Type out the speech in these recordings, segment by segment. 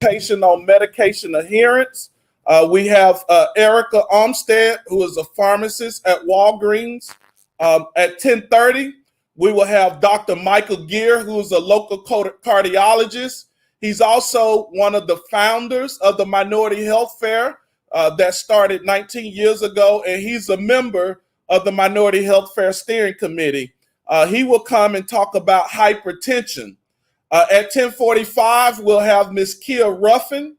presentation on medication adherence. We have Erica Armstead, who is a pharmacist at Walgreens. At 10:30, we will have Dr. Michael Gear, who is a local cardiologist. He's also one of the founders of the Minority Health Fair that started 19 years ago, and he's a member of the Minority Health Fair Steering Committee. He will come and talk about hypertension. At 10:45, we'll have Miss Kia Ruffin.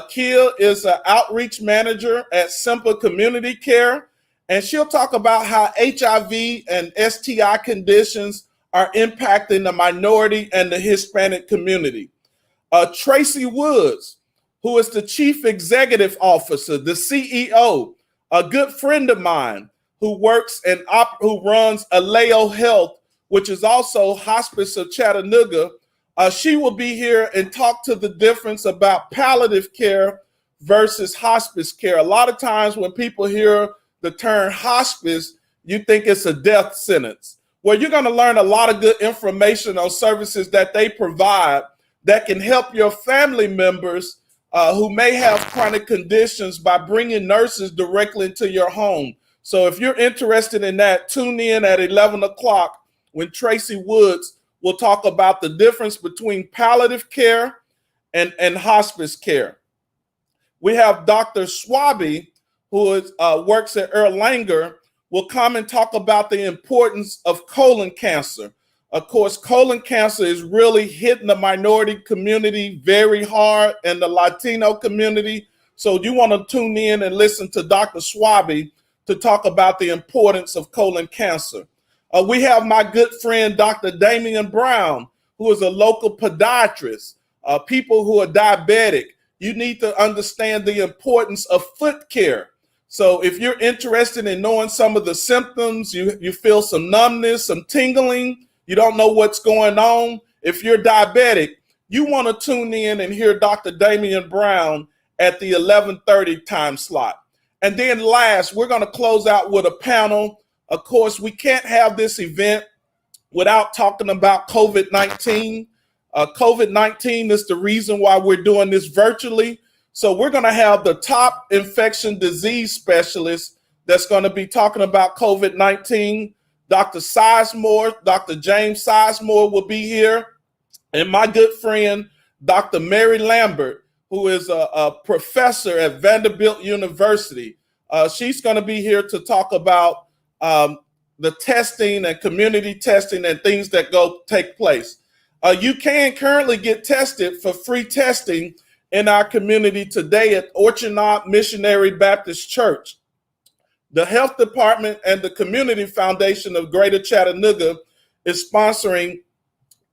Kia is an outreach manager at Simple Community Care, and she'll talk about how HIV and STI conditions are impacting the minority and the Hispanic community. Tracy Woods, who is the Chief Executive Officer, the CEO, a good friend of mine who works and who runs Aleo Health, which is also Hospice of Chattanooga. She will be here and talk to the difference about palliative care versus hospice care. A lot of times when people hear the term hospice, you think it's a death sentence. Well, you're going to learn a lot of good information on services that they provide that can help your family members who may have chronic conditions by bringing nurses directly into your home. So if you're interested in that, tune in at 11 o'clock when Tracy Woods will talk about the difference between palliative care and hospice care. We have Dr. Schwabe, who works at Erlanger, will come and talk about the importance of colon cancer. Of course, colon cancer is really hitting the minority community very hard and the Latino community. So you want to tune in and listen to Dr. Schwabe to talk about the importance of colon cancer. We have my good friend, Dr. Damian Brown, who is a local podiatrist. People who are diabetic, you need to understand the importance of foot care. So if you're interested in knowing some of the symptoms, you feel some numbness, some tingling, you don't know what's going on. If you're diabetic, you want to tune in and hear Dr. Damian Brown at the 11:30 time slot. And then last, we're going to close out with a panel. Of course, we can't have this event without talking about COVID-19. COVID-19 is the reason why we're doing this virtually. So we're going to have the top infection disease specialist that's going to be talking about COVID-19. Dr. Sizemore, Dr. James Sizemore will be here. And my good friend, Dr. Mary Lambert, who is a professor at Vanderbilt University. She's going to be here to talk about the testing and community testing and things that take place. You can currently get tested for free testing in our community today at Orchard Knob Missionary Baptist Church. The Health Department and the Community Foundation of Greater Chattanooga is sponsoring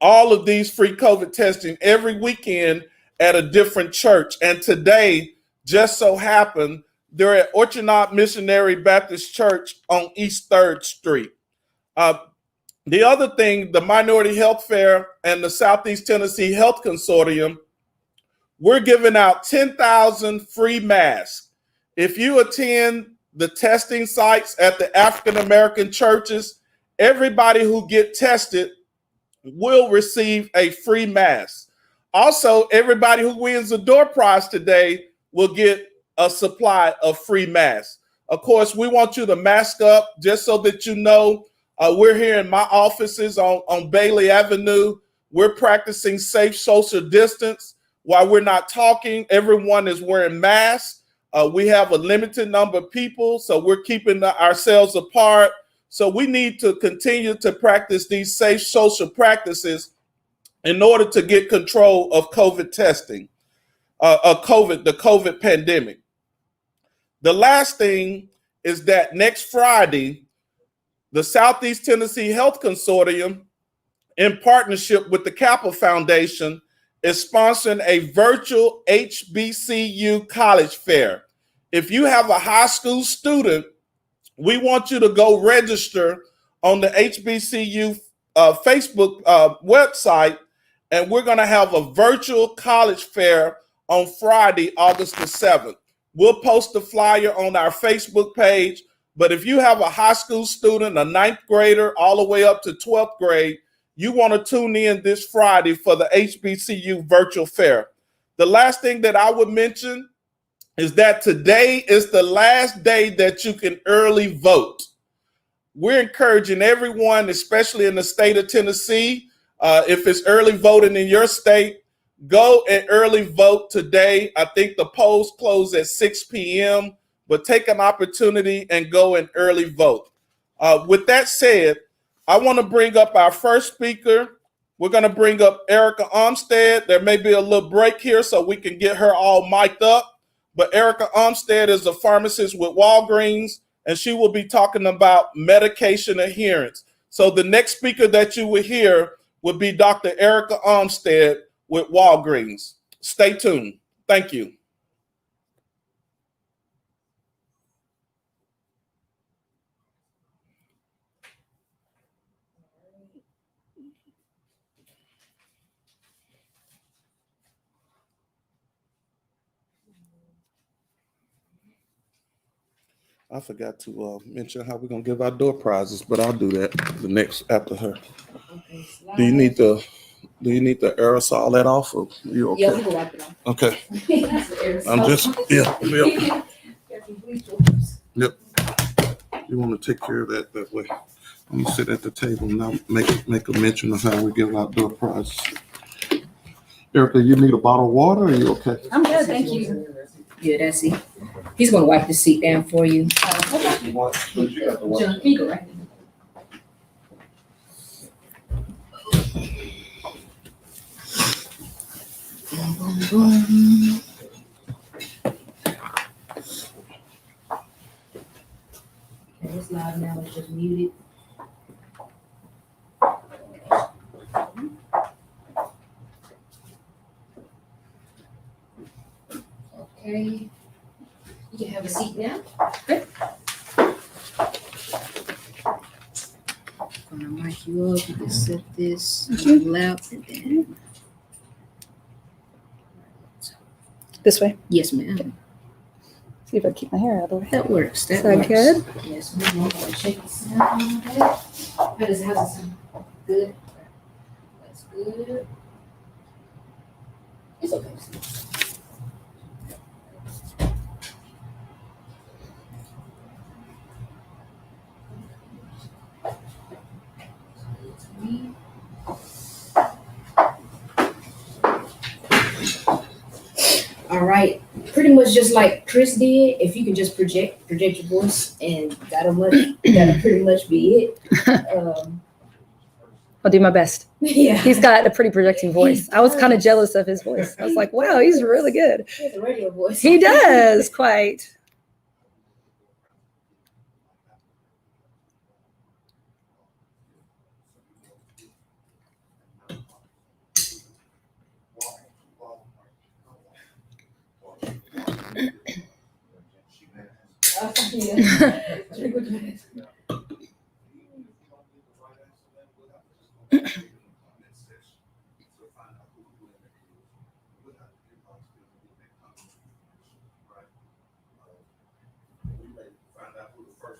all of these free COVID testing every weekend at a different church. And today, just so happened, they're at Orchard Knob Missionary Baptist Church on East 3rd Street. The other thing, the Minority Health Fair and the Southeast Tennessee Health Consortium, we're giving out 10,000 free masks. If you attend the testing sites at the African American churches, everybody who get tested will receive a free mask. Also, everybody who wins the door prize today will get a supply of free masks. Of course, we want you to mask up just so that you know we're here in my offices on Bailey Avenue. We're practicing safe social distance. While we're not talking, everyone is wearing masks. We have a limited number of people, so we're keeping ourselves apart. So we need to continue to practice these safe social practices in order to get control of COVID testing, the COVID pandemic. The last thing is that next Friday, the Southeast Tennessee Health Consortium, in partnership with the Kappa Foundation, is sponsoring a virtual HBCU college fair. If you have a high school student, we want you to go register on the HBCU Facebook website, and we're going to have a virtual college fair on Friday, August the 7th. We'll post the flyer on our Facebook page, but if you have a high school student, a 9th grader, all the way up to 12th grade, you want to tune in this Friday for the HBCU virtual fair. The last thing that I would mention is that today is the last day that you can early vote. We're encouraging everyone, especially in the state of Tennessee, if it's early voting in your state, go and early vote today. I think the polls close at 6 p.m., but take an opportunity and go and early vote. With that said, I want to bring up our first speaker. We're going to bring up Erica Armstead. There may be a little break here so we can get her all mic'd up. But Erica Armstead is a pharmacist with Walgreens, and she will be talking about medication adherence. So the next speaker that you will hear will be Dr. Erica Armstead with Walgreens. Stay tuned. Thank you. I forgot to mention how we're gonna give our door prizes, but I'll do that the next after her. Okay, do you need the aerosol that off? Or you okay? Yeah, we can wipe it off. Okay. I'm just Yep. You want to take care of that way. I'm gonna sit at the table and I'll make a mention of how we give out door prizes. Erica, you need a bottle of water? Or are you okay? I'm good, thank you. Yeah, that's it. He's gonna wipe the seat down for you. Okay. John, can you go right now? Okay, it's loud now, it's just muted. Okay, you can have a seat now. Good. I'm gonna mic you up. You can set this loud and then. This way. Yes, ma'am. See if I keep my hair out of the way. That works. Is that good? Yes, ma'am. I'm gonna shake the sound a little bit. How does it sound? Good. That's good. It's okay. All right, pretty much just like Chris did. If you can just project your voice, and that'll pretty much be it. I'll do my best. Yeah, He's got a pretty projecting voice. I was kind of jealous of his voice. I was like, wow, he's really good. He has a radio voice. He does, quite.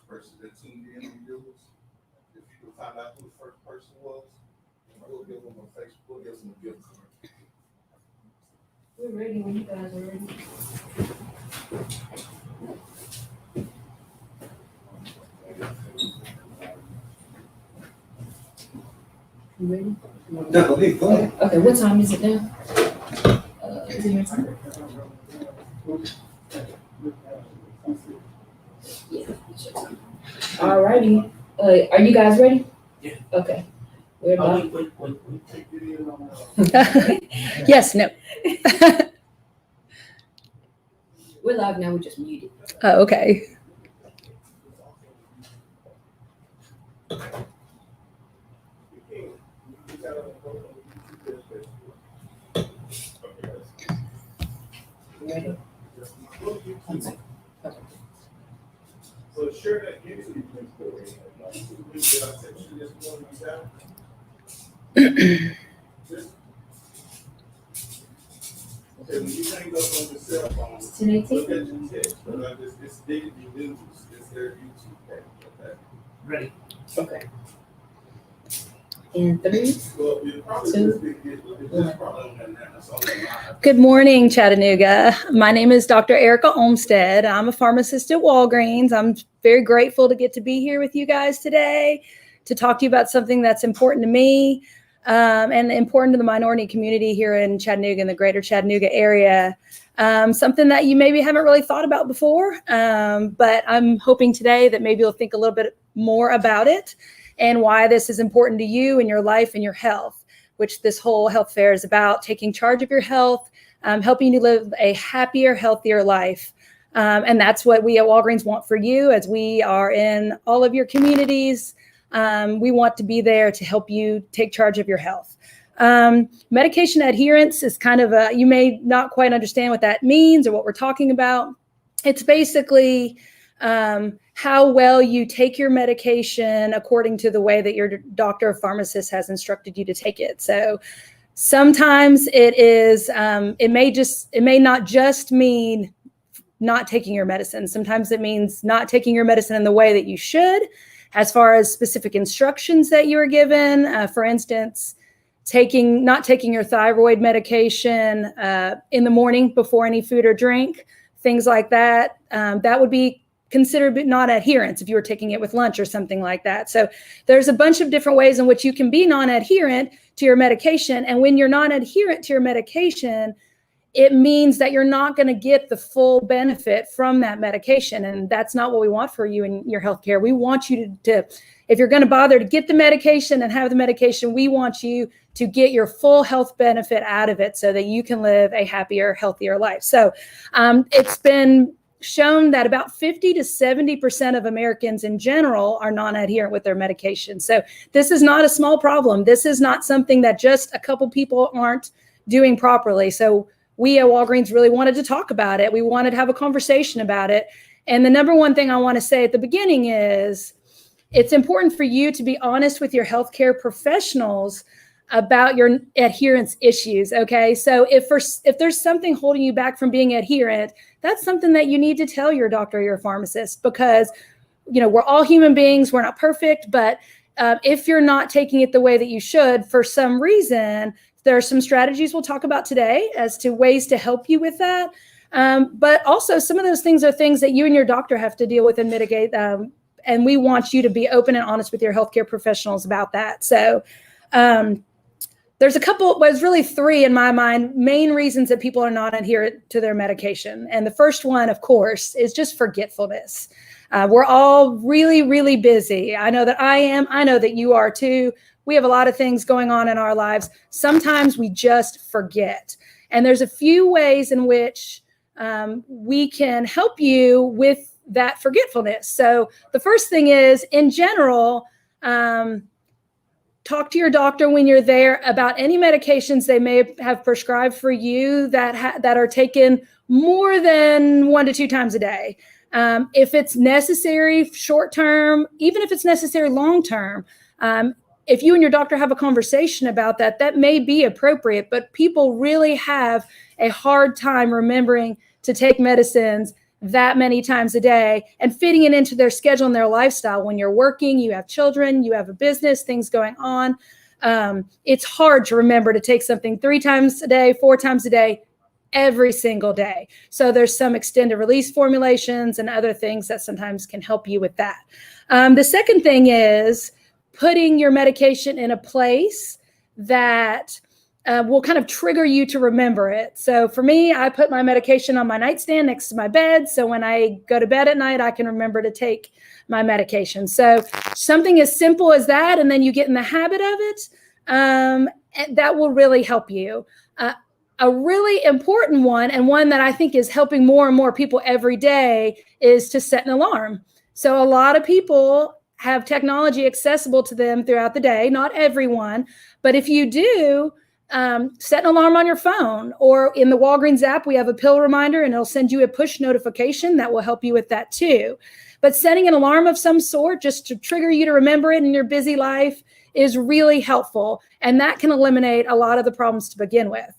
Person that tuned in on yours. If you can find out who the first person was, we'll give them a Facebook, we'll give them a gift card. We're ready when you guys are ready. You ready? No, hey, go ahead. Okay, what time is it now? Is it your time? Yeah, it's your time. All righty. Are you guys ready? Yeah. Okay. We're about. Wait. Yes, no. We're live now. We're just muted. Oh, okay. Ready? So share that YouTube link for me. Did I text you this morning Okay, when you hang up on the cell phone, It's 10:18. look at your text, but it's Dignity News, it's their YouTube page, okay? Ready. Okay. In 3, 2, 1. Good morning, Chattanooga. My name is Dr. Erica Olmstead. I'm a pharmacist at Walgreens. I'm very grateful to get to be here with you guys today to talk to you about something that's important to me and important to the minority community here in Chattanooga, in the greater Chattanooga area. Something that you maybe haven't really thought about before, but I'm hoping today that maybe you'll think a little bit more about it and why this is important to you and your life and your health, which this whole health fair is about, taking charge of your health, helping you live a happier, healthier life. And that's what we at Walgreens want for you as we are in all of your communities. We want to be there to help you take charge of your health. Medication adherence is kind of you may not quite understand what that means or what we're talking about. It's basically how well you take your medication according to the way that your doctor or pharmacist has instructed you to take it. So sometimes it is, it may not just mean not taking your medicine. Sometimes it means not taking your medicine in the way that you should, as far as specific instructions that you are given. For instance, not taking your thyroid medication in the morning before any food or drink, things like that. That would be considered not adherence if you were taking it with lunch or something like that. So there's a bunch of different ways in which you can be non-adherent to your medication. And when you're non-adherent to your medication, it means that you're not going to get the full benefit from that medication. And that's not what we want for you in your healthcare. We want you to if you're going to bother to get the medication and have the medication, we want you to get your full health benefit out of it so that you can live a happier, healthier life. So it's been shown that about 50 to 70% of Americans in general are non-adherent with their medication. So this is not a small problem. This is not something that just a couple people aren't doing properly. So we at Walgreens really wanted to talk about it. We wanted to have a conversation about it. And the number one thing I want to say at the beginning is it's important for you to be honest with your healthcare professionals about your adherence issues. Okay. So if there's something holding you back from being adherent, that's something that you need to tell your doctor or your pharmacist, because, we're all human beings. We're not perfect, but if you're not taking it the way that you should, for some reason, there are some strategies we'll talk about today as to ways to help you with that. But also some of those things are things that you and your doctor have to deal with and mitigate. And we want you to be open and honest with your healthcare professionals about that. So, there's a couple, well, there's really three in my mind, main reasons that people are not adherent to their medication. And the first one, of course, is just forgetfulness. We're all really, really busy. I know that I am. I know that you are too. We have a lot of things going on in our lives. Sometimes we just forget. And there's a few ways in which we can help you with that forgetfulness. So the first thing is, in general, talk to your doctor when you're there about any medications they may have prescribed for you that are taken more than 1 to 2 times a day. If it's necessary short term, even if it's necessary long term, if you and your doctor have a conversation about that, that may be appropriate. But people really have a hard time remembering to take medicines that many times a day and fitting it into their schedule and their lifestyle. When you're working, you have children, you have a business, things going on. It's hard to remember to take something 3 times a day, 4 times a day, every single day. So there's some extended release formulations and other things that sometimes can help you with that. The second thing is putting your medication in a place that will kind of trigger you to remember it. So for me, I put my medication on my nightstand next to my bed. So when I go to bed at night, I can remember to take my medication. So something as simple as that, and then you get in the habit of it, and that will really help you. A really important one, and one that I think is helping more and more people every day, is to set an alarm. So a lot of people have technology accessible to them throughout the day, not everyone, but if you do, set an alarm on your phone, or in the Walgreens app, we have a pill reminder and it'll send you a push notification that will help you with that too. But setting an alarm of some sort just to trigger you to remember it in your busy life is really helpful. And that can eliminate a lot of the problems to begin with.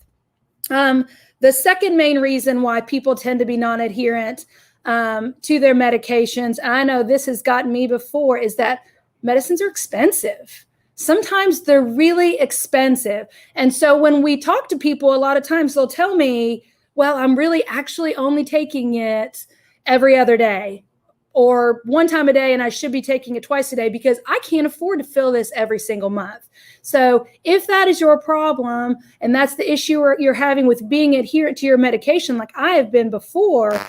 The second main reason why people tend to be non-adherent to their medications, and I know this has gotten me before, is that medicines are expensive. sometimes they're really expensive. And so when we talk to people, a lot of times they'll tell me, well, I'm really actually only taking it every other day or one time a day, and I should be taking it twice a day because I can't afford to fill this every single month. So if that is your problem and that's the issue you're having with being adherent to your medication, like I have been before,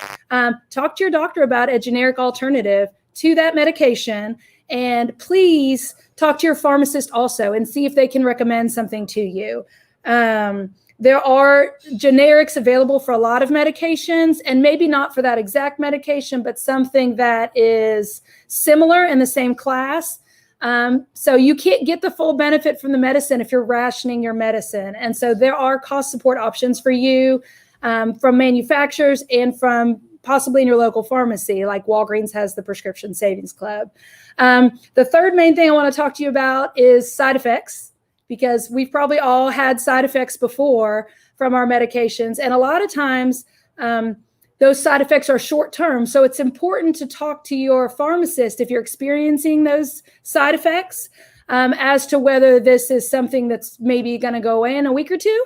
talk to your doctor about a generic alternative to that medication. And please talk to your pharmacist also and see if they can recommend something to you. There are generics available for a lot of medications, and maybe not for that exact medication, but something that is similar in the same class. So you can't get the full benefit from the medicine if you're rationing your medicine. And so there are cost support options for you from manufacturers and from possibly in your local pharmacy, like Walgreens has the Prescription Savings Club. The third main thing I want to talk to you about is side effects, because we've probably all had side effects before from our medications. And a lot of times those side effects are short-term. So it's important to talk to your pharmacist if you're experiencing those side effects as to whether this is something that's maybe going to go away in a week or two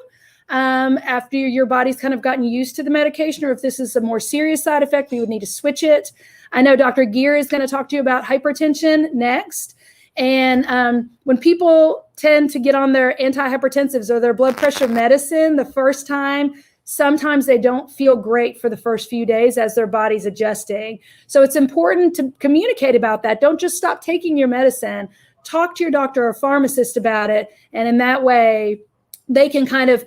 after your body's kind of gotten used to the medication, or if this is a more serious side effect, we would need to switch it. I know Dr. Gear is going to talk to you about hypertension next. And when people tend to get on their antihypertensives or their blood pressure medicine the first time, sometimes they don't feel great for the first few days as their body's adjusting. So it's important to communicate about that. Don't just stop taking your medicine. Talk to your doctor or pharmacist about it. And in that way, they can kind of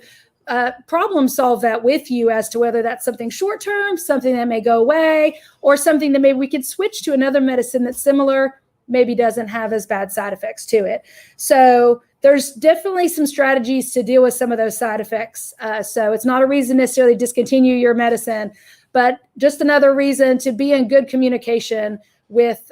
problem solve that with you as to whether that's something short-term, something that may go away, or something that maybe we could switch to another medicine that's similar, maybe doesn't have as bad side effects to it. So there's definitely some strategies to deal with some of those side effects. So it's not a reason necessarily to discontinue your medicine, but just another reason to be in good communication with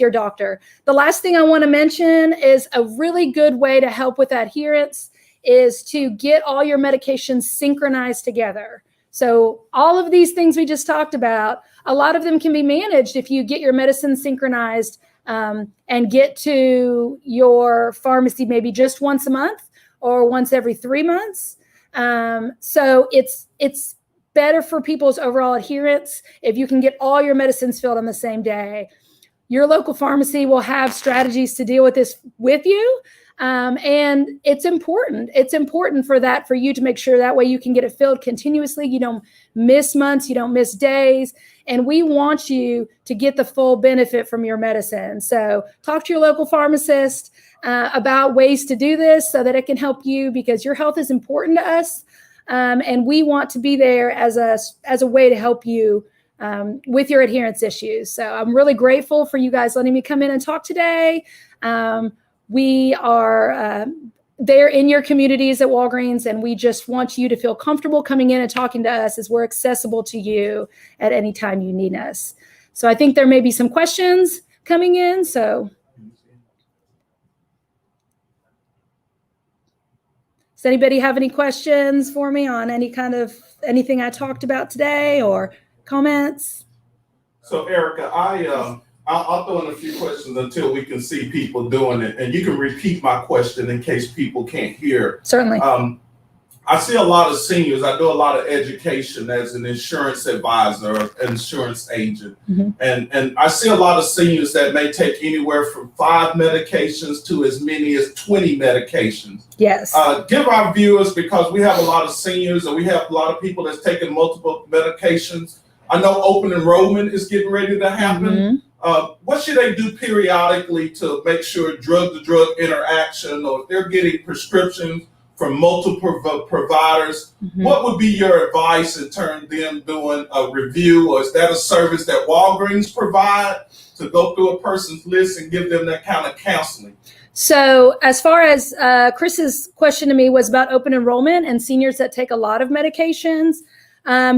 your doctor. The last thing I want to mention is a really good way to help with adherence is to get all your medications synchronized together. So all of these things we just talked about, a lot of them can be managed if you get your medicine synchronized and get to your pharmacy maybe just once a month or once every 3 months. So it's better for people's overall adherence if you can get all your medicines filled on the same day. Your local pharmacy will have strategies to deal with this with you. And it's important. It's important for you to make sure that way you can get it filled continuously. You don't miss months, you don't miss days. And we want you to get the full benefit from your medicine. So talk to your local pharmacist about ways to do this so that it can help you, because your health is important to us. And we want to be there as a way to help you with your adherence issues. So I'm really grateful for you guys letting me come in and talk today. We are there in your communities at Walgreens, and we just want you to feel comfortable coming in and talking to us, as we're accessible to you at any time you need us. So I think there may be some questions coming in. So does anybody have any questions for me on anything I talked about today, or comments? So Erica, I'll throw in a few questions until we can see people doing it, and you can repeat my question in case people can't hear. Certainly. I see a lot of seniors. I do a lot of education as an insurance advisor, insurance agent, and I see a lot of seniors that may take anywhere from 5 medications to as many as 20 medications. Yes. Give our viewers, because we have a lot of seniors and we have a lot of people that's taking multiple medications. I know open enrollment is getting ready to happen. What should they do periodically to make sure drug-to-drug interaction, or if they're getting prescriptions from multiple providers, what would be your advice in terms of them doing a review, or is that a service that Walgreens provide to go through a person's list and give them that kind of counseling? So as far as Chris's question to me was about open enrollment and seniors that take a lot of medications,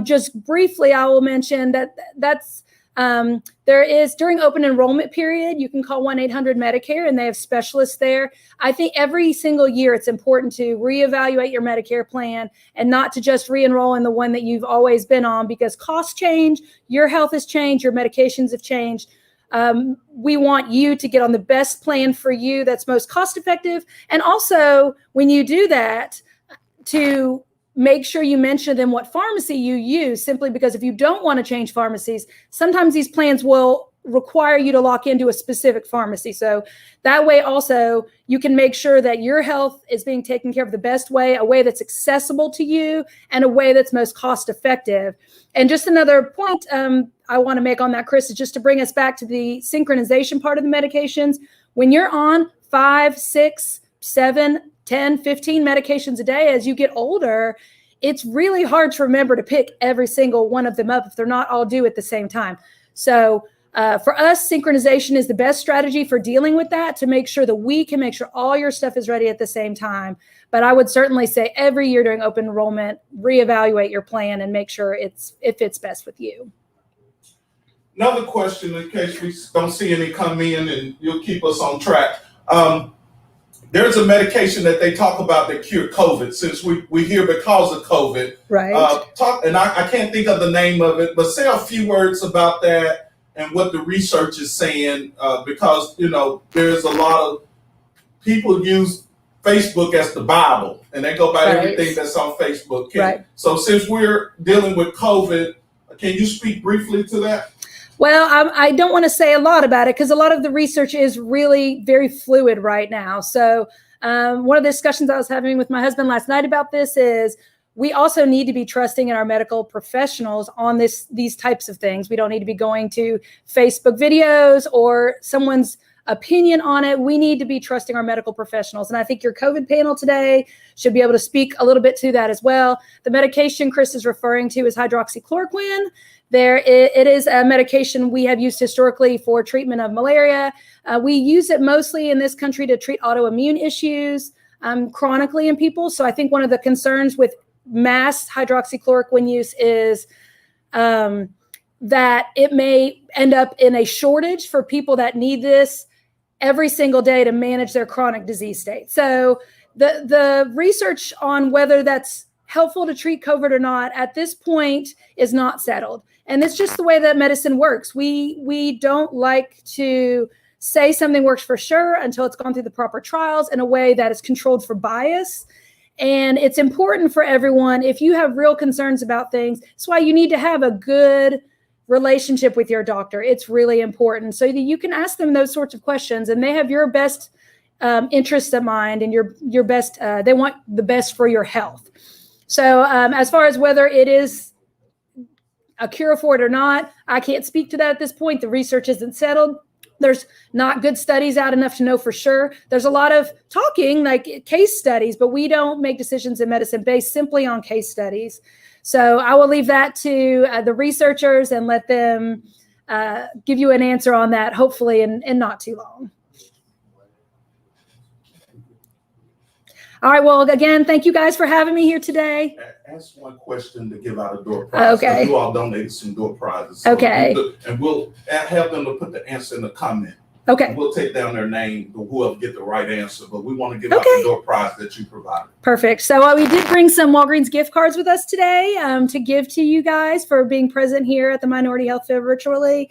just briefly, I will mention that's there is, during open enrollment period, you can call 1-800-Medicare, and they have specialists there. I think every single year it's important to reevaluate your Medicare plan and not to just re-enroll in the one that you've always been on, because costs change, your health has changed, your medications have changed. we want you to get on the best plan for you that's most cost effective. And also, when you do that, to make sure you mention them what pharmacy you use, simply because if you don't want to change pharmacies, sometimes these plans will require you to lock into a specific pharmacy. So that way also you can make sure that your health is being taken care of the best way, a way that's accessible to you and a way that's most cost effective. And just another point I want to make on that, Chris, is just to bring us back to the synchronization part of the medications. When you're on 5, 6, 7, 10, 15 medications a day, as you get older, it's really hard to remember to pick every single one of them up if they're not all due at the same time. So for us, synchronization is the best strategy for dealing with that, to make sure that we can make sure all your stuff is ready at the same time. But I would certainly say every year during open enrollment, reevaluate your plan and make sure it fits best with you. Another question, in case we don't see any come in and you'll keep us on track. There's a medication that they talk about that cure COVID, since we hear because of COVID. Right. I can't think of the name of it, but say a few words about that and what the research is saying, because, there's a lot of people use Facebook as the Bible, and they go by everything that's on Facebook. Right. So since we're dealing with COVID, can you speak briefly to that? Well, I don't want to say a lot about it because a lot of the research is really very fluid right now. So one of the discussions I was having with my husband last night about this is we also need to be trusting in our medical professionals on these types of things. We don't need to be going to Facebook videos or someone's opinion on it. We need to be trusting our medical professionals. And I think your COVID panel today should be able to speak a little bit to that as well. The medication Chris is referring to is hydroxychloroquine. It is a medication we have used historically for treatment of malaria. We use it mostly in this country to treat autoimmune issues chronically in people. So I think one of the concerns with mass hydroxychloroquine use is that it may end up in a shortage for people that need this every single day to manage their chronic disease state. So the research on whether that's helpful to treat COVID or not at this point is not settled. And it's just the way that medicine works. We don't like to say something works for sure until it's gone through the proper trials in a way that is controlled for bias. And it's important for everyone, if you have real concerns about things, that's why you need to have a good relationship with your doctor. It's really important so that you can ask them those sorts of questions and they have your best interests at mind and your best, they want the best for your health. So as far as whether it is a cure for it or not, I can't speak to that at this point. The research isn't settled. There's not good studies out enough to know for sure. There's a lot of talking, like case studies, but we don't make decisions in medicine based simply on case studies. So I will leave that to the researchers and let them give you an answer on that, hopefully in not too long. All right. Well, again, thank you guys for having me here today. Ask one question to give out a door prize. Okay. You all donated some door prizes. So Okay. And we'll have them to put the answer in the comment. Okay. We'll take down their name, whoever get the right answer, but we want to give out the door prize that you provided. Perfect. So we did bring some Walgreens gift cards with us today to give to you guys for being present here at the Minority Health Fair virtually.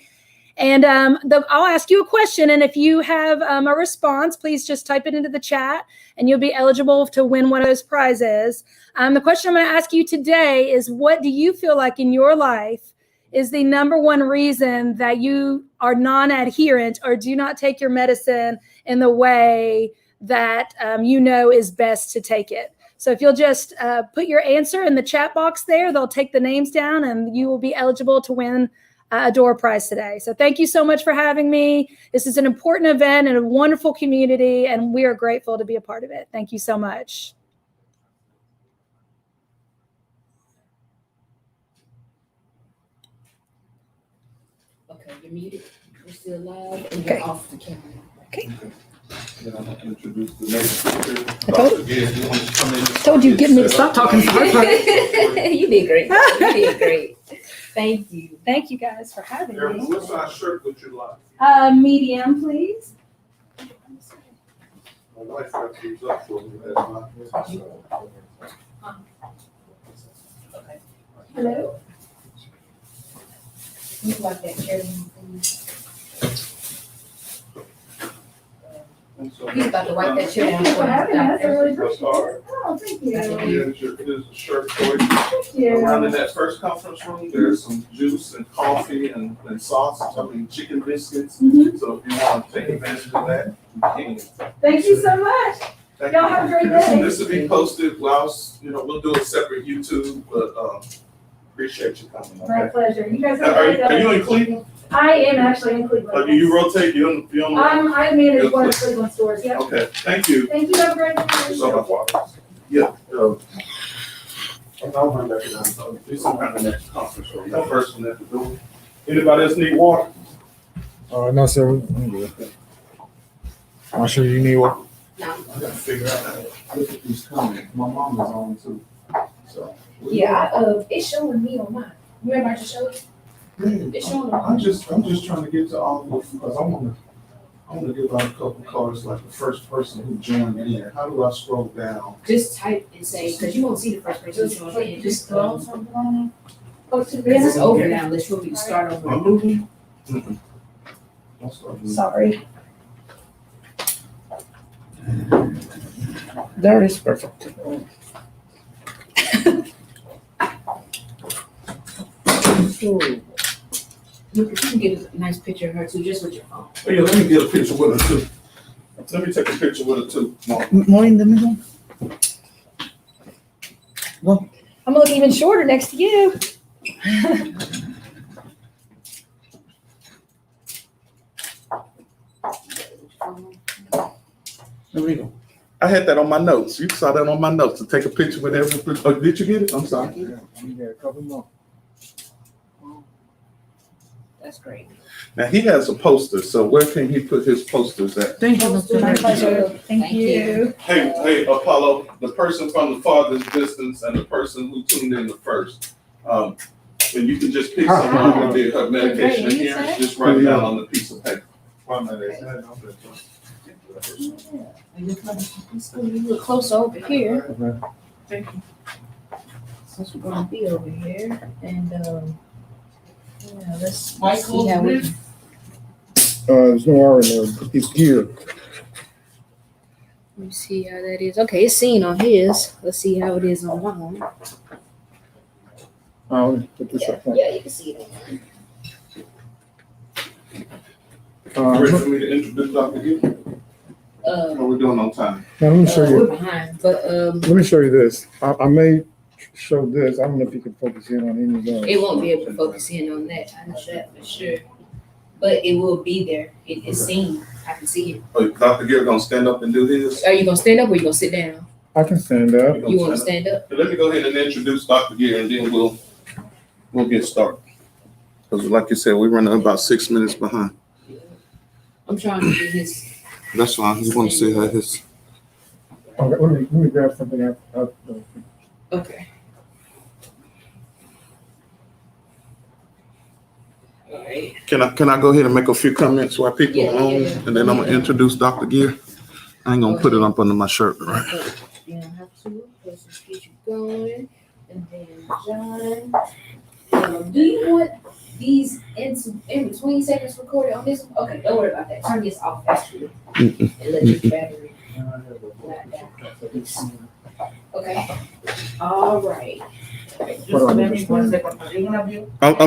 And I'll ask you a question. And if you have a response, please just type it into the chat and you'll be eligible to win one of those prizes. The question I'm going to ask you today is, what do you feel like in your life is the number one reason that you are non-adherent or do not take your medicine in the way that is best to take it? So if you'll just put your answer in the chat box there, they'll take the names down and you will be eligible to win a door prize today. So thank you so much for having me. This is an important event and a wonderful community, and we are grateful to be a part of it. Thank you so much. Okay, you're muted. You're still live and Okay. you're off the camera. Okay. Then I'm going to introduce the next speaker. Told you, get me to stop talking so hard. You did great. You did great. Thank you. Thank you guys for having Erica, me. what size shirt would you like? Medium, please. My wife got these up for me last night. Okay. Hello. You like that chair, please? He's about to wipe that chair down. Thank you for having us. I really That's appreciate all right. it. Oh, thank you. Here's a shirt for you. Thank you. Around in that first conference room, there's some juice and coffee and sausage, I mean, chicken biscuits. Mhm. So if you want to take advantage of that, you can. Thank you so much. Thank Y'all you. have a great day. This will be posted, we'll do a separate YouTube, but, appreciate you coming, My okay? pleasure. You guys Now, have a great are you day. in Cleveland? I am actually in Cleveland. Do you rotate, you on? I manage one of Cleveland stores, yep. Okay, thank you. Thank you, have a great day. So, yeah, I'll run back down, so do some kind of next conference room, that first one at the door. Anybody else need water? No, sir. I'm good. I'm sure you need one. I gotta figure out how to look at these comments, my mom is on too, so. Yeah, it's showing me on mine. Remember I just showed you? It's showing on I'm just trying to get to all of them, because I wanna give out a couple cards, like the first person who joined in. How do I scroll down? Just type and say, because you won't see the first person showing it. Just Go something on Go to the business. It's over now. Let's show you start over. Mm-mm. I'll start with- Sorry. There it is. Perfect. You can get a nice picture of her too, just with your phone. Oh, yeah, let me get a picture with her too. Let me take a picture with her too. Mom. Morning, let me go. I'm gonna look even shorter next to you. There we go. I had that on my notes. You saw that on my notes to take a picture with every. Oh, did you get it? I'm sorry. You got a couple more. That's great. Now he has a poster, so where can he put his posters at? Thank you. My pleasure. Thank Thank you. Hey, Apollo, the person from the farthest distance and the person who tuned in the first. And you can just pick someone who did her medication Great. adherence, just write it down on the piece of paper. You look closer over here. Okay. Thank you. Since we're gonna be over here, and yeah, let's see how we. There's no R in there. It's gear. Let me see how that is. Okay, it's seen on his. Let's see how it is on mine. Put this up. Yeah, you can see it. Ready for me to introduce Dr. Gill? How we doing on time? Now, let me show We're you. behind, but Let me show you this. I may show this. I don't know if you can focus in on any of those. it won't be able to focus in on that. I know that for sure. But it will be there. It's seen. I can see it. Oh, Dr. Gill gonna stand up and do his? Are you gonna stand up or you gonna sit down? I can stand up. You wanna stand up? Let me go ahead and introduce Dr. Gill and then we'll get started. Because like you said, we're running about 6 minutes behind. I'm trying to do his. That's fine. You want to see how his. Okay, let me grab something out. Okay. All right. Can I go ahead and make a few comments while people Yeah, are on? yeah. And then I'm gonna introduce Dr. Gill. I ain't gonna put it up under my shirt, right? You don't have to. Let's just get you going. And then John. Do you want these in between segments recorded on this one? Okay, don't worry about that. Turn this off actually. And let your battery flat down. Okay. All right. I'm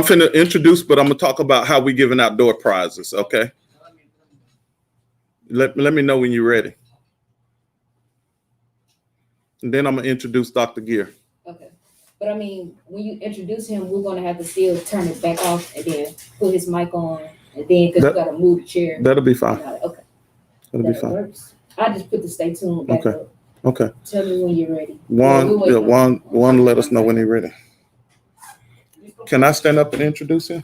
finna introduce, but I'm gonna talk about how we giving out door prizes, okay? Let me know when you're ready. And then I'm gonna introduce Dr. Gill. Okay. But I mean, when you introduce him, we're gonna have to still turn it back off and then put his mic on and then because you gotta move the chair. That'll be fine. Okay. That'll be That fine. works. I just put the stay tuned back Okay. up. Okay. Tell me when you're ready. One, let us know when he's ready. Can I stand up and introduce him?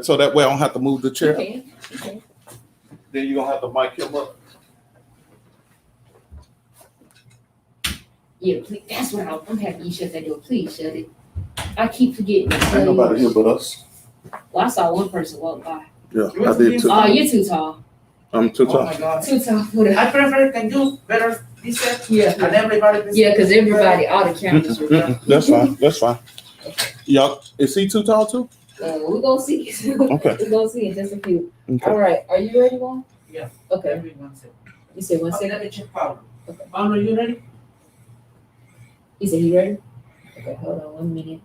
So that way I don't have to move the You chair? can. You can. Then you're gonna have to mic him up. Yeah, please. That's what I'm happy you shut that door. Please shut it. I keep forgetting. Ain't nobody here but us. Well, I saw one person walk by. Yeah, I did too. Oh, you're too tall. I'm too Oh tall. my God. Too tall for that. I prefer can do better this set Yeah. and everybody. this Yeah, set. because everybody, all the cameras were down. That's fine. That's fine. Y'all, is he too tall too? We're gonna see. Okay. We're gonna see in just a few. Okay. All right. Are you ready, Juan? Yeah. Okay. Everyone said. You said 1 Okay, second? let me check power. Okay. Are you ready? He said he ready? Okay, hold on 1 minute.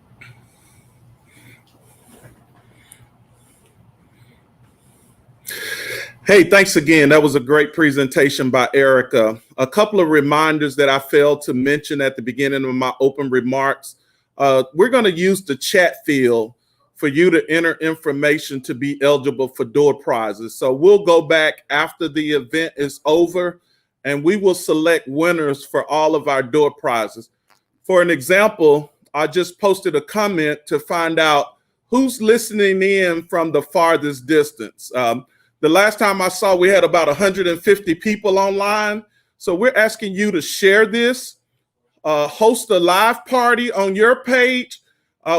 Hey, thanks again. That was a great presentation by Erica. A couple of reminders that I failed to mention at the beginning of my open remarks. We're going to use the chat field for you to enter information to be eligible for door prizes. So we'll go back after the event is over and we will select winners for all of our door prizes. For an example, I just posted a comment to find out who's listening in from the farthest distance. The last time I saw, we had about 150 people online. So we're asking you to share this, host a live party on your page.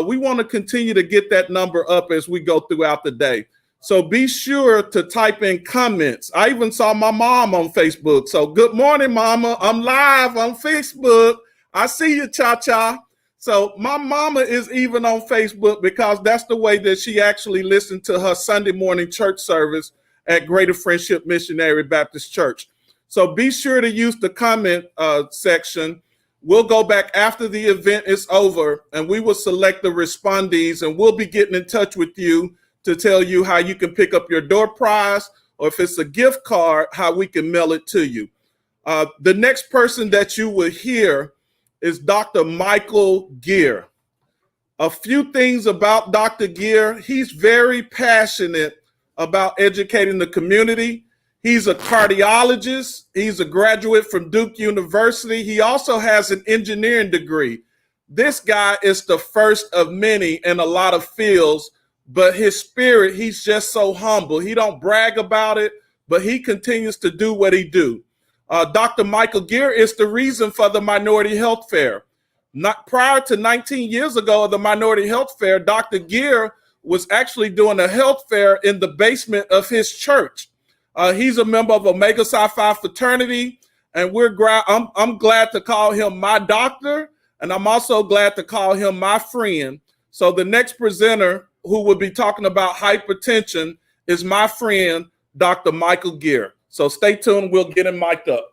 We want to continue to get that number up as we go throughout the day. So be sure to type in comments. I even saw my mom on Facebook. So good morning, Mama. I'm live on Facebook. I see you, Cha-Cha. So my mama is even on Facebook because that's the way that she actually listened to her Sunday morning church service at Greater Friendship Missionary Baptist Church. So be sure to use the comment section. We'll go back after the event is over and we will select the respondees and we'll be getting in touch with you to tell you how you can pick up your door prize, or if it's a gift card, how we can mail it to you. The next person that you will hear is Dr. Michael Gear. A few things about Dr. Gear. He's very passionate about educating the community. He's a cardiologist. He's a graduate from Duke University. He also has an engineering degree. This guy is the first of many in a lot of fields, but his spirit, he's just so humble. He don't brag about it, but he continues to do what he do. Dr. Michael Gear is the reason for the Minority Health Fair. Not prior to 19 years ago of the Minority Health Fair, Dr. Gear was actually doing a health fair in the basement of his church. He's a member of Omega Psi Phi fraternity, and I'm glad to call him my doctor, and I'm also glad to call him my friend. So the next presenter who will be talking about hypertension is my friend, Dr. Michael Gear. So stay tuned. We'll get him mic'd up.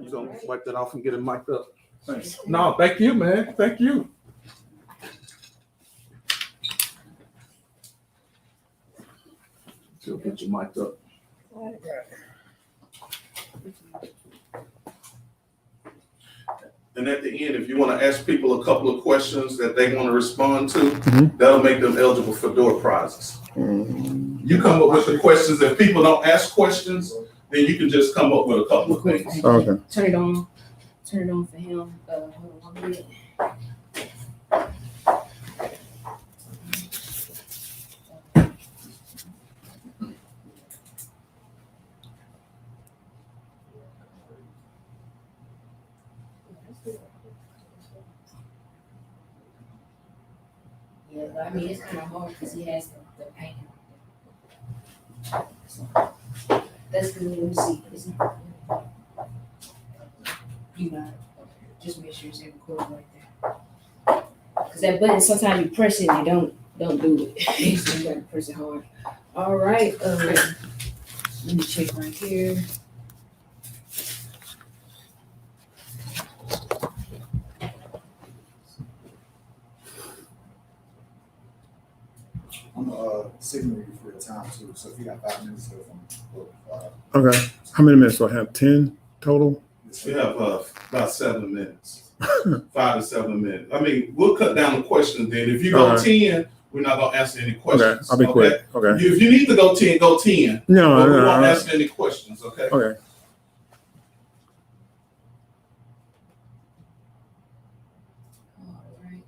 You gonna wipe that off and get him mic'd up? Thanks. No, thank you, man. Thank you. So get your mic up. And at the end, if you want to ask people a couple of questions that they want to respond to, that'll make them eligible for door prizes. You come up with the questions. If people don't ask questions, then you can just come up with a couple of things. Okay. Turn it on. Turn it on for him. Hold on 1 minute. Yeah, but I mean, it's kind of hard because he has the pain. So, that's good. Let me see. It's not. You got it. Just make sure it's recording right there. Because that button, sometimes you press it and you don't do it. So you gotta press it hard. All right. Let me check right here. I'm signal you for your time too. So if you got 5 minutes left, I'm Okay. How many minutes do I have? 10 total? We have about 7 minutes, 5 to 7 minutes. I mean, we'll cut down the questions then. If you go 10, we're not gonna answer any Okay. questions. I'll be quick. Okay. If you need to go 10, go 10. No, But we no, won't no. answer any questions, okay? Okay. All right.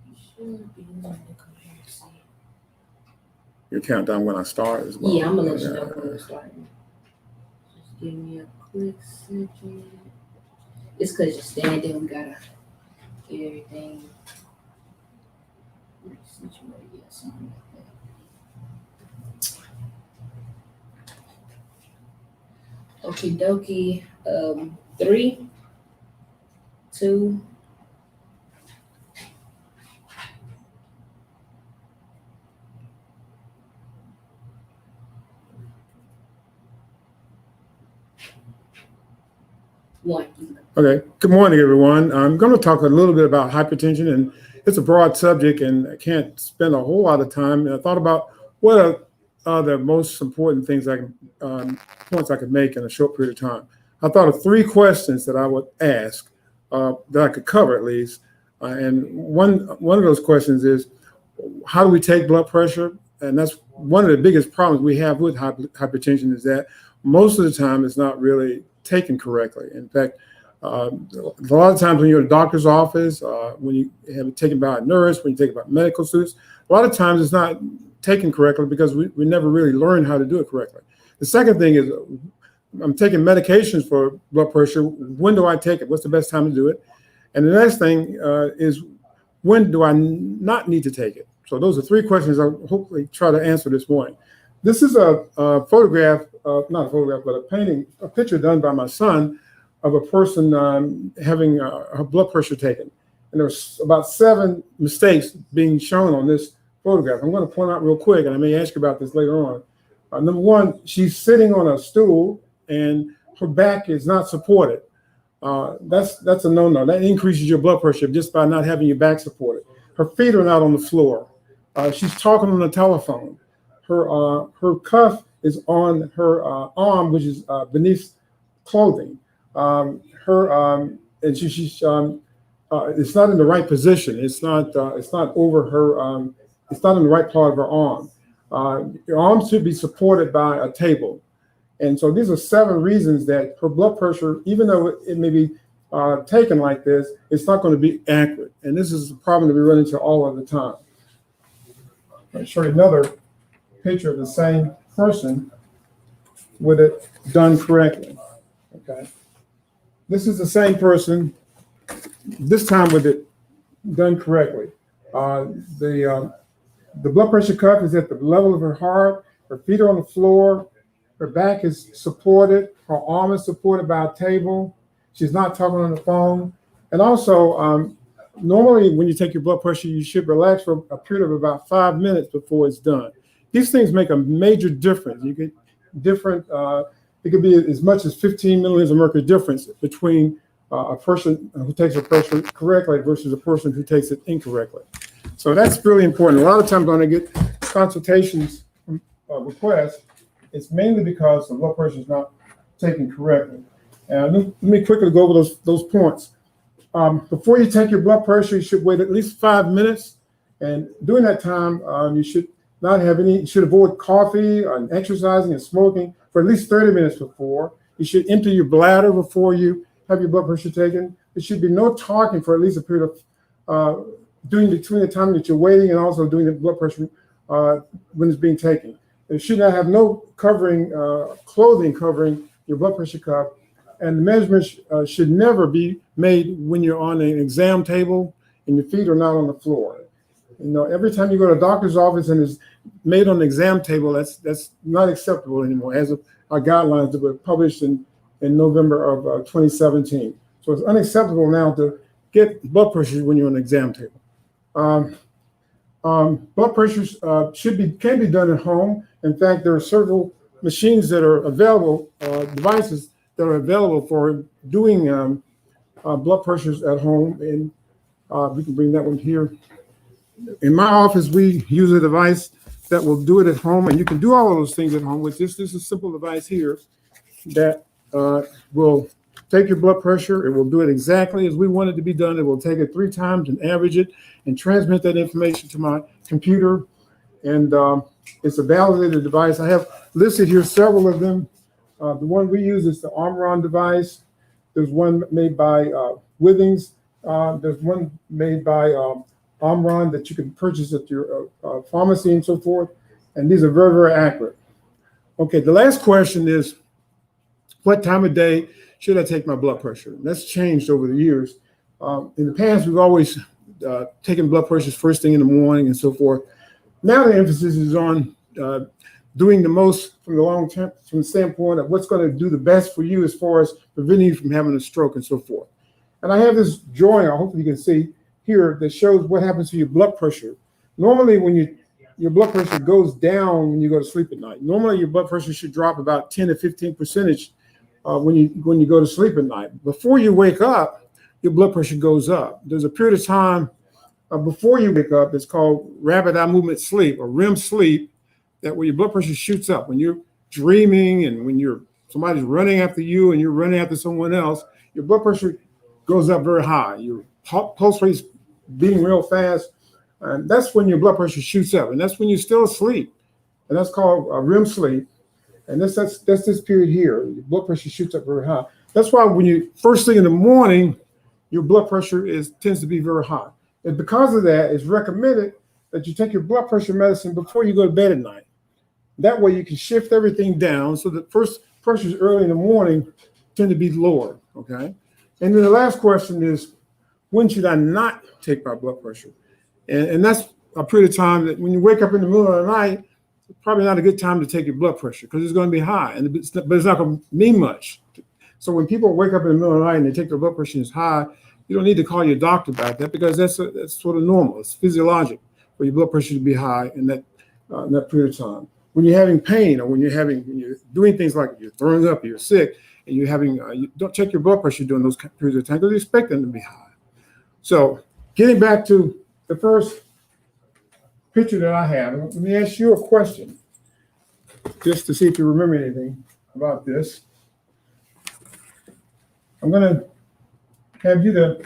You should be able to come here and see. Your countdown when I start as well. Yeah, I'm gonna let you know when we're starting. Just give me a quick second. It's because you're standing, we gotta get everything situated, yeah, something like that. Okie dokie, 3, 2, 1. Okay, good morning, everyone. I'm going to talk a little bit about hypertension, and it's a broad subject, and I can't spend a whole lot of time. And I thought about what are the most important things points I could make in a short period of time. I thought of 3 questions that I would ask that I could cover at least. And one of those questions is, how do we take blood pressure? And that's one of the biggest problems we have with hypertension, is that most of the time it's not really taken correctly. In fact, a lot of times when you're at a doctor's office, when you have it taken by a nurse, when you take it by medical students, a lot of times it's not taken correctly because we never really learn how to do it correctly. The second thing is, I'm taking medications for blood pressure. When do I take it? What's the best time to do it? And the next thing is, when do I not need to take it? So those are 3 questions I'll hopefully try to answer this morning. This is a photograph, not a photograph, but a picture done by my son of a person having her blood pressure taken. And there's about 7 mistakes being shown on this photograph. I'm going to point out real quick, and I may ask you about this later on. Number 1, she's sitting on a stool and her back is not supported. That's a no-no. That increases your blood pressure just by not having your back supported. Her feet are not on the floor. She's talking on the telephone. Her cuff is on her arm, which is beneath clothing. And she's it's not in the right position. It's not over her. It's not in the right part of her arm. Your arm should be supported by a table. And so these are 7 reasons that her blood pressure, even though it may be taken like this, it's not going to be accurate. And this is a problem that we run into all of the time. I'll show you another picture of the same person with it done correctly. Okay. This is the same person, this time with it done correctly. The blood pressure cuff is at the level of her heart. Her feet are on the floor. Her back is supported. Her arm is supported by a table. She's not talking on the phone. And also, normally when you take your blood pressure, you should relax for a period of about 5 minutes before it's done. These things make a major difference. You get different, it could be as much as 15 milliliters of mercury difference between a person who takes her pressure correctly versus a person who takes it incorrectly. So that's really important. A lot of times when I get consultations requests, it's mainly because the blood pressure is not taken correctly. And let me quickly go over those points. Before you take your blood pressure, you should wait at least 5 minutes. And during that time, you should not have you should avoid coffee and exercising and smoking for at least 30 minutes before. You should empty your bladder before you have your blood pressure taken. There should be no talking for at least a period of between the time that you're waiting and also doing the blood pressure when it's being taken. You should not have no clothing covering your blood pressure cuff. And the measurements should never be made when you're on an exam table and your feet are not on the floor. You know, every time you go to a doctor's office and it's made on the exam table, that's not acceptable anymore, as of our guidelines that were published in November of 2017. So it's unacceptable now to get blood pressure when you're on an exam table. Blood pressures can be done at home. In fact, there are several machines that are available, devices that are available for doing blood pressures at home. And we can bring that one here. In my office, we use a device that will do it at home, and you can do all of those things at home with this. This is a simple device here that will take your blood pressure. It will do it exactly as we want it to be done. It will take it 3 times and average it and transmit that information to my computer. And it's a validated device. I have listed here several of them. The one we use is the Omron device. There's one made by Withings. There's one made by Omron that you can purchase at your pharmacy and so forth. And these are very, very accurate. Okay, the last question is, what time of day should I take my blood pressure? And that's changed over the years. In the past, we've always taken blood pressures first thing in the morning and so forth. Now the emphasis is on doing the most from the long term, from the standpoint of what's going to do the best for you as far as preventing you from having a stroke and so forth. And I have this drawing, I hope you can see here, that shows what happens to your blood pressure. Normally, when your blood pressure goes down when you go to sleep at night. Normally, your blood pressure should drop about 10 to 15% when you go to sleep at night. Before you wake up, your blood pressure goes up. There's a period of time before you wake up. It's called rapid eye movement sleep or REM sleep, that where your blood pressure shoots up when you're dreaming and when somebody's running after you and you're running after someone else. Your blood pressure goes up very high. Your pulse rate's beating real fast. And that's when your blood pressure shoots up, and that's when you're still asleep, and that's called REM sleep. And that's this period here. Your blood pressure shoots up very high. That's why when you first thing in the morning, your blood pressure tends to be very high. And because of that, it's recommended that you take your blood pressure medicine before you go to bed at night. That way you can shift everything down so that first pressures early in the morning tend to be lower. Okay. And then the last question is, when should I not take my blood pressure? And that's a period of time that when you wake up in the middle of the night, it's probably not a good time to take your blood pressure because it's going to be high, but it's not going to mean much. So when people wake up in the middle of the night and they take their blood pressure is high, you don't need to call your doctor about that because that's sort of normal. It's physiologic for your blood pressure to be high in that period of time. When you're having pain or when you're doing things like you're throwing up, you're sick, and you're having, you don't check your blood pressure during those periods of time because you expect them to be high. So getting back to the first picture that I have, let me ask you a question just to see if you remember anything about this. I'm going to have you to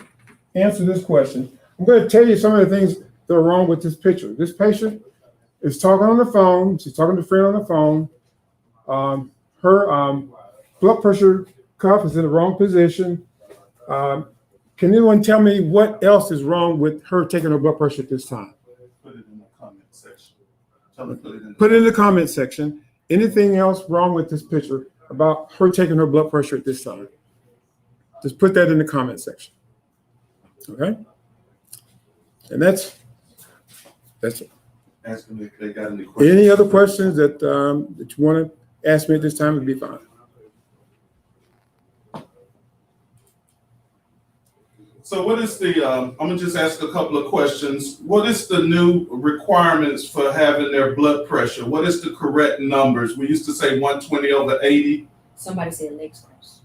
answer this question. I'm going to tell you some of the things that are wrong with this picture. This patient is talking on the phone. She's talking to a friend on the phone. Her blood pressure cuff is in the wrong position. Can anyone tell me what else is wrong with her taking her blood pressure at this time? Put it in the comment section. Tell me, Put it in the comment section. Anything else wrong with this picture about her taking her blood pressure at this time? Just put that in the comment section. Okay? And that's it. Ask them if they got any questions. Any other questions that you want to ask me at this time would be fine. So what is I'm gonna just ask a couple of questions. What is the new requirements for having their blood pressure? What is the correct numbers? We used to say 120/80. Somebody said legs crossed.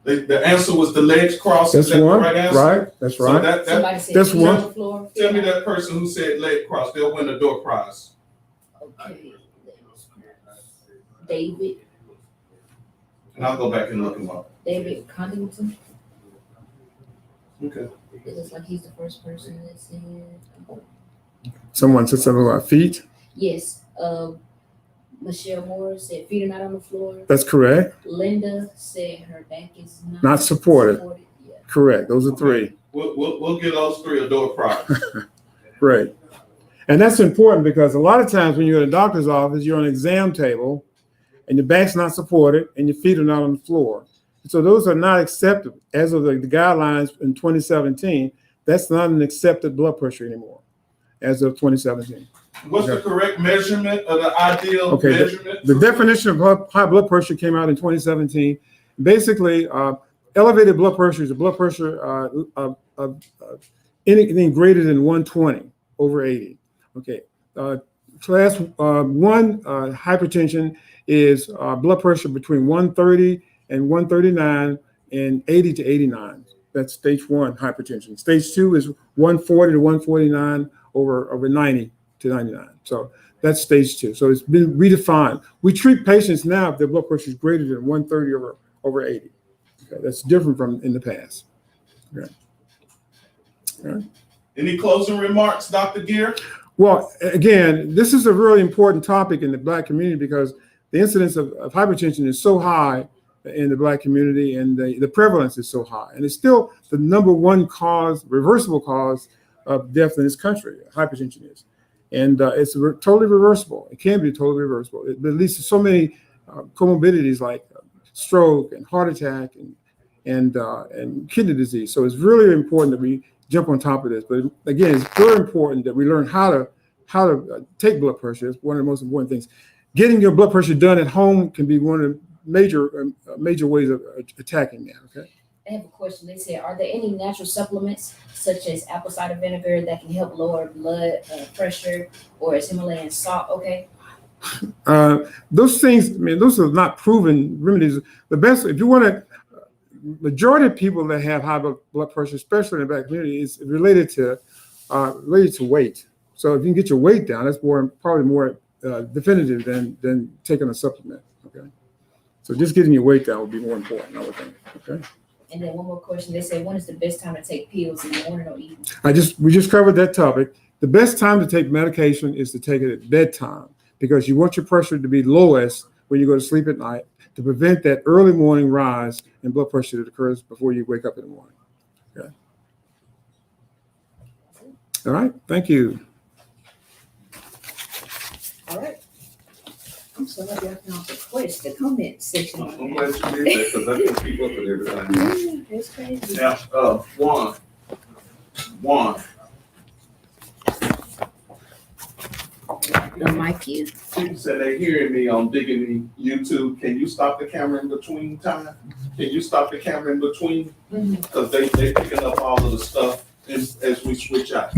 The answer was the legs crossed. That's Is that the one, right answer? right? That's So right. that Somebody said That's feet one. on the floor. tell me that person who said leg crossed, they'll win a door prize. Okay. David And I'll go back and look him up. Condington. Okay. It looks like he's the first person that said. Someone said something about feet. Yes. Michelle Moore said feet are not on the floor. That's correct. Linda said her back is Not supported. Yeah. Correct. Those are three. We'll get those three a door prize. Right. And that's important because a lot of times when you're in a doctor's office, you're on an exam table and your back's not supported and your feet are not on the floor. So those are not accepted as of the guidelines in 2017. That's not an accepted blood pressure anymore as of 2017. What's the correct measurement of the ideal measurement? The definition of high blood pressure came out in 2017. Basically, elevated blood pressure is a blood pressure of anything greater than 120/80. Okay. Class 1 hypertension is blood pressure between 130 and 139 and 80 to 89. That's stage 1 hypertension. Stage 2 is 140 to 149 over 90 to 99. So that's stage 2. So it's been redefined. We treat patients now if their blood pressure is greater than 130 over 80. Okay, that's different from in the past. Okay. All right. Any closing remarks, Dr. Gear? Well, again, this is a really important topic in the Black community because the incidence of hypertension is so high in the Black community and the prevalence is so high. And it's still the number one cause, reversible cause of death in this country, hypertension is. And it's totally reversible. It can be totally reversible. It leads to so many comorbidities like stroke and heart attack and kidney disease. So it's really important that we jump on top of this. But again, it's very important that we learn how to take blood pressure. It's one of the most important things. Getting your blood pressure done at home can be one of the major ways of attacking that. Okay. I have a question. They said, are there any natural supplements such as apple cider vinegar that can help lower blood pressure, or is Himalayan salt okay? Those things, I mean, those are not proven remedies. The best, if you want to, majority of people that have high blood pressure, especially in the Black community, is related to weight. So if you can get your weight down, that's probably more definitive than taking a supplement. Okay, so just getting your weight down would be more important, I would think. Okay. And then one more question. They say, when is the best time to take pills, in the morning or evening? We just covered that topic. The best time to take medication is to take it at bedtime because you want your pressure to be lowest when you go to sleep at night to prevent that early morning rise in blood pressure that occurs before you wake up in the morning. Okay. All right. Thank you. All right. I'm so happy I found the comment section. I'm glad you did that because I can keep up with everything. Yeah, that's crazy. Now, Juan, The mic is. people said they're hearing me on Digging YouTube. Can you stop the camera in between time? Can you stop the camera in between? Because they picking up all of the stuff as we switch out.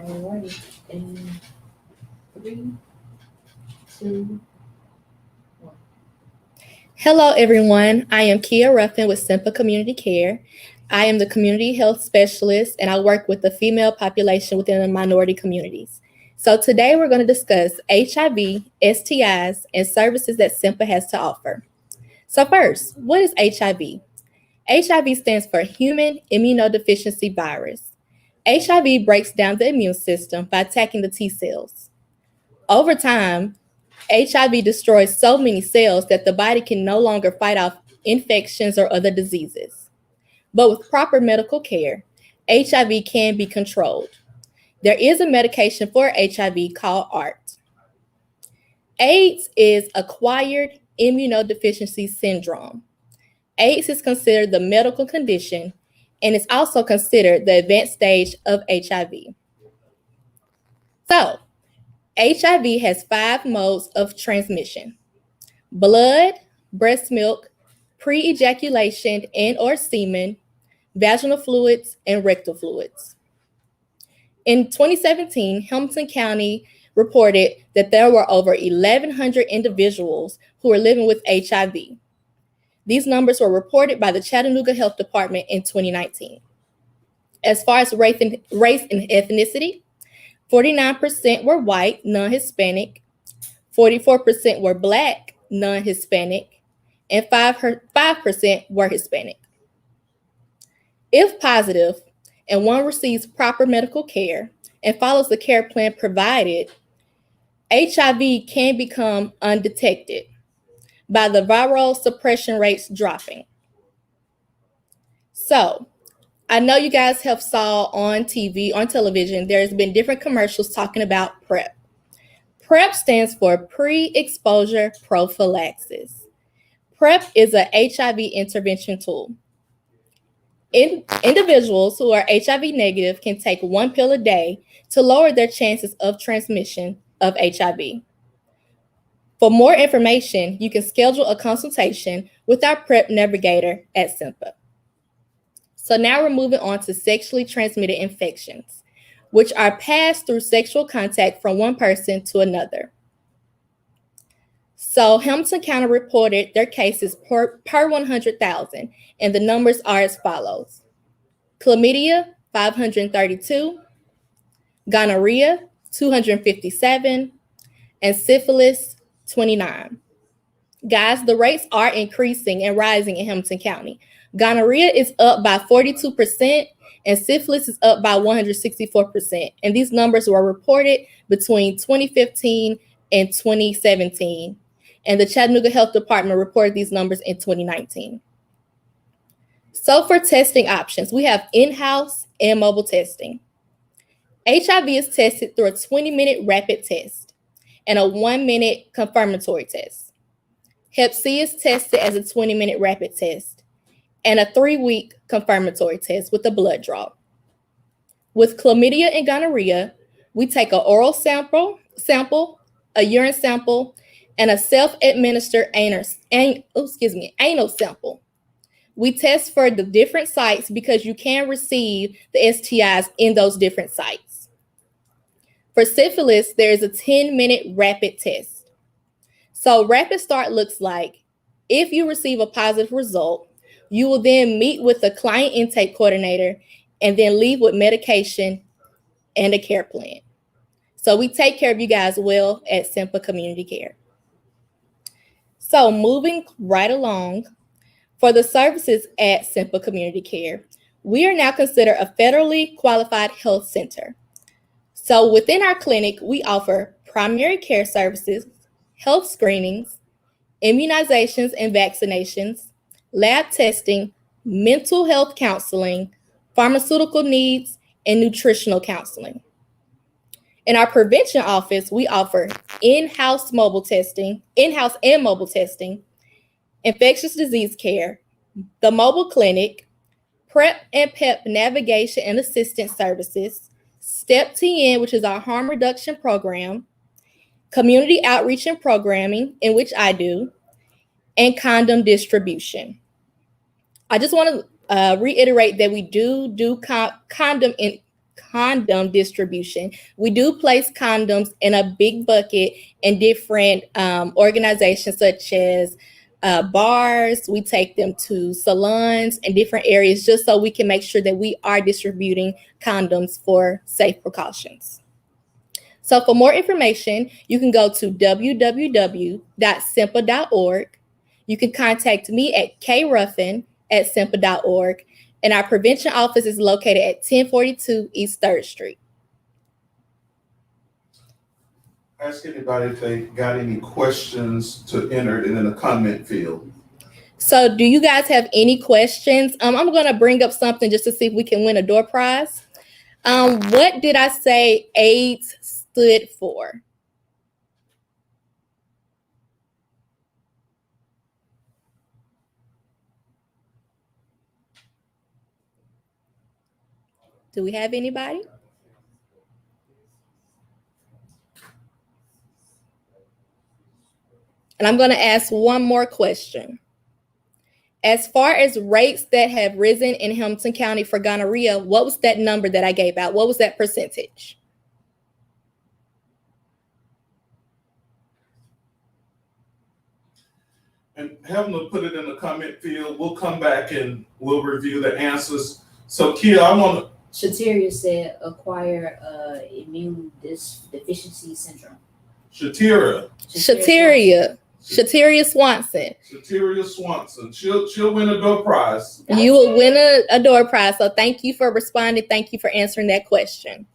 Alrighty, and 3, 2. Hello, everyone. I am Kia Ruffin with Simpa Community Care. I am the community health specialist, and I work with the female population within the minority communities. So today we're going to discuss HIV, STIs, and services that Simpa has to offer. So first, what is HIV? HIV stands for Human Immunodeficiency Virus. HIV breaks down the immune system by attacking the T cells. Over time, HIV destroys so many cells that the body can no longer fight off infections or other diseases. But with proper medical care, HIV can be controlled. There is a medication for HIV called ART. AIDS is acquired immunodeficiency syndrome. AIDS is considered the medical condition and is also considered the advanced stage of HIV. So, HIV has 5 modes of transmission: blood, breast milk, pre-ejaculation and/or semen, vaginal fluids, and rectal fluids. In 2017, Hamilton County reported that there were over 1,100 individuals who were living with HIV. These numbers were reported by the Chattanooga Health Department in 2019. As far as race and ethnicity, 49% were white, non-Hispanic, 44% were Black, non-Hispanic, and 5% were Hispanic. If positive and one receives proper medical care and follows the care plan provided, HIV can become undetected by the viral suppression rates dropping. So, I know you guys have saw on TV, on television, there's been different commercials talking about PrEP. PrEP stands for pre-exposure prophylaxis. PrEP is an HIV intervention tool. Individuals who are HIV negative can take 1 pill a day to lower their chances of transmission of HIV. For more information, you can schedule a consultation with our PrEP navigator at Simpa. So now we're moving on to sexually transmitted infections, which are passed through sexual contact from one person to another. So Hamilton County reported their cases per 100,000, and the numbers are as follows: chlamydia, 532, gonorrhea, 257, and syphilis, 29. Guys, the rates are increasing and rising in Hamilton County. Gonorrhea is up by 42%, and syphilis is up by 164%. And these numbers were reported between 2015 and 2017. And the Chattanooga Health Department reported these numbers in 2019. So for testing options, we have in-house and mobile testing. HIV is tested through a 20-minute rapid test and a 1-minute confirmatory test. Hep C is tested as a 20-minute rapid test and a 3-week confirmatory test with a blood draw. With chlamydia and gonorrhea, we take an oral sample, a urine sample, and a self-administered anal sample. We test for the different sites because you can receive the STIs in those different sites. For syphilis, there is a 10-minute rapid test. So rapid start looks like, if you receive a positive result, you will then meet with the client intake coordinator and then leave with medication and a care plan. So we take care of you guys well at Simpa Community Care. So moving right along, for the services at Simpa Community Care, we are now considered a federally qualified health center. So within our clinic, we offer primary care services, health screenings, immunizations and vaccinations, lab testing, mental health counseling, pharmaceutical needs, and nutritional counseling. In our prevention office, we offer in-house and mobile testing, infectious disease care, the mobile clinic, PrEP and PEP navigation and assistance services, STEP TN, which is our harm reduction program, community outreach and programming, in which I do, and condom distribution. I just want to reiterate that we do condom condom distribution. We do place condoms in a big bucket in different organizations such as bars. We take them to salons and different areas just so we can make sure that we are distributing condoms for safe precautions. So for more information, you can go to www.simpa.org. You can contact me at kruffin@simpa.org. And our prevention office is located at 1042 East 3rd Street. Ask anybody if they got any questions to enter it in the comment field. So do you guys have any questions? I'm going to bring up something just to see if we can win a door prize. What did I say AIDS stood for? Do we have anybody? And I'm going to ask one more question. As far as rates that have risen in Hamilton County for gonorrhea, what was that number that I gave out? What was that percentage? And have them put it in the comment field. We'll come back and we'll review the answers. So Kia, I want to. Shateria said acquire immune deficiency syndrome. Shatira Swanson. Shatira Swanson. She'll win a door prize. You will win a door prize. So thank you for responding. Thank you for answering that question.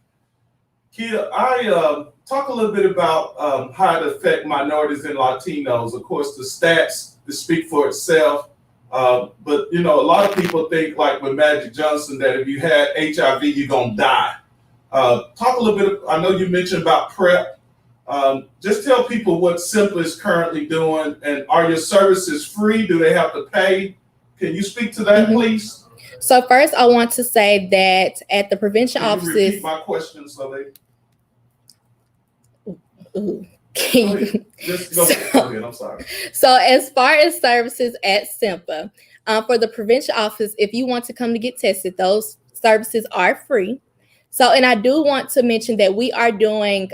Kia, I talk a little bit about how it affects minorities and Latinos. Of course, the stats speak for itself. But you know, a lot of people think, like with Magic Johnson, that if you had HIV, you're gonna die. Talk a little bit. I know you mentioned about PrEP. Just tell people what Simpa is currently doing, and are your services free? Do they have to pay? Can you speak to that, please? So first, I want to say that at the prevention Can you offices. repeat my question so they. Ooh, can Go you? ahead. Just go ahead. I'm sorry. So as far as services at Simpa, for the prevention office, if you want to come to get tested, those services are free. So, and I do want to mention that we are doing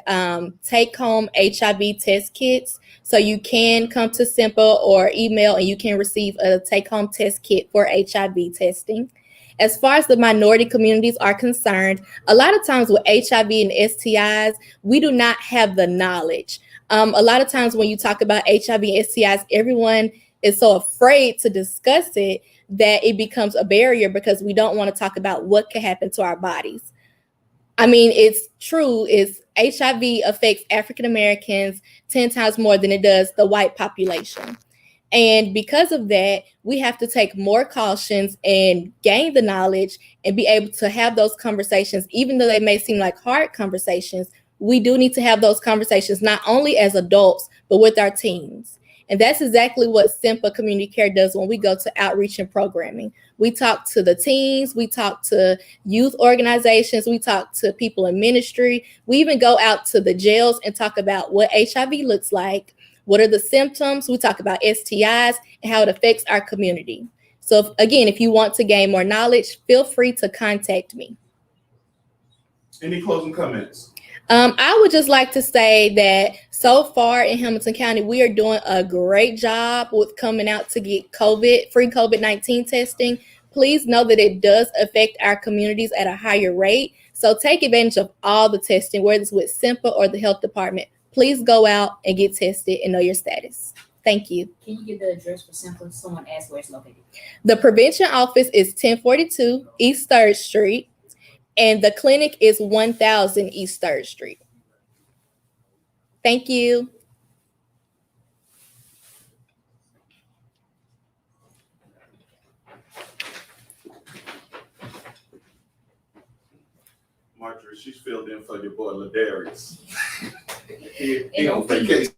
take-home HIV test kits. So you can come to Simpa or email and you can receive a take-home test kit for HIV testing. As far as the minority communities are concerned, a lot of times with HIV and STIs, we do not have the knowledge. A lot of times when you talk about HIV and STIs, everyone is so afraid to discuss it that it becomes a barrier because we don't want to talk about what can happen to our bodies. I mean, it's true, HIV affects African Americans 10 times more than it does the white population. And because of that, we have to take more cautions and gain the knowledge and be able to have those conversations, even though they may seem like hard conversations. We do need to have those conversations, not only as adults, but with our teens. And that's exactly what Simpa Community Care does when we go to outreach and programming. We talk to the teens, we talk to youth organizations, we talk to people in ministry. We even go out to the jails and talk about what HIV looks like, what are the symptoms. We talk about STIs and how it affects our community. So if you want to gain more knowledge, feel free to contact me. Any closing comments? I would just like to say that so far in Hamilton County, we are doing a great job with coming out to get free COVID-19 testing. Please know that it does affect our communities at a higher rate. So take advantage of all the testing, whether it's with Simpa or the health department. Please go out and get tested and know your status. Thank you. Can you give the address for Simpa? Someone asked where it's located. The prevention office is 1042 East 3rd Street. And the clinic is 1000 East 3rd Street. Thank you. Marjorie, she's filled in for your boy Ladarius. he And on vacation.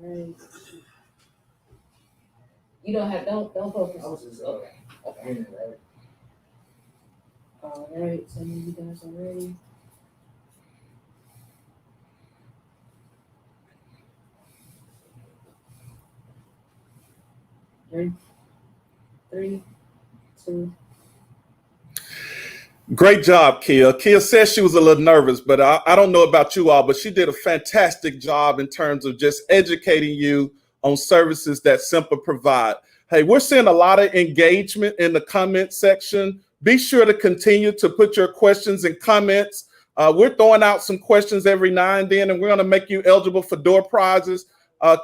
Alright. You don't focus. I was just, Okay. winning, right? Alright, some of you guys are ready. Ready? 3, 2. Great job, Kia. Kia said she was a little nervous, but I don't know about you all, but she did a fantastic job in terms of just educating you on services that Semper provide. Hey, we're seeing a lot of engagement in the comment section. Be sure to continue to put your questions and comments. We're throwing out some questions every now and then, and we're going to make you eligible for door prizes.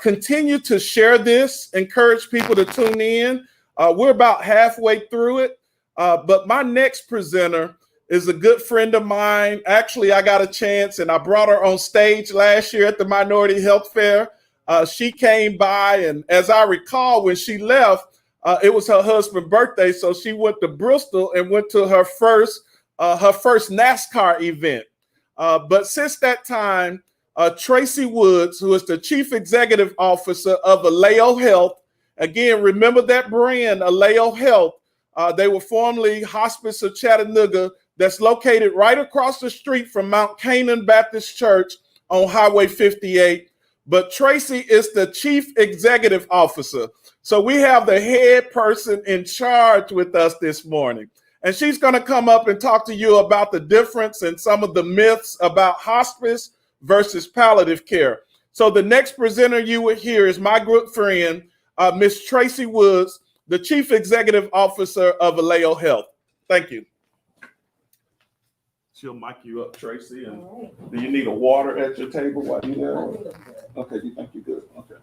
Continue to share this, encourage people to tune in. We're about halfway through it. But my next presenter is a good friend of mine. Actually, I got a chance and I brought her on stage last year at the Minority Health Fair. She came by, and as I recall, when she left, it was her husband's birthday. So she went to Bristol and went to her first NASCAR event. But since that time, Tracy Woods, who is the Chief Executive Officer of Aleo Health, again, remember that brand, Aleo Health. They were formerly Hospice of Chattanooga, that's located right across the street from Mount Canaan Baptist Church on Highway 58. But Tracy is the Chief Executive Officer. So we have the head person in charge with us this morning. And she's going to come up and talk to you about the difference and some of the myths about hospice versus palliative care. So the next presenter you will hear is my good friend, Miss Tracy Woods, the Chief Executive Officer of Aleo Health. Thank you. She'll mic you up, Tracy. And Alright. do you need a water at your table while you're there? Okay, you think you're good? Okay.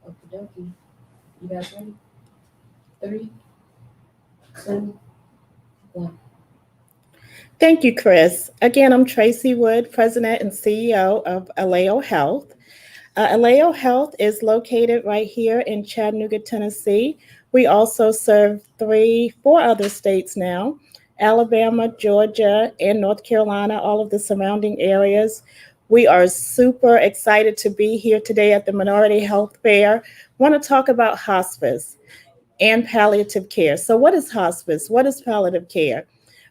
Okie dokie. You guys ready? 3, 2, 1. Thank you, Chris. Again, I'm Tracy Wood, President and CEO of Aleo Health. Aleo Health is located right here in Chattanooga, Tennessee. We also serve four other states now: Alabama, Georgia, and North Carolina, all of the surrounding areas. We are super excited to be here today at the Minority Health Fair. Want to talk about hospice and palliative care. So what is hospice? What is palliative care?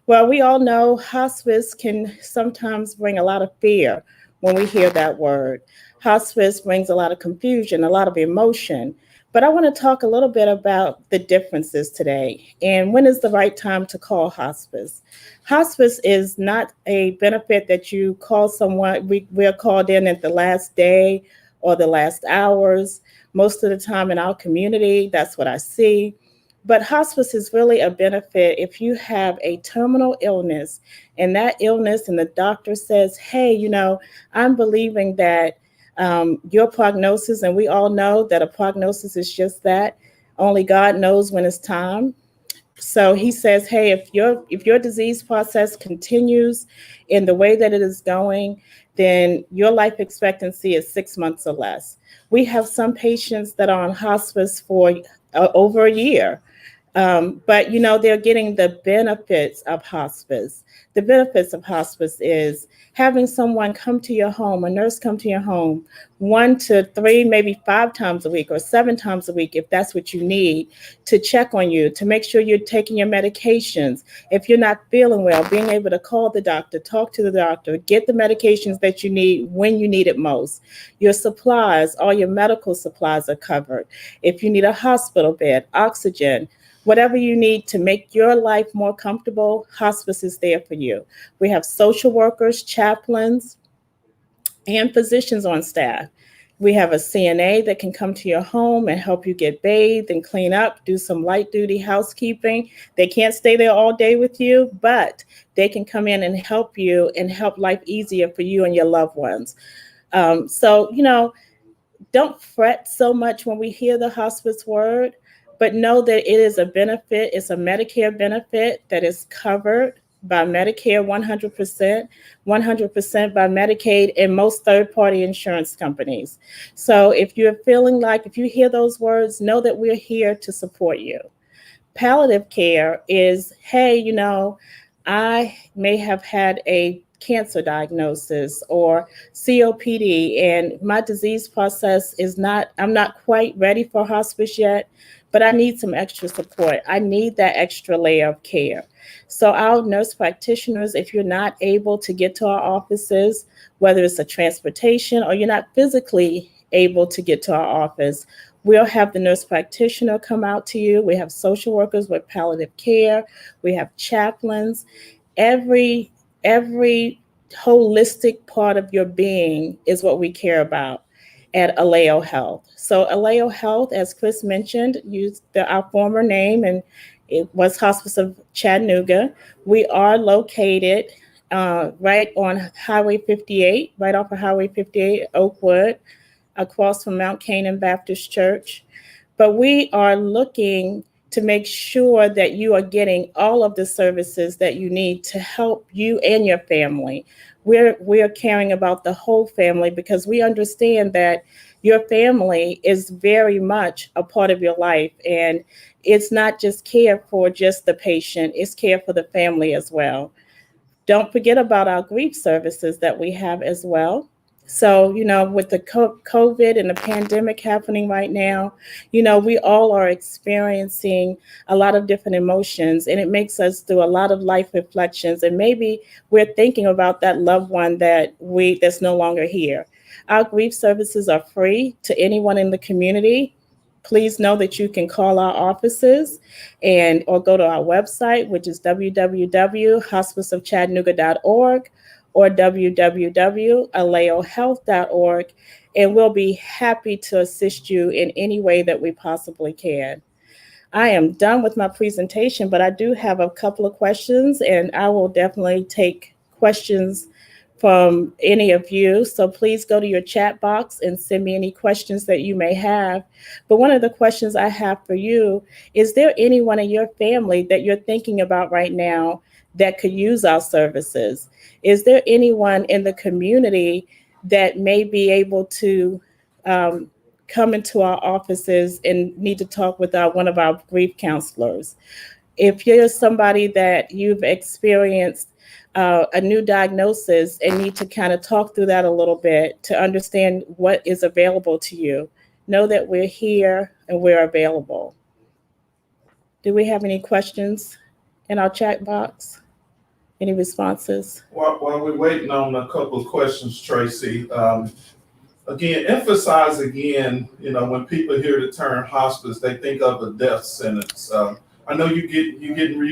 Well, we all know hospice can sometimes bring a lot of fear when we hear that word. Hospice brings a lot of confusion, a lot of emotion. But I want to talk a little bit about the differences today and when is the right time to call hospice. Hospice is not a benefit that you call someone, we're called in at the last day or the last hours. Most of the time in our community, that's what I see. But hospice is really a benefit if you have a terminal illness and that illness and the doctor says, hey, I'm believing that your prognosis, and we all know that a prognosis is just that. Only God knows when it's time. So he says, hey, if your disease process continues in the way that it is going, then your life expectancy is 6 months or less. We have some patients that are on hospice for over a year. But they're getting the benefits of hospice. The benefits of hospice is having someone come to your home, a nurse come to your home 1 to 3, maybe 5 times a week or 7 times a week, if that's what you need, to check on you, to make sure you're taking your medications. If you're not feeling well, being able to call the doctor, talk to the doctor, get the medications that you need when you need it most. Your supplies, all your medical supplies are covered. If you need a hospital bed, oxygen, whatever you need to make your life more comfortable, hospice is there for you. We have social workers, chaplains, and physicians on staff. We have a CNA that can come to your home and help you get bathed and clean up, do some light duty housekeeping. They can't stay there all day with you, but they can come in and help you and help life easier for you and your loved ones. Don't fret so much when we hear the hospice word, but know that it is a benefit. It's a Medicare benefit that is covered by Medicare 100%, 100% by Medicaid and most third-party insurance companies. So if you hear those words, know that we're here to support you. Palliative care is, hey, I may have had a cancer diagnosis or COPD and my disease process I'm not quite ready for hospice yet, but I need some extra support. I need that extra layer of care. So our nurse practitioners, if you're not able to get to our offices, whether it's a transportation or you're not physically able to get to our office, we'll have the nurse practitioner come out to you. We have social workers with palliative care. We have chaplains. Every holistic part of your being is what we care about at Aleo Health. So Aleo Health, as Chris mentioned, used our former name, and it was Hospice of Chattanooga. We are located right on Highway 58, right off of Highway 58, Oakwood, across from Mount Canaan Baptist Church. But we are looking to make sure that you are getting all of the services that you need to help you and your family. We're caring about the whole family because we understand that your family is very much a part of your life, and it's not just care for just the patient, it's care for the family as well. Don't forget about our grief services that we have as well. So, with the COVID and the pandemic happening right now, we all are experiencing a lot of different emotions, and it makes us do a lot of life reflections. And maybe we're thinking about that loved one that's no longer here. Our grief services are free to anyone in the community. Please know that you can call our offices or go to our website, which is www.hospiceofchattanooga.org or www.aleohealth.org, and we'll be happy to assist you in any way that we possibly can. I am done with my presentation, but I do have a couple of questions, and I will definitely take questions from any of you. So please go to your chat box and send me any questions that you may have. But one of the questions I have for you, is there anyone in your family that you're thinking about right now that could use our services. Is there anyone in the community that may be able to come into our offices and need to talk with one of our grief counselors? If you're somebody that you've experienced a new diagnosis and need to kind of talk through that a little bit to understand what is available to you, know that we're here and we're available. Do we have any questions in our chat box? Any responses? While we're waiting on a couple of questions, Tracy, again, emphasize again, when people hear the term hospice, they think of a death sentence. I know you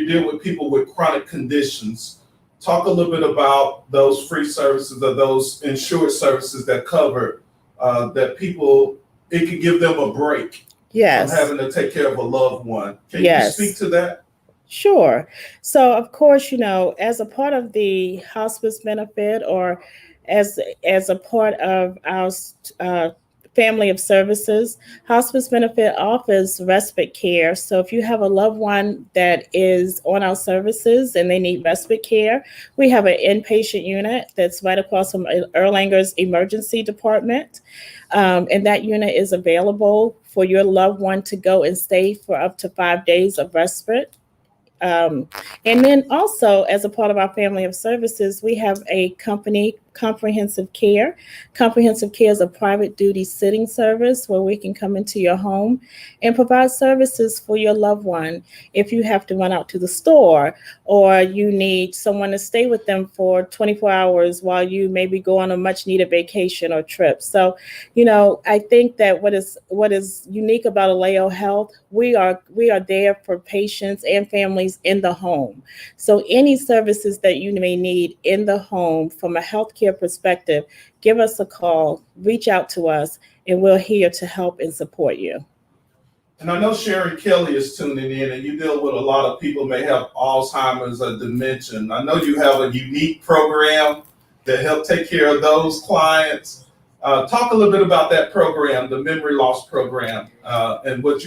deal with people with chronic conditions. Talk a little bit about those free services or those insured services that cover that people, it can give them a break Yes. from having to take care of a loved one. Can Yes. you speak to that? Sure. So, of course, as a part of the hospice benefit or as a part of our family of services, hospice benefit offers respite care. So if you have a loved one that is on our services and they need respite care, we have an inpatient unit that's right across from Erlanger's emergency department. And that unit is available for your loved one to go and stay for up to 5 days of respite. And then also, as a part of our family of services, we have a company, Comprehensive Care. Comprehensive Care is a private duty sitting service where we can come into your home and provide services for your loved one. If you have to run out to the store or you need someone to stay with them for 24 hours while you maybe go on a much needed vacation or trip. So, I think that what is unique about Aleo Health, we are there for patients and families in the home. So any services that you may need in the home from a healthcare perspective, give us a call, reach out to us, and we're here to help and support you. And I know Sharon Kelly is tuning in, and you deal with a lot of people may have Alzheimer's or dementia. I know you have a unique program that help take care of those clients. Talk a little bit about that program, the memory loss program, and what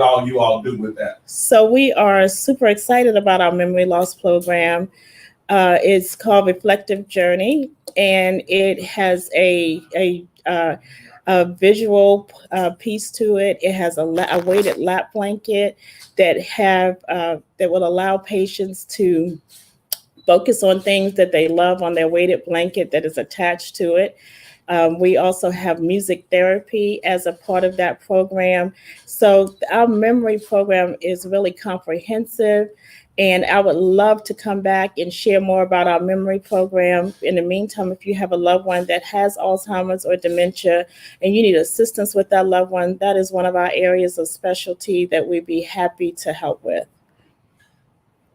all you all do with that. So we are super excited about our memory loss program. It's called Reflective Journey, and it has a visual piece to it. It has a weighted lap blanket that will allow patients to focus on things that they love on their weighted blanket that is attached to it. We also have music therapy as a part of that program. So our memory program is really comprehensive, and I would love to come back and share more about our memory program. In the meantime, if you have a loved one that has Alzheimer's or dementia and you need assistance with that loved one, that is one of our areas of specialty that we'd be happy to help with.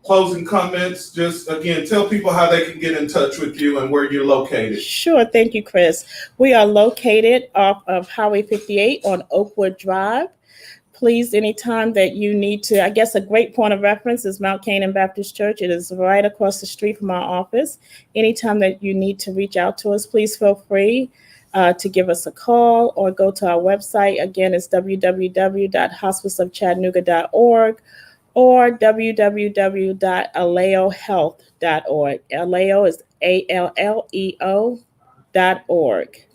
Closing comments, just again, tell people how they can get in touch with you and where you're located. Sure. Thank you, Chris. We are located off of Highway 58 on Oakwood Drive. Please, anytime that you need to, I guess a great point of reference is Mount Canaan Baptist Church. It is right across the street from our office. Anytime that you need to reach out to us, please feel free to give us a call or go to our website. Again, it's www.hospiceofchattanooga.org. or www.aleohealth.org. Aleo is ALLEO.org.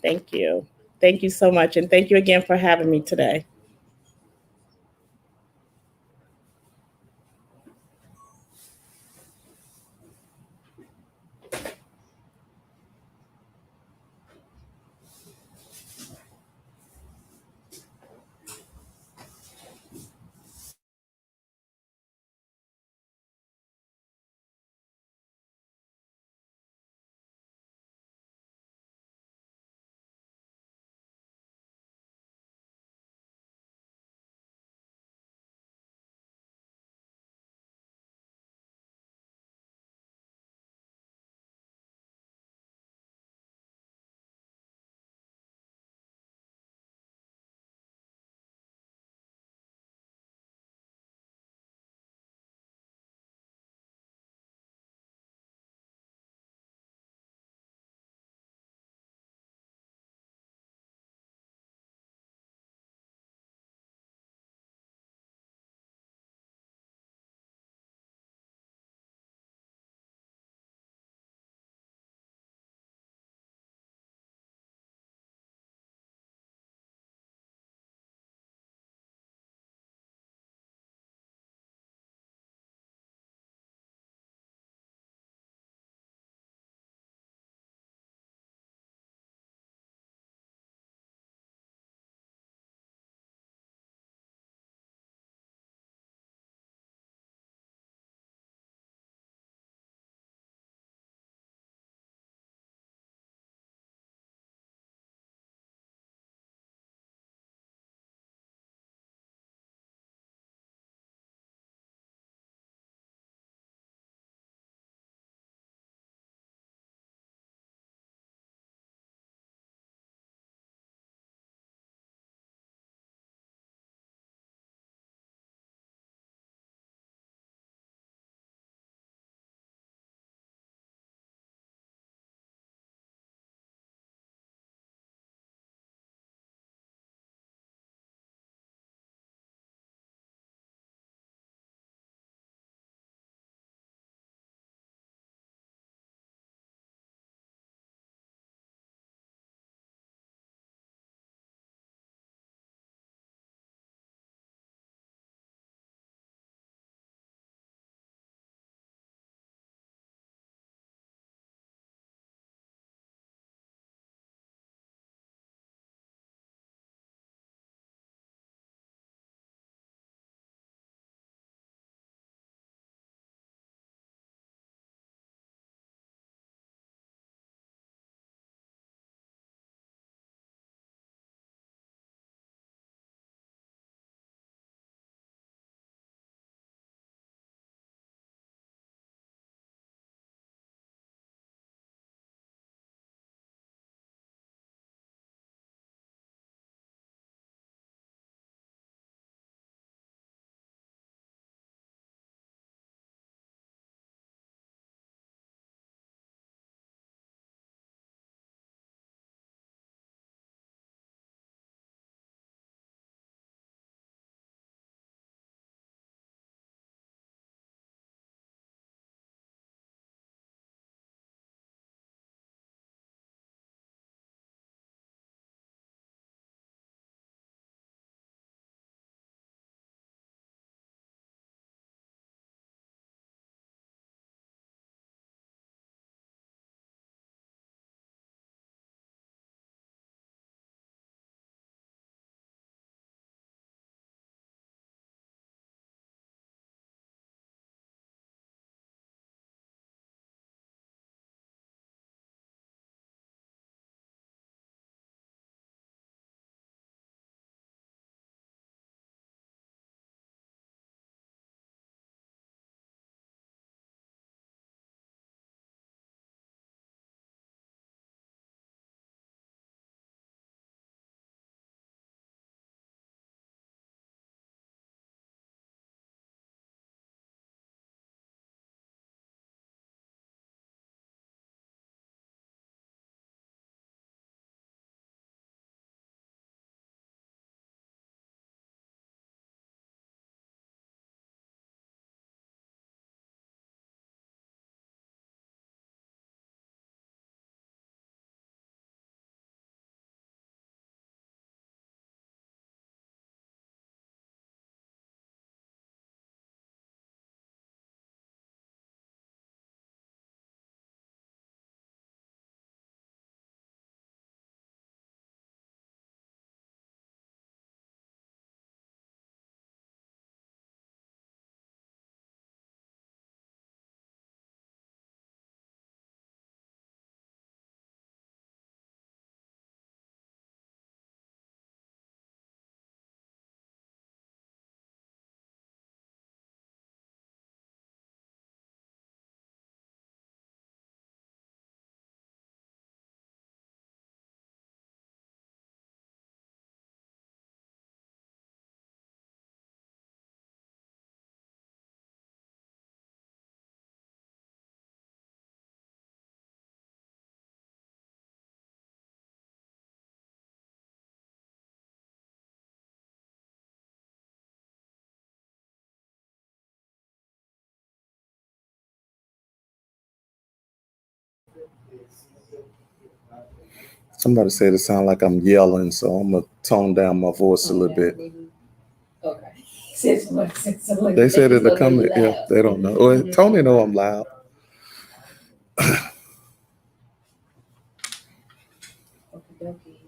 Thank you. Thank you so much. And thank you again for having me today. Somebody said it sounded like I'm yelling, so I'm gonna tone down my voice a little bit. Okay. Said somebody said something like They that. said in the It's gonna be comment, yeah, loud. they don't know. Well, Tony know I'm loud. Okey-dokey,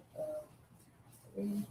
three.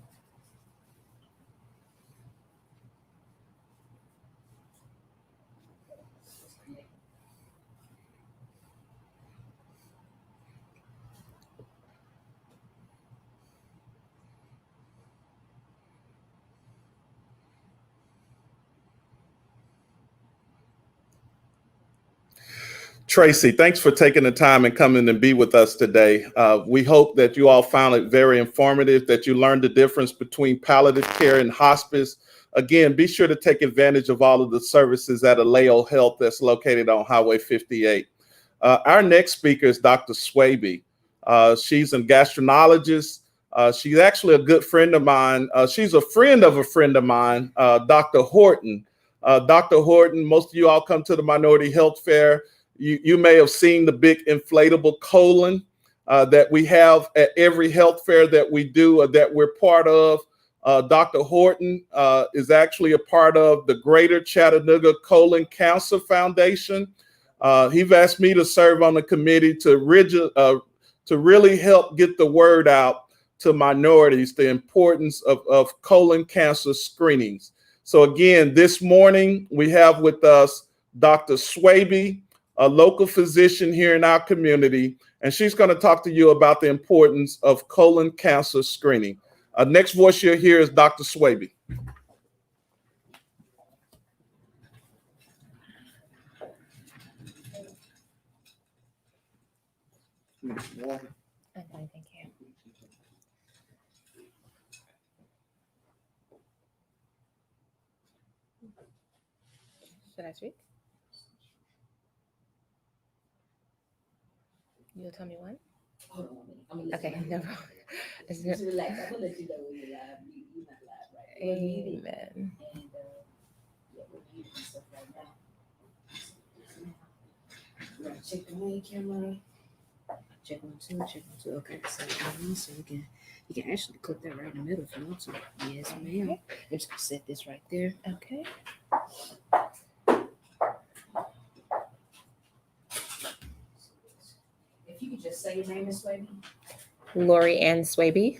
Tracy, thanks for taking the time and coming and be with us today. We hope that you all found it very informative, that you learned the difference between palliative care and hospice. Again, be sure to take advantage of all of the services at Aleo Health that's located on Highway 58. Our next speaker is Dr. Swaby. She's a gastroenterologist. She's actually a good friend of mine. She's a friend of mine, Dr. Horton. Dr. Horton, most of you all come to the Minority Health Fair. You may have seen the big inflatable colon that we have at every health fair that we do or that we're part of. Dr. Horton is actually a part of the Greater Chattanooga Colon Cancer Foundation. He's asked me to serve on the committee to really help get the word out to minorities, the importance of colon cancer screenings. So again, this morning we have with us Dr. Swaby, a local physician here in our community, and she's going to talk to you about the importance of colon cancer screening. Next voice you'll hear is Dr. Swaby. Okay, thank you. Should I speak? You'll tell me when? Hold on a minute. Okay, no problem. Just relax. I'm gonna let you know when you're live. You're not live, right? We're muted. Amen. And yeah, we're muted and stuff right now. We're gonna check the main camera. Check 1, 2, check 1, 2. Okay, so you can actually click that right in the middle if you want to. Yes, ma'am. I'm just gonna set this right there. Okay. If you could just say your name, Miss Swaby. Lori Ann Swaby.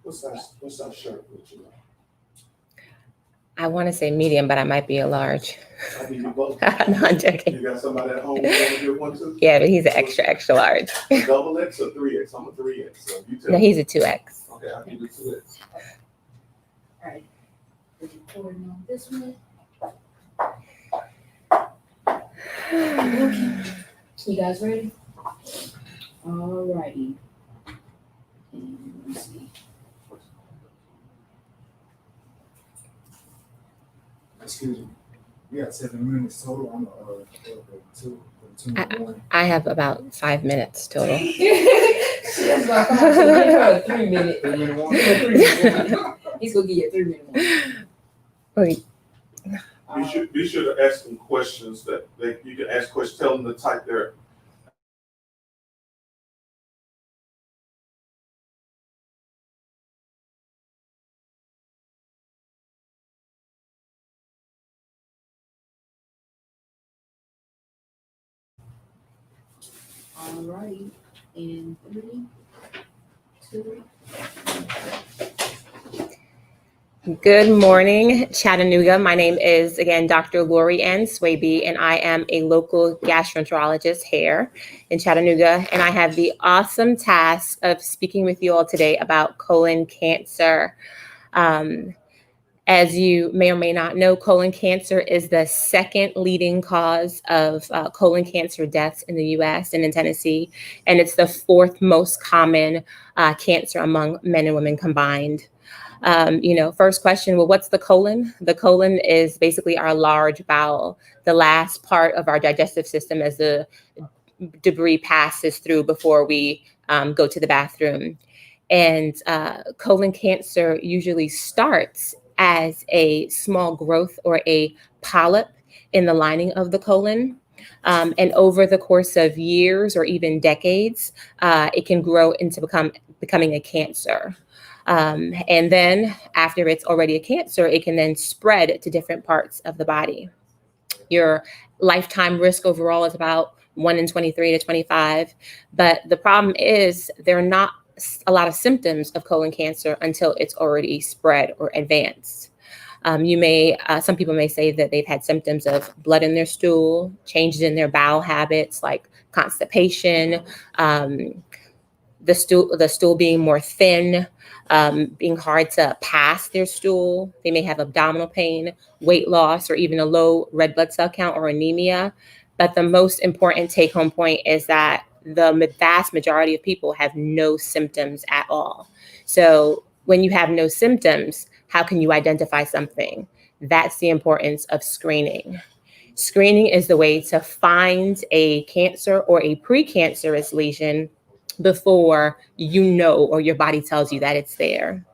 What's that shirt with you? I want to say medium, but I might be a large. I mean, you both. No, I'm joking. You got somebody at home who want to get one too? Yeah, but he's an extra large. Double X or 3X? I'm a 3X. So you tell No, me. he's a 2X. Okay, I'll give you 2X. All right. We're recording on this one. Okay. You guys ready? All righty. And let's see. Excuse me. We got 7 minutes total. I'm two one. I have about 5 minutes total. That's why I come to give her a 3 minute. 3 minute one. He's gonna give you a 3 minute one. Wait, Be sure to ask them questions that you can ask questions. Tell them to type their. All righty. In 3, 2. Good morning, Chattanooga. My name is, again, Dr. Lori Ann Swaby, and I am a local gastroenterologist here in Chattanooga. And I have the awesome task of speaking with you all today about colon cancer. As you may or may not know, colon cancer is the second leading cause of colon cancer deaths in the U.S. and in Tennessee, and it's the fourth most common cancer among men and women combined. First question, well, what's the colon? The colon is basically our large bowel, the last part of our digestive system as the debris passes through before we go to the bathroom. And colon cancer usually starts as a small growth or a polyp in the lining of the colon. And over the course of years or even decades, it can grow into becoming a cancer. And then after it's already a cancer, it can then spread to different parts of the body. Your lifetime risk overall is about 1 in 23 to 25. But the problem is there are not a lot of symptoms of colon cancer until it's already spread or advanced. Some people may say that they've had symptoms of blood in their stool, changes in their bowel habits like constipation, the stool being more thin, being hard to pass their stool. They may have abdominal pain, weight loss, or even a low red blood cell count or anemia. But the most important take-home point is that the vast majority of people have no symptoms at all. So when you have no symptoms, how can you identify something? That's the importance of screening. Screening is the way to find a cancer or a precancerous lesion before you know or your body tells you that it's there.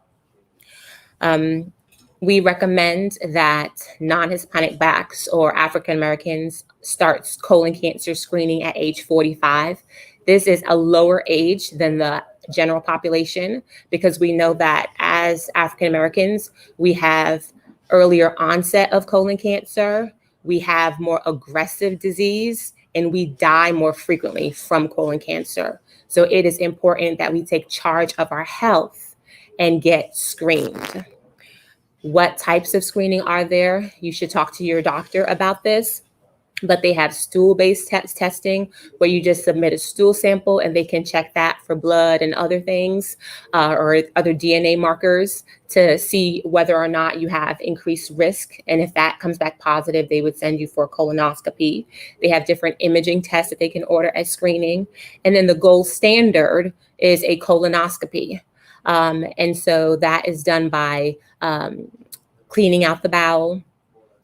We recommend that non-Hispanic Blacks or African Americans start colon cancer screening at age 45. This is a lower age than the general population because we know that as African Americans, we have earlier onset of colon cancer, we have more aggressive disease, and we die more frequently from colon cancer. So it is important that we take charge of our health and get screened. What types of screening are there? You should talk to your doctor about this, but they have stool-based testing where you just submit a stool sample and they can check that for blood and other things or other DNA markers to see whether or not you have increased risk. And if that comes back positive, they would send you for a colonoscopy. They have different imaging tests that they can order as screening. And then the gold standard is a colonoscopy. And so that is done by cleaning out the bowel.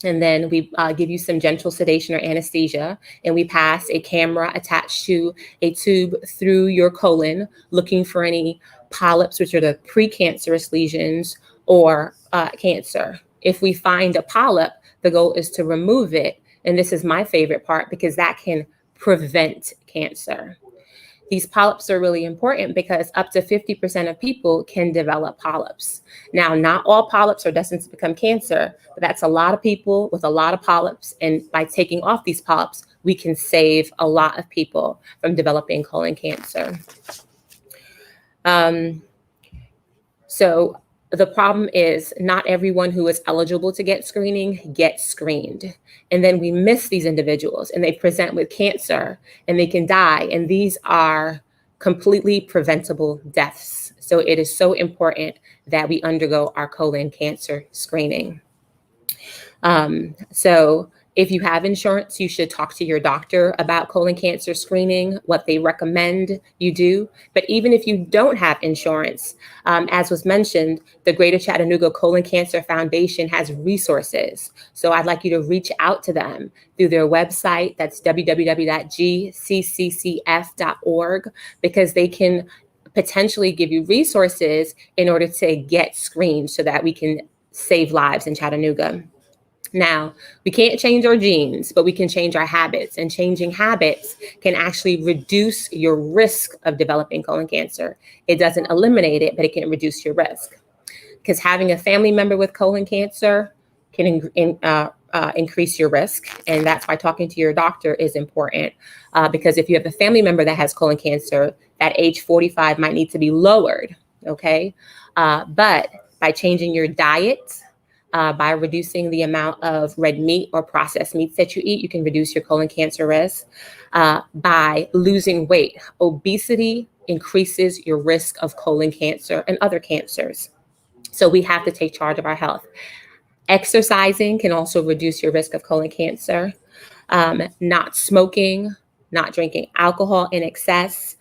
And then we give you some gentle sedation or anesthesia, and we pass a camera attached to a tube through your colon, looking for any polyps, which are the precancerous lesions, or cancer. If we find a polyp, the goal is to remove it. And this is my favorite part because that can prevent cancer. These polyps are really important because up to 50% of people can develop polyps. Now, not all polyps are destined to become cancer, but that's a lot of people with a lot of polyps. And by taking off these polyps, we can save a lot of people from developing colon cancer. So the problem is not everyone who is eligible to get screening gets screened. And then we miss these individuals and they present with cancer and they can die. And these are completely preventable deaths. So it is so important that we undergo our colon cancer screening. So if you have insurance, you should talk to your doctor about colon cancer screening, what they recommend you do. But even if you don't have insurance, as was mentioned, the Greater Chattanooga Colon Cancer Foundation has resources. So I'd like you to reach out to them through their website. That's www.gcccf.org, because they can potentially give you resources in order to get screened so that we can save lives in Chattanooga. Now, we can't change our genes, but we can change our habits, and changing habits can actually reduce your risk of developing colon cancer. It doesn't eliminate it, but it can reduce your risk. Because having a family member with colon cancer can increase your risk. And that's why talking to your doctor is important. Because if you have a family member that has colon cancer, that age 45 might need to be lowered, okay? But by changing your diet, by reducing the amount of red meat or processed meats that you eat, you can reduce your colon cancer risk. By losing weight, obesity increases your risk of colon cancer and other cancers. So we have to take charge of our health. Exercising can also reduce your risk of colon cancer. Not smoking, not drinking alcohol in excess.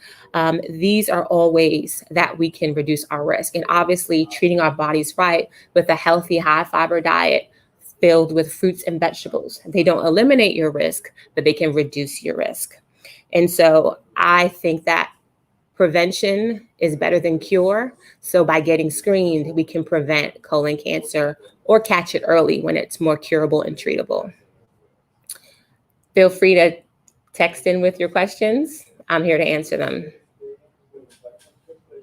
These are all ways that we can reduce our risk. And obviously treating our bodies right with a healthy, high fiber diet filled with fruits and vegetables. They don't eliminate your risk, but they can reduce your risk. And so I think that prevention is better than cure. So by getting screened, we can prevent colon cancer or catch it early when it's more curable and treatable. Feel free to text in with your questions. I'm here to answer them.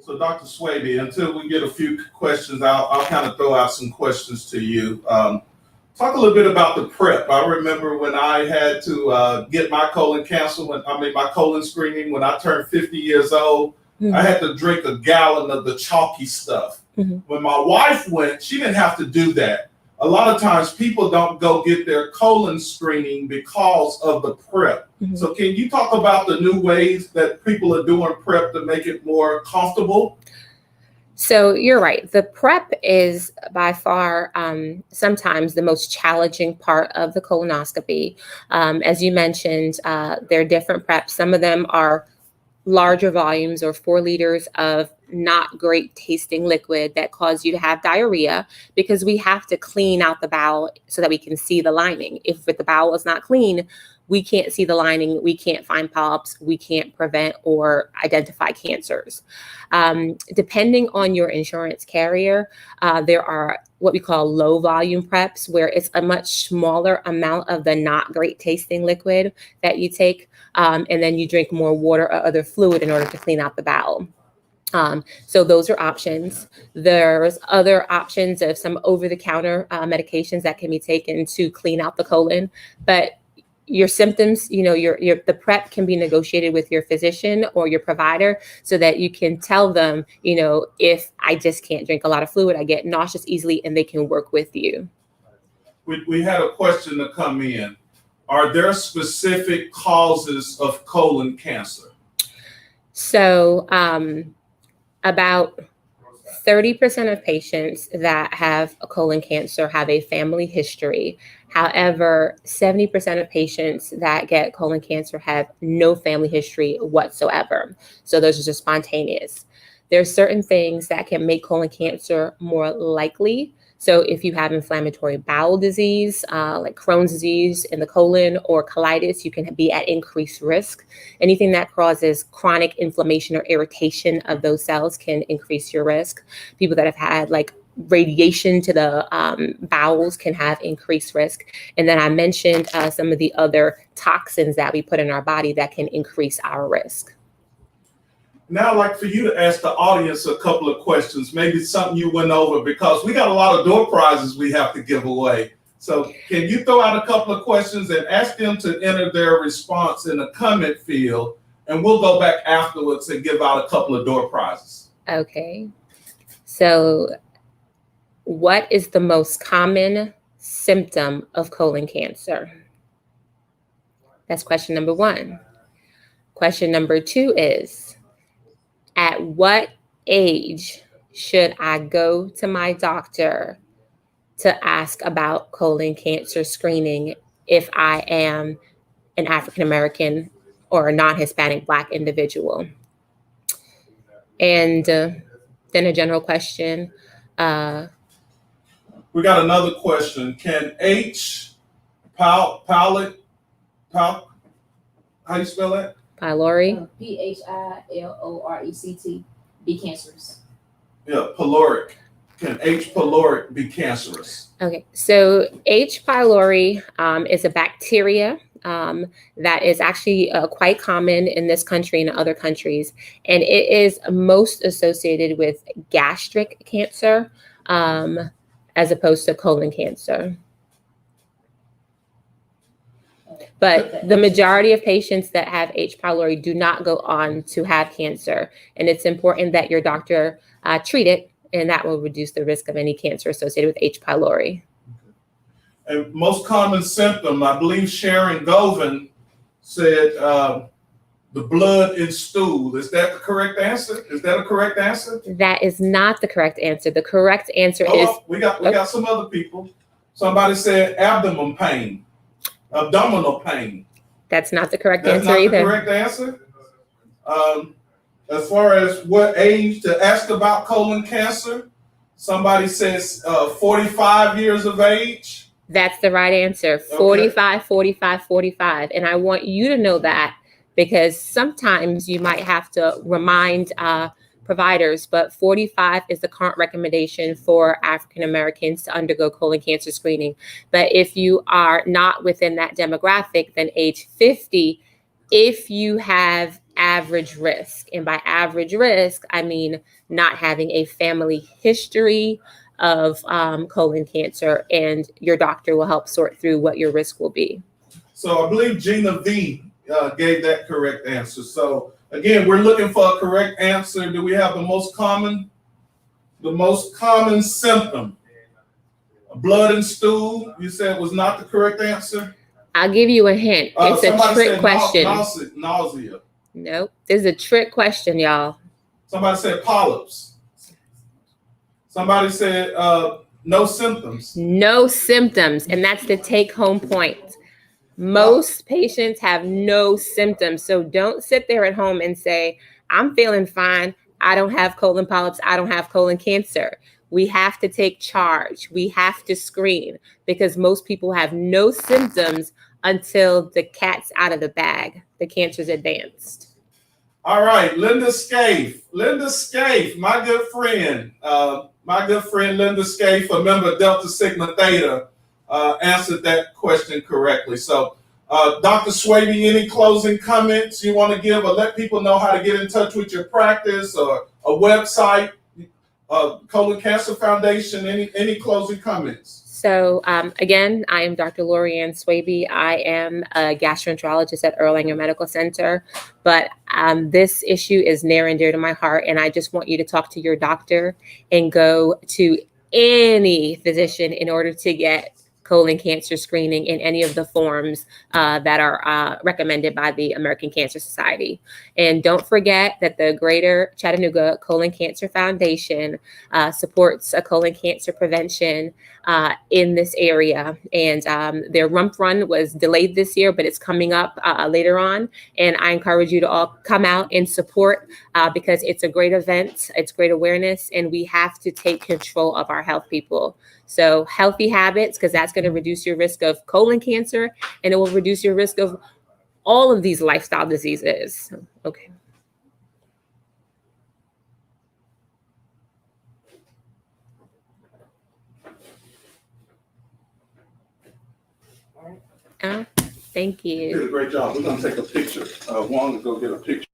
So Dr. Swaby, until we get a few questions, I'll kind of throw out some questions to you. Talk a little bit about the prep. I remember when I had to get my colon cancer, my colon screening, when I turned 50 years old, I had to drink a gallon of the chalky stuff. When my wife went, she didn't have to do that. A lot of times people don't go get their colon screening because of the prep. So can you talk about the new ways that people are doing prep to make it more comfortable? So you're right. The prep is by far sometimes the most challenging part of the colonoscopy. As you mentioned, there are different preps. Some of them are larger volumes or 4 liters of not great tasting liquid that cause you to have diarrhea, because we have to clean out the bowel so that we can see the lining. If the bowel is not clean, we can't see the lining, we can't find polyps, we can't prevent or identify cancers. Depending on your insurance carrier, there are what we call low volume preps, where it's a much smaller amount of the not great tasting liquid that you take, and then you drink more water or other fluid in order to clean out the bowel. So those are options. There's other options of some over-the-counter medications that can be taken to clean out the colon, but your symptoms, the prep can be negotiated with your physician or your provider so that you can tell them, if I just can't drink a lot of fluid, I get nauseous easily, and they can work with you. We had a question to come in. Are there specific causes of colon cancer? So about 30% of patients that have a colon cancer have a family history. However, 70% of patients that get colon cancer have no family history whatsoever. So those are just spontaneous. There are certain things that can make colon cancer more likely. So if you have inflammatory bowel disease, like Crohn's disease in the colon or colitis, you can be at increased risk. Anything that causes chronic inflammation or irritation of those cells can increase your risk. People that have had radiation to the bowels can have increased risk. And then I mentioned some of the other toxins that we put in our body that can increase our risk. Now I'd like for you to ask the audience a couple of questions, maybe something you went over, because we got a lot of door prizes we have to give away. So can you throw out a couple of questions and ask them to enter their response in the comment field, and we'll go back afterwards and give out a couple of door prizes. Okay. So what is the most common symptom of colon cancer? That's question number 1. Question number 2 is, at what age should I go to my doctor to ask about colon cancer screening if I am an African American or a non-Hispanic Black individual? And then a general question. We got another question. Can how you spell that? Pylori. PHILORECT be cancerous. Yeah, pyloric. Can H. pylori be cancerous? Okay, so H. pylori is a bacteria that is actually quite common in this country and other countries, and it is most associated with gastric cancer as opposed to colon cancer. But the majority of patients that have H. pylori do not go on to have cancer. And it's important that your doctor treat it, and that will reduce the risk of any cancer associated with H. pylori. And most common symptom, I believe Sharon Govan said the blood in stool. Is that the correct answer? Is that a correct answer? That is not the correct answer. The correct answer is... We got some other people. Somebody said abdominal pain. That's not the correct That's answer not either. the correct answer. As far as what age to ask about colon cancer, somebody says 45 years of age. That's the right answer. 45, 45, 45. And I want you to know that, because sometimes you might have to remind providers, but 45 is the current recommendation for African Americans to undergo colon cancer screening. But if you are not within that demographic, then age 50, if you have average risk, and by average risk, I mean not having a family history of colon cancer, and your doctor will help sort through what your risk will be. So I believe Gina V gave that correct answer. So again, we're looking for a correct answer. Do we have the most common symptom? Blood and stool, you said was not the correct answer? I'll give you a hint. It's a Somebody trick said question. nausea. Nope. This is a trick question, y'all. Somebody said polyps. Somebody said no symptoms. No symptoms. And that's the take home point. Most patients have no symptoms. So don't sit there at home and say, I'm feeling fine. I don't have colon polyps. I don't have colon cancer. We have to take charge. We have to screen, because most people have no symptoms until the cat's out of the bag. The cancer's advanced. All right, Linda Scaife. Linda Scaife, my good friend Linda Scaife, a member of Delta Sigma Theta, answered that question correctly. So, Dr. Swaby, any closing comments you want to give, or let people know how to get in touch with your practice or a website, Colon Cancer Foundation? Any closing comments? So again, I am Dr. Lorianne Swaby. I am a gastroenterologist at Erlanger Medical Center, but this issue is near and dear to my heart, and I just want you to talk to your doctor and go to any physician in order to get colon cancer screening in any of the forms that are recommended by the American Cancer Society. And don't forget that the Greater Chattanooga Colon Cancer Foundation supports a colon cancer prevention in this area. And their rump run was delayed this year, but it's coming up later on. And I encourage you to all come out and support because it's a great event, it's great awareness, and we have to take control of our health, people. So healthy habits, because that's going to reduce your risk of colon cancer, and it will reduce your risk of all of these lifestyle diseases. Okay. Thank you. You did a great job. We're going to take a picture. Juan will go get a picture.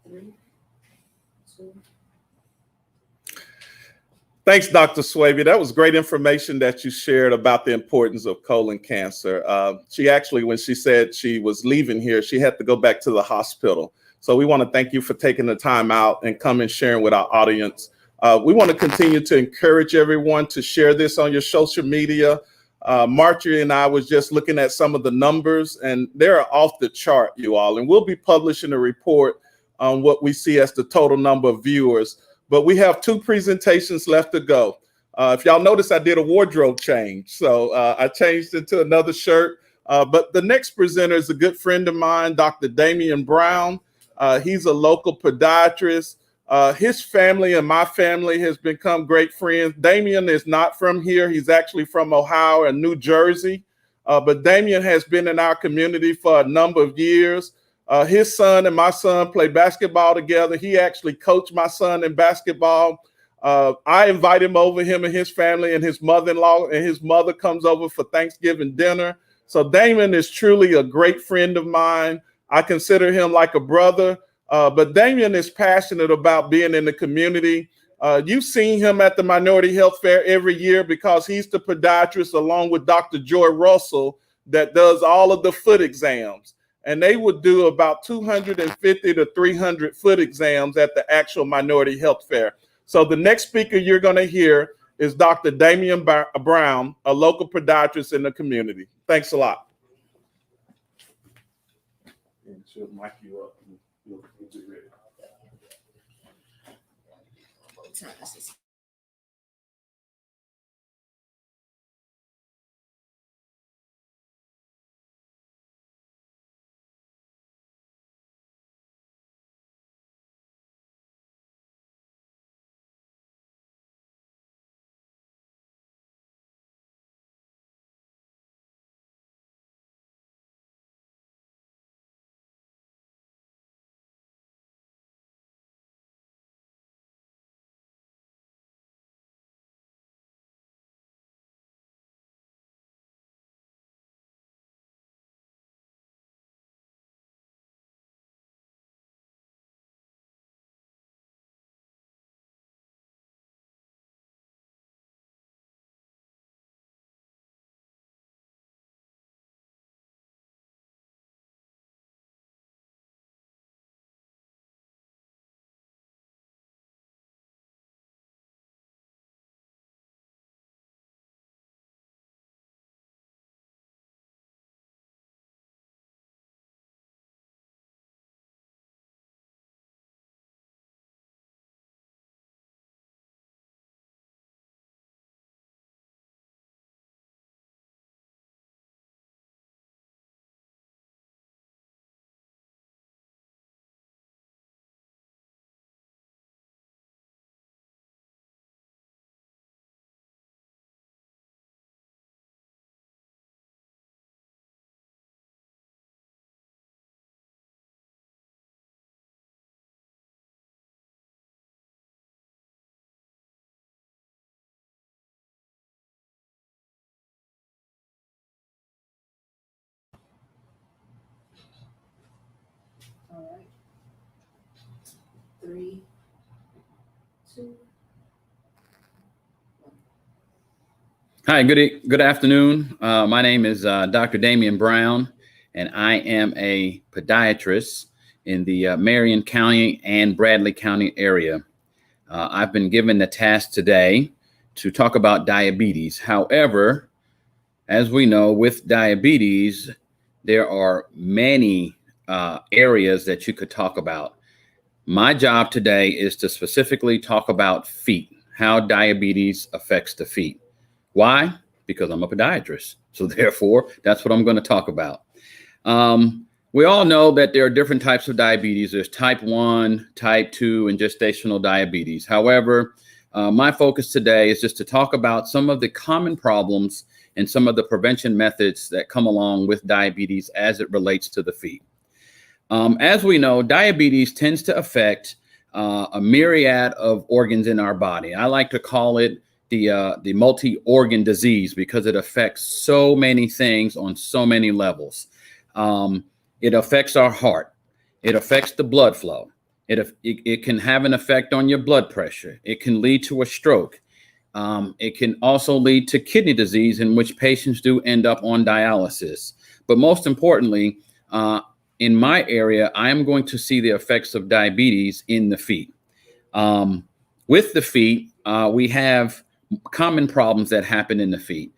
3, 2. Thanks, Dr. Swaby. That was great information that you shared about the importance of colon cancer. She actually, when she said she was leaving here, she had to go back to the hospital. So we want to thank you for taking the time out and coming sharing with our audience. We want to continue to encourage everyone to share this on your social media. Marjorie and I was just looking at some of the numbers, and they're off the chart, you all. And we'll be publishing a report on what we see as the total number of viewers. But we have 2 presentations left to go. If y'all notice, I did a wardrobe change. So I changed into another shirt. But the next presenter is a good friend of mine, Dr. Damian Brown. He's a local podiatrist. His family and my family has become great friends. Damian is not from here. He's actually from Ohio and New Jersey. But Damian has been in our community for a number of years. His son and my son play basketball together. He actually coached my son in basketball. I invite him over, him and his family, and his mother-in-law and his mother comes over for Thanksgiving dinner. So Damian is truly a great friend of mine. I consider him like a brother. But Damian is passionate about being in the community. You've seen him at the Minority Health Fair every year because he's the podiatrist along with Dr. Joy Russell that does all of the foot exams. And they would do about 250 to 300 foot exams at the actual Minority Health Fair. So the next speaker you're going to hear is Dr. Damian Brown, a local podiatrist in the community. Thanks a lot. And she'll mic you up. You'll be ready. All right. 3, 2. Hi, good afternoon. My name is Dr. Damian Brown, and I am a podiatrist in the Marion County and Bradley County area. I've been given the task today to talk about diabetes. However, as we know, with diabetes, there are many areas that you could talk about. My job today is to specifically talk about feet, how diabetes affects the feet. Why? Because I'm a podiatrist. So therefore, that's what I'm going to talk about. We all know that there are different types of diabetes. There's type 1, type 2, and gestational diabetes. However, my focus today is just to talk about some of the common problems and some of the prevention methods that come along with diabetes as it relates to the feet. As we know, diabetes tends to affect a myriad of organs in our body. I like to call it the multi-organ disease because it affects so many things on so many levels. It affects our heart. It affects the blood flow. It can have an effect on your blood pressure. It can lead to a stroke. It can also lead to kidney disease, in which patients do end up on dialysis. But most importantly, in my area, I am going to see the effects of diabetes in the feet. With the feet, we have common problems that happen in the feet.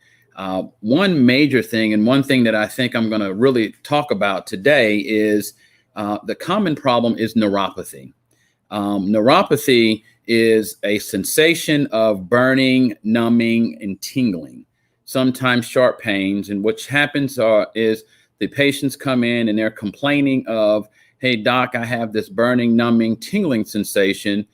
One major thing, and one thing that I think I'm going to really talk about today, is the common problem is neuropathy. Neuropathy is a sensation of burning, numbing, and tingling, sometimes sharp pains. And what happens is the patients come in and they're complaining of, hey, doc, I have this burning, numbing, tingling sensation,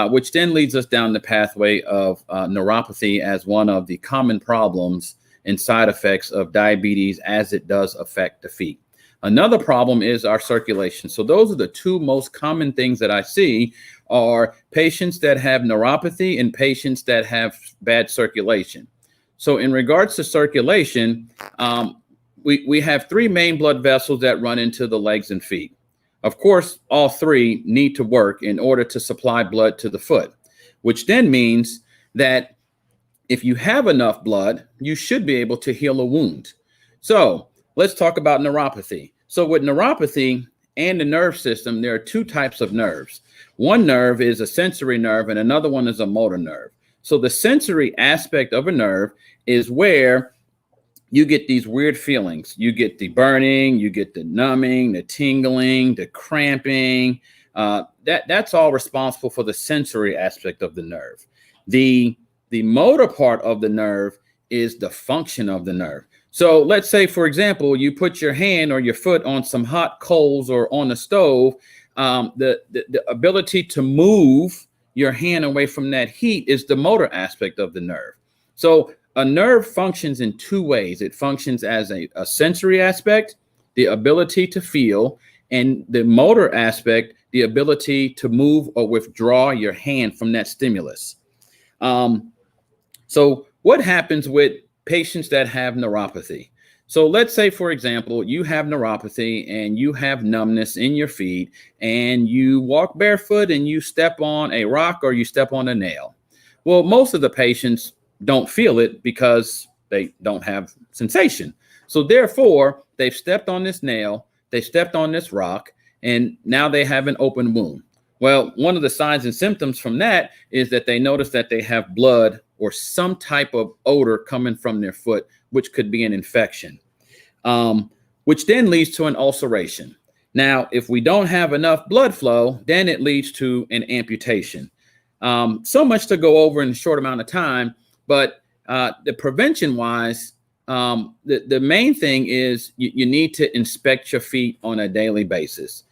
which then leads us down the pathway of neuropathy as one of the common problems and side effects of diabetes, as it does affect the feet. Another problem is our circulation. So those are the two most common things that I see, are patients that have neuropathy and patients that have bad circulation. So in regards to circulation, we have three main blood vessels that run into the legs and feet. Of course, all three need to work in order to supply blood to the foot, which then means that if you have enough blood, you should be able to heal a wound. So let's talk about neuropathy. So with neuropathy and the nerve system, there are two types of nerves. One nerve is a sensory nerve and another one is a motor nerve. So the sensory aspect of a nerve is where you get these weird feelings. You get the burning, you get the numbing, the tingling, the cramping. That's all responsible for the sensory aspect of the nerve. The motor part of the nerve is the function of the nerve. So let's say, for example, you put your hand or your foot on some hot coals or on the stove. The ability to move your hand away from that heat is the motor aspect of the nerve. So a nerve functions in two ways. It functions as a sensory aspect, the ability to feel, and the motor aspect, the ability to move or withdraw your hand from that stimulus. So what happens with patients that have neuropathy? So let's say, for example, you have neuropathy and you have numbness in your feet and you walk barefoot and you step on a rock or you step on a nail. Well, most of the patients don't feel it because they don't have sensation. So therefore, they've stepped on this nail, they stepped on this rock, and now they have an open wound. Well, one of the signs and symptoms from that is that they notice that they have blood or some type of odor coming from their foot, which could be an infection, which then leads to an ulceration. Now, if we don't have enough blood flow, then it leads to an amputation. So much to go over in a short amount of time, but the prevention-wise, the main thing is you need to inspect your feet on a daily basis.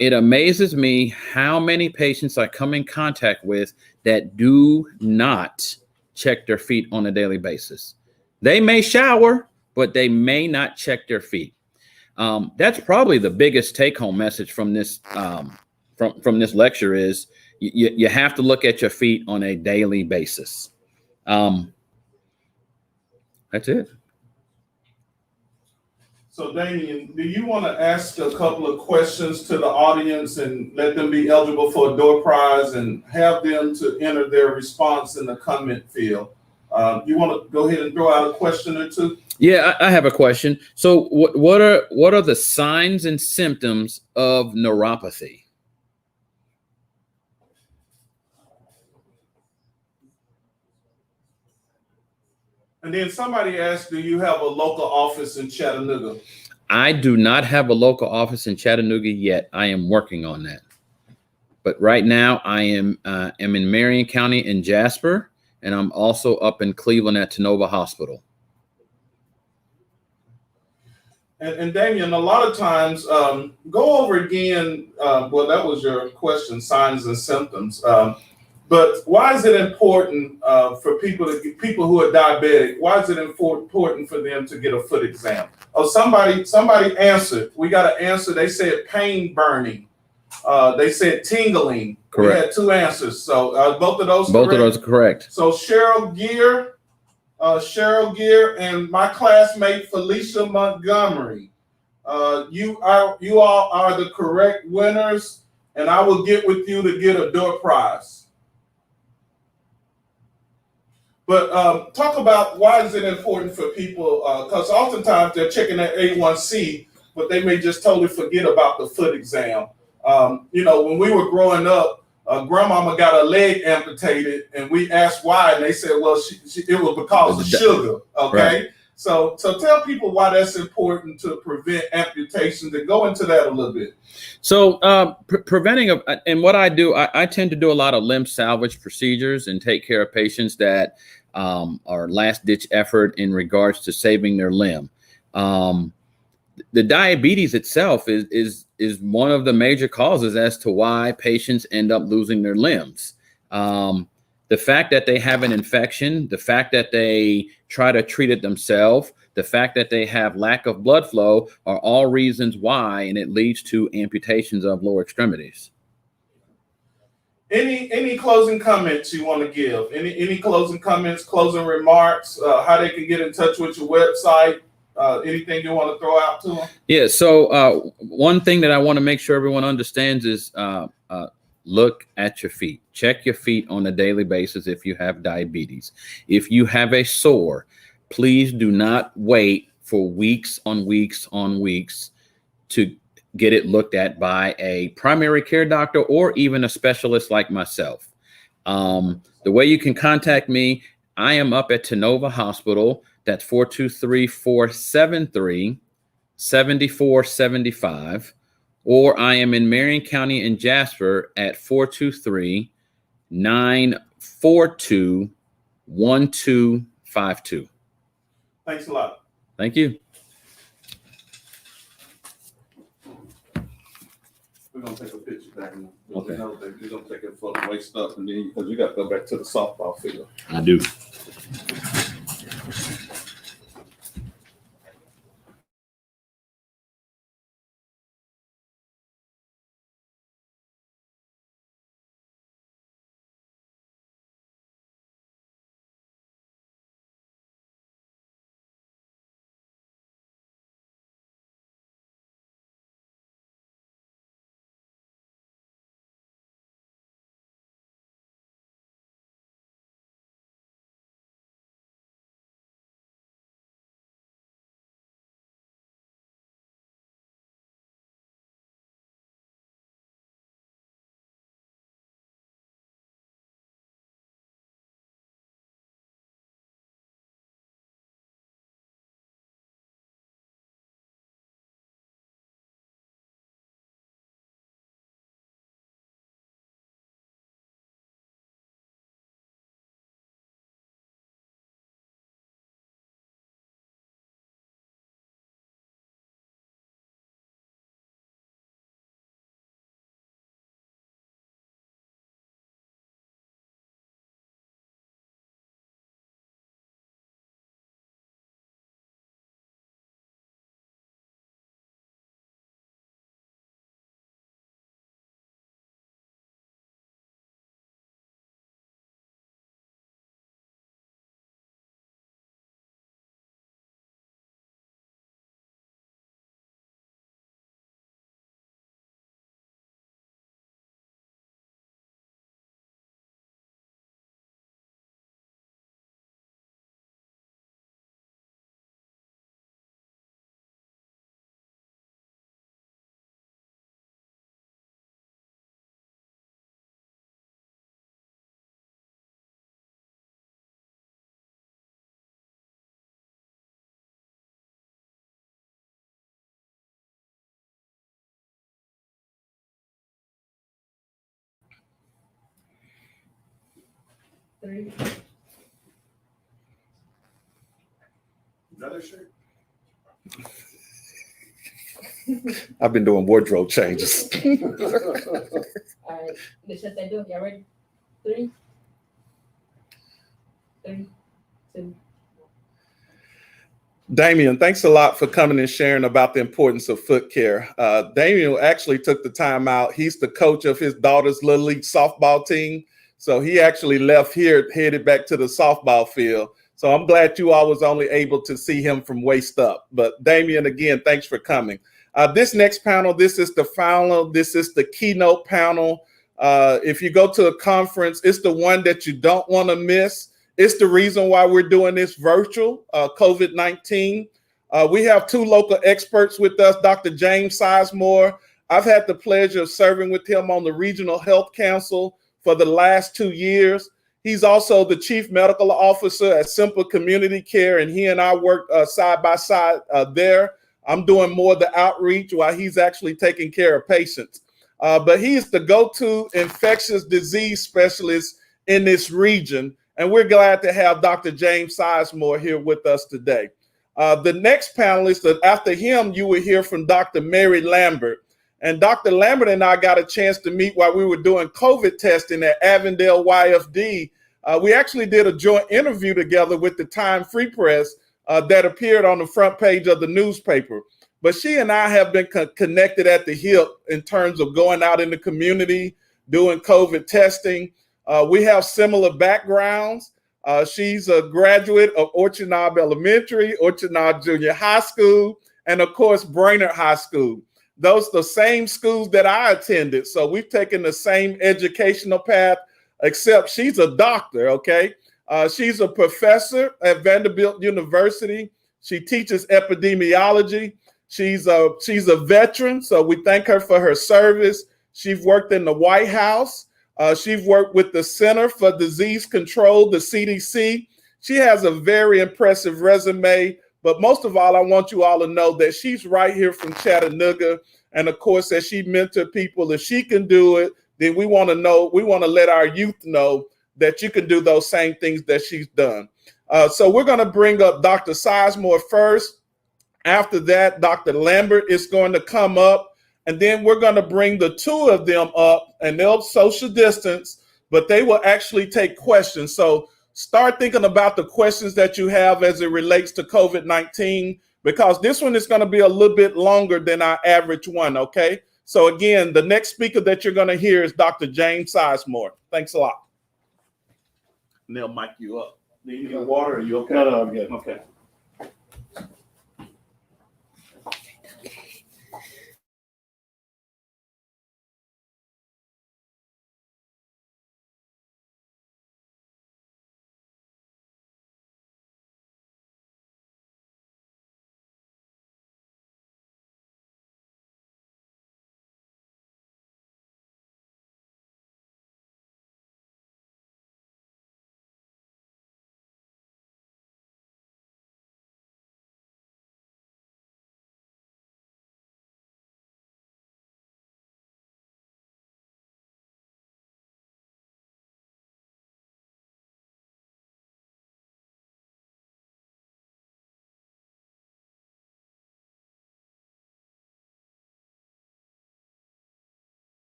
It amazes me how many patients I come in contact with that do not check their feet on a daily basis. They may shower, but they may not check their feet. That's probably the biggest take-home message from this from this lecture is you have to look at your feet on a daily basis. That's it. So Damien, do you want to ask a couple of questions to the audience and let them be eligible for a door prize and have them to enter their response in the comment field? You want to go ahead and throw out a question or two? Yeah, I have a question. So what are the signs and symptoms of neuropathy? And then somebody asked, do you have a local office in Chattanooga? I do not have a local office in Chattanooga yet. I am working on that. But right now I am in Marion County in Jasper, and I'm also up in Cleveland at Tenova Hospital. And Damien, a lot of times, go over again, well, that was your question, signs and symptoms. But why is it important for people who are diabetic? Why is it important for them to get a foot exam? Oh, somebody answered. We got an answer. They said pain, burning. They said tingling. Correct. We had two answers. So both of those. Both of those are correct. So Cheryl Gear, and my classmate Felicia Montgomery. You all are the correct winners. and I will get with you to get a door prize. But talk about why is it important for people, because oftentimes they're checking their A1C, but they may just totally forget about the foot exam. When we were growing up, grandmama got her leg amputated, and we asked why, and they said, well, it was because of sugar, okay? Right. So tell people why that's important to prevent amputations, and go into that a little bit. So preventing, and what I do, I tend to do a lot of limb salvage procedures and take care of patients that are last ditch effort in regards to saving their limb. The diabetes itself is one of the major causes as to why patients end up losing their limbs. The fact that they have an infection, the fact that they try to treat it themselves, the fact that they have lack of blood flow are all reasons why, and it leads to amputations of lower extremities. Any closing comments you want to give? Any closing comments, closing remarks, how they can get in touch with your website? Anything you want to throw out to them? Yeah, so one thing that I want to make sure everyone understands is look at your feet. Check your feet on a daily basis if you have diabetes. If you have a sore, please do not wait for weeks on weeks on weeks to get it looked at by a primary care doctor or even a specialist like myself. The way you can contact me, I am up at Tenova Hospital. That's 423-473-7475. Or I am in Marion County in Jasper at 423-942-1252. Thanks a lot. Thank you. We're going to take a picture back. Okay. We're going to take it for the waist up, and then because you got to go back to the softball field. I do. Is that a shirt? I've been doing wardrobe changes. All right, let's shut that door. Y'all ready? 3, 2. Damien, thanks a lot for coming and sharing about the importance of foot care. Damien actually took the time out. He's the coach of his daughter's Little League softball team. So he actually left here, headed back to the softball field. So I'm glad you all was only able to see him from waist up. But Damien, again, thanks for coming. This next panel, this is the final, this is the keynote panel. If you go to a conference, it's the one that you don't want to miss. It's the reason why we're doing this virtual, COVID-19. We have two local experts with us, Dr. James Sizemore. I've had the pleasure of serving with him on the Regional Health Council for the last 2 years. He's also the Chief Medical Officer at Simple Community Care, and he and I work side by side there. I'm doing more of the outreach while he's actually taking care of patients. But he's the go-to infectious disease specialist in this region, and we're glad to have Dr. James Sizemore here with us today. The next panelist, after him, you will hear from Dr. Mary Lambert. And Dr. Lambert and I got a chance to meet while we were doing COVID testing at Avondale YFD. We actually did a joint interview together with the Time Free Press that appeared on the front page of the newspaper. But she and I have been connected at the hip in terms of going out in the community, doing COVID testing. We have similar backgrounds. She's a graduate of Orchard Knob Elementary, Orchard Knob Junior High School, and of course, Brainerd High School. Those are the same schools that I attended. So we've taken the same educational path, except she's a doctor, okay? She's a professor at Vanderbilt University. She teaches epidemiology. She's a veteran, so we thank her for her service. She's worked in the White House. She's worked with the Center for Disease Control, the CDC. She has a very impressive resume, but most of all, I want you all to know that she's right here from Chattanooga. And of course, as she mentored people, if she can do it, then we want to let our youth know that you can do those same things that she's done. So we're going to bring up Dr. Sizemore first. After that, Dr. Lambert is going to come up, and then we're going to bring the two of them up, and they'll social distance, but they will actually take questions. So start thinking about the questions that you have as it relates to COVID-19, because this one is going to be a little bit longer than our average one, okay? So again, the next speaker that you're going to hear is Dr. James Sizemore. Thanks a lot. And they'll mic you up. Do you need water? Are you okay? No, I'm good. Okay.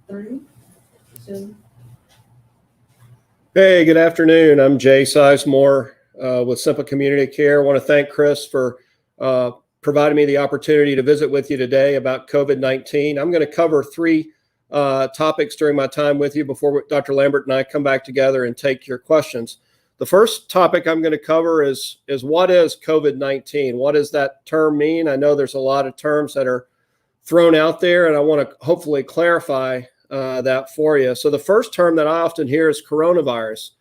3, 2. Hey, good afternoon. I'm Jay Sizemore with Simple Community Care. I want to thank Chris for providing me the opportunity to visit with you today about COVID-19. I'm going to cover 3 topics during my time with you before Dr. Lambert and I come back together and take your questions. The first topic I'm going to cover is what is COVID-19? What does that term mean? I know there's a lot of terms that are thrown out there, and I want to hopefully clarify that for you. So the first term that I often hear is coronavirus.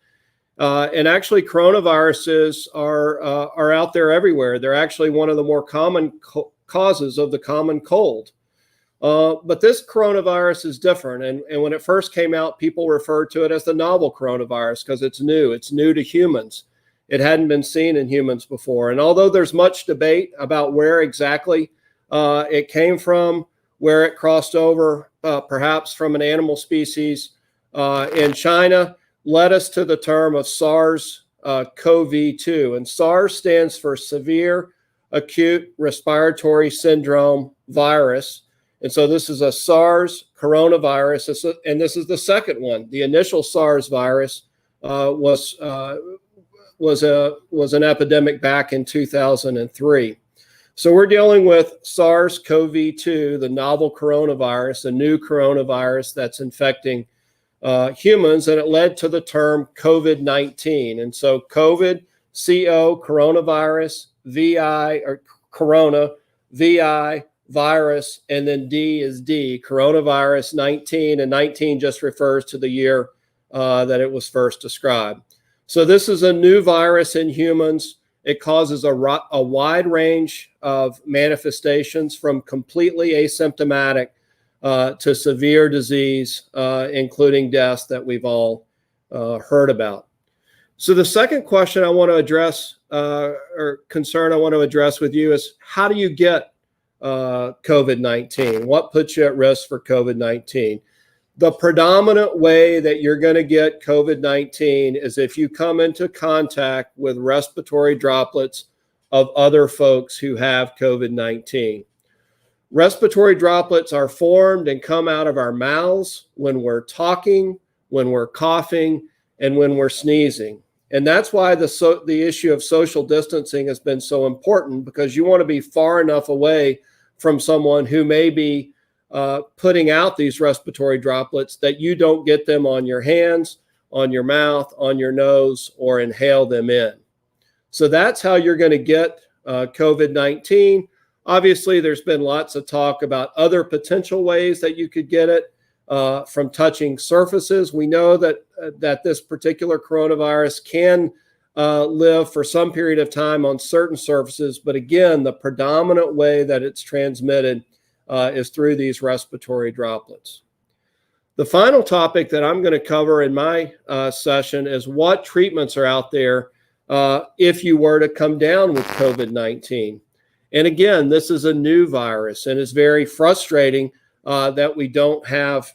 And actually coronaviruses are out there everywhere. They're actually one of the more common causes of the common cold. But this coronavirus is different. And when it first came out, people referred to it as the novel coronavirus because it's new. It's new to humans. It hadn't been seen in humans before. And although there's much debate about where exactly it came from, where it crossed over, perhaps from an animal species in China, led us to the term of SARS-CoV-2. And SARS stands for Severe Acute Respiratory Syndrome Virus. And so this is a SARS coronavirus, and this is the second one. The initial SARS virus was an epidemic back in 2003. So we're dealing with SARS-CoV-2, the novel coronavirus, a new coronavirus that's infecting humans, and it led to the term COVID-19. And so COVID, CO, coronavirus, VI, or corona, VI, virus, and then D is D, coronavirus 19, and 19 just refers to the year that it was first described. So this is a new virus in humans. It causes a wide range of manifestations from completely asymptomatic to severe disease, including deaths that we've all heard about. So the second question I want to address, or concern I want to address with you is, how do you get COVID-19? What puts you at risk for COVID-19? The predominant way that you're going to get COVID-19 is if you come into contact with respiratory droplets of other folks who have COVID-19. Respiratory droplets are formed and come out of our mouths when we're talking, when we're coughing, and when we're sneezing. And that's why the issue of social distancing has been so important, because you want to be far enough away from someone who may be putting out these respiratory droplets that you don't get them on your hands, on your mouth, on your nose, or inhale them in. So that's how you're going to get COVID-19. Obviously, there's been lots of talk about other potential ways that you could get it from touching surfaces. We know that this particular coronavirus can live for some period of time on certain surfaces. But again, the predominant way that it's transmitted is through these respiratory droplets. The final topic that I'm going to cover in my session is what treatments are out there if you were to come down with COVID-19. And again, this is a new virus, and it's very frustrating that we don't have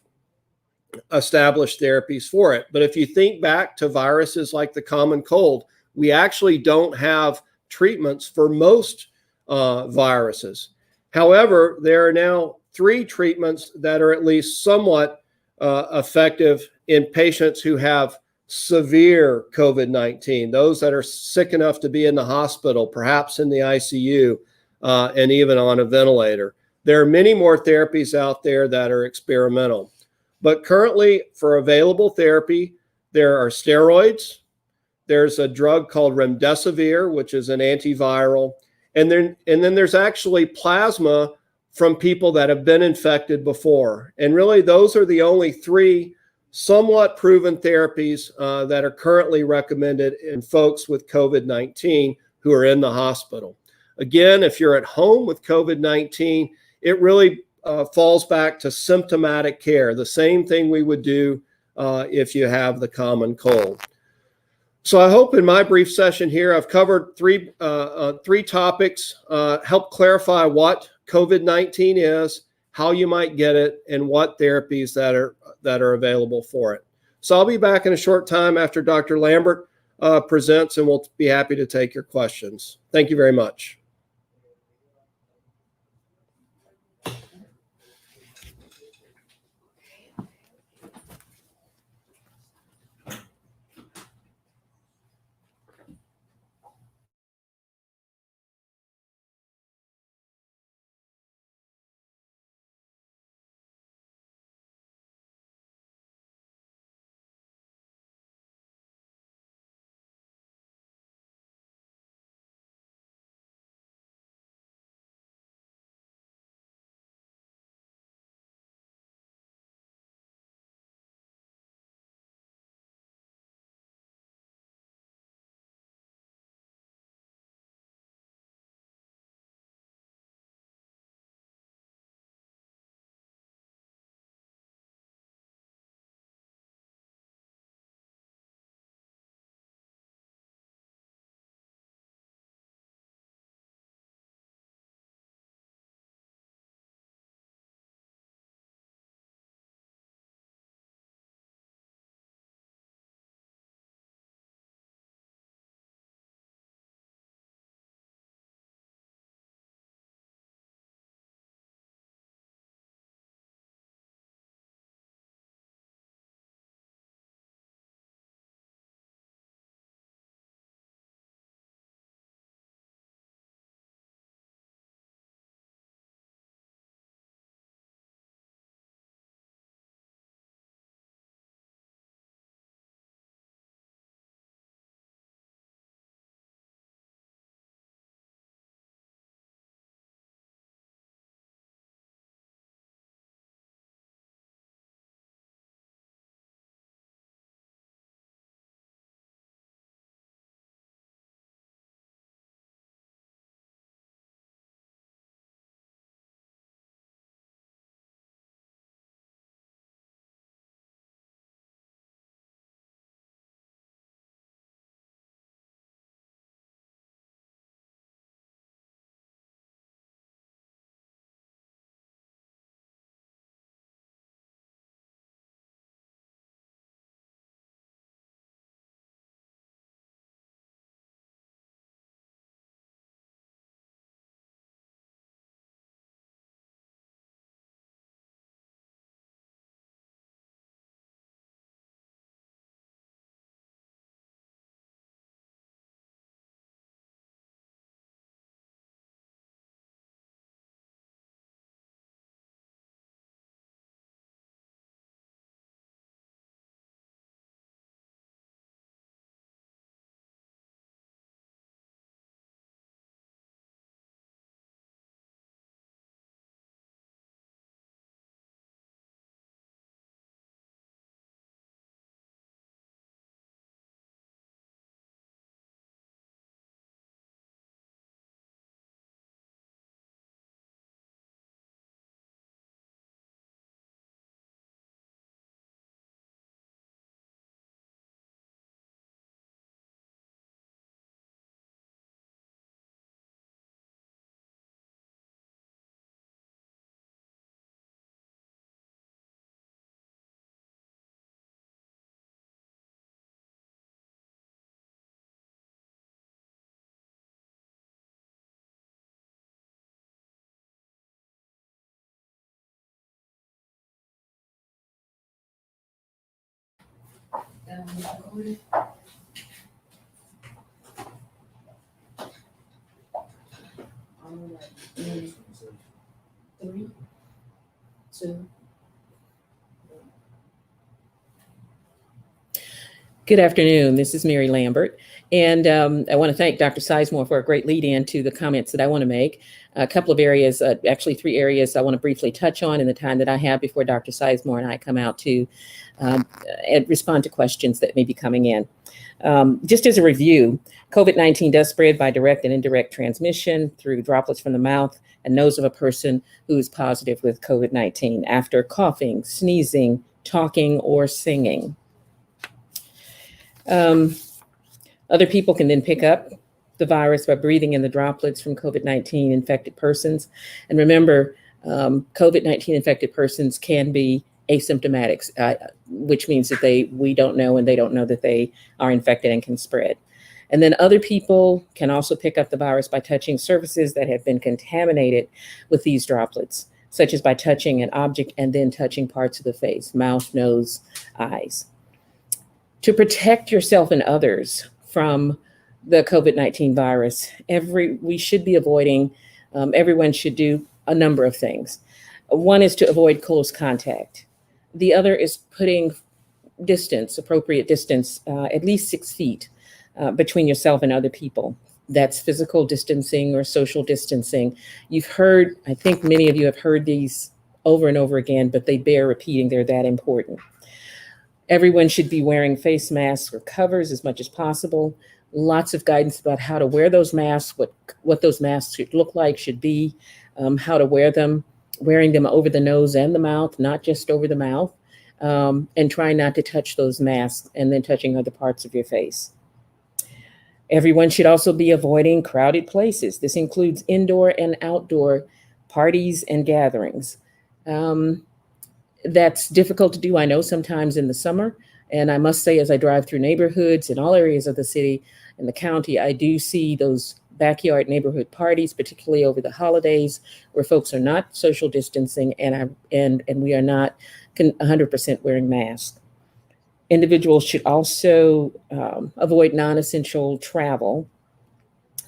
established therapies for it. But if you think back to viruses like the common cold, we actually don't have treatments for most viruses. However, there are now 3 treatments that are at least somewhat effective in patients who have severe COVID-19, those that are sick enough to be in the hospital, perhaps in the ICU, and even on a ventilator. There are many more therapies out there that are experimental. But currently, for available therapy, there are steroids. There's a drug called remdesivir, which is an antiviral. And then there's actually plasma from people that have been infected before. And really, those are the only 3 somewhat proven therapies that are currently recommended in folks with COVID-19 who are in the hospital. Again, if you're at home with COVID-19, it really falls back to symptomatic care, the same thing we would do if you have the common cold. So I hope in my brief session here, I've covered 3 topics, help clarify what COVID-19 is, how you might get it, and what therapies that are available for it. So I'll be back in a short time after Dr. Lambert presents, and we'll be happy to take your questions. Thank you very much. recorded. All right, in 3, 2. Good afternoon. This is Mary Lambert. And I want to thank Dr. Sizemore for a great lead in to the comments that I want to make. A couple of areas, actually 3 areas I want to briefly touch on in the time that I have before Dr. Sizemore and I come out to and respond to questions that may be coming in. Just as a review, COVID-19 does spread by direct and indirect transmission through droplets from the mouth and nose of a person who is positive with COVID-19 after coughing, sneezing, talking, or singing. Other people can then pick up the virus by breathing in the droplets from COVID-19 infected persons. And remember, COVID-19 infected persons can be asymptomatic, which means that we don't know and they don't know that they are infected and can spread. And then other people can also pick up the virus by touching surfaces that have been contaminated with these droplets, such as by touching an object and then touching parts of the face, mouth, nose, eyes. To protect yourself and others from the COVID-19 virus, we should be avoiding, everyone should do a number of things. One is to avoid close contact. The other is putting distance, appropriate distance, at least 6 feet between yourself and other people. That's physical distancing or social distancing. You've heard, I think many of you have heard these over and over again, but they bear repeating. They're that important. Everyone should be wearing face masks or covers as much as possible. Lots of guidance about how to wear those masks, what those masks should look like, should be, how to wear them, wearing them over the nose and the mouth, not just over the mouth, and trying not to touch those masks and then touching other parts of your face. Everyone should also be avoiding crowded places. This includes indoor and outdoor parties and gatherings. That's difficult to do, I know, sometimes in the summer. And I must say, as I drive through neighborhoods in all areas of the city and the county, I do see those backyard neighborhood parties, particularly over the holidays, where folks are not social distancing and we are not 100% wearing masks. Individuals should also avoid non-essential travel,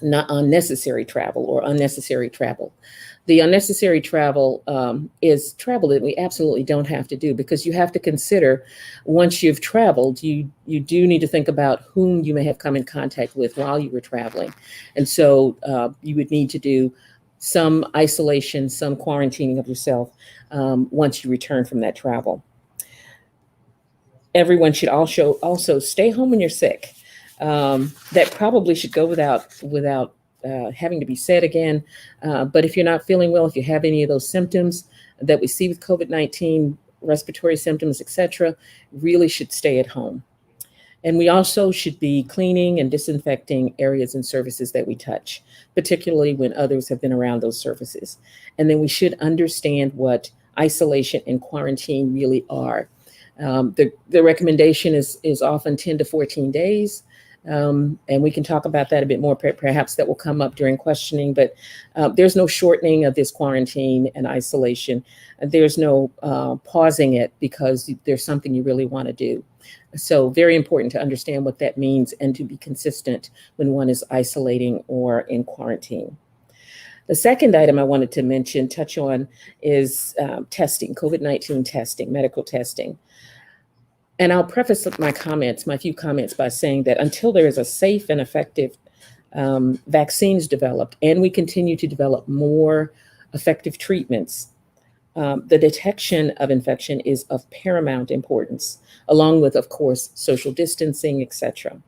not unnecessary travel or unnecessary travel. The unnecessary travel is travel that we absolutely don't have to do, because you have to consider, once you've traveled, you do need to think about whom you may have come in contact with while you were traveling. And so you would need to do some isolation, some quarantining of yourself once you return from that travel. Everyone should also stay home when you're sick. That probably should go without having to be said again. But if you're not feeling well, if you have any of those symptoms that we see with COVID-19, respiratory symptoms, etc., really should stay at home. And we also should be cleaning and disinfecting areas and surfaces that we touch, particularly when others have been around those surfaces. And then we should understand what isolation and quarantine really are. The recommendation is often 10 to 14 days. And we can talk about that a bit more. Perhaps that will come up during questioning, but there's no shortening of this quarantine and isolation. There's no pausing it because there's something you really want to do. So very important to understand what that means and to be consistent when one is isolating or in quarantine. The second item I wanted to touch on is testing, COVID-19 testing, medical testing. And I'll preface my few comments by saying that until there is a safe and effective vaccines developed, and we continue to develop more effective treatments, the detection of infection is of paramount importance, along with, of course, social distancing, etc.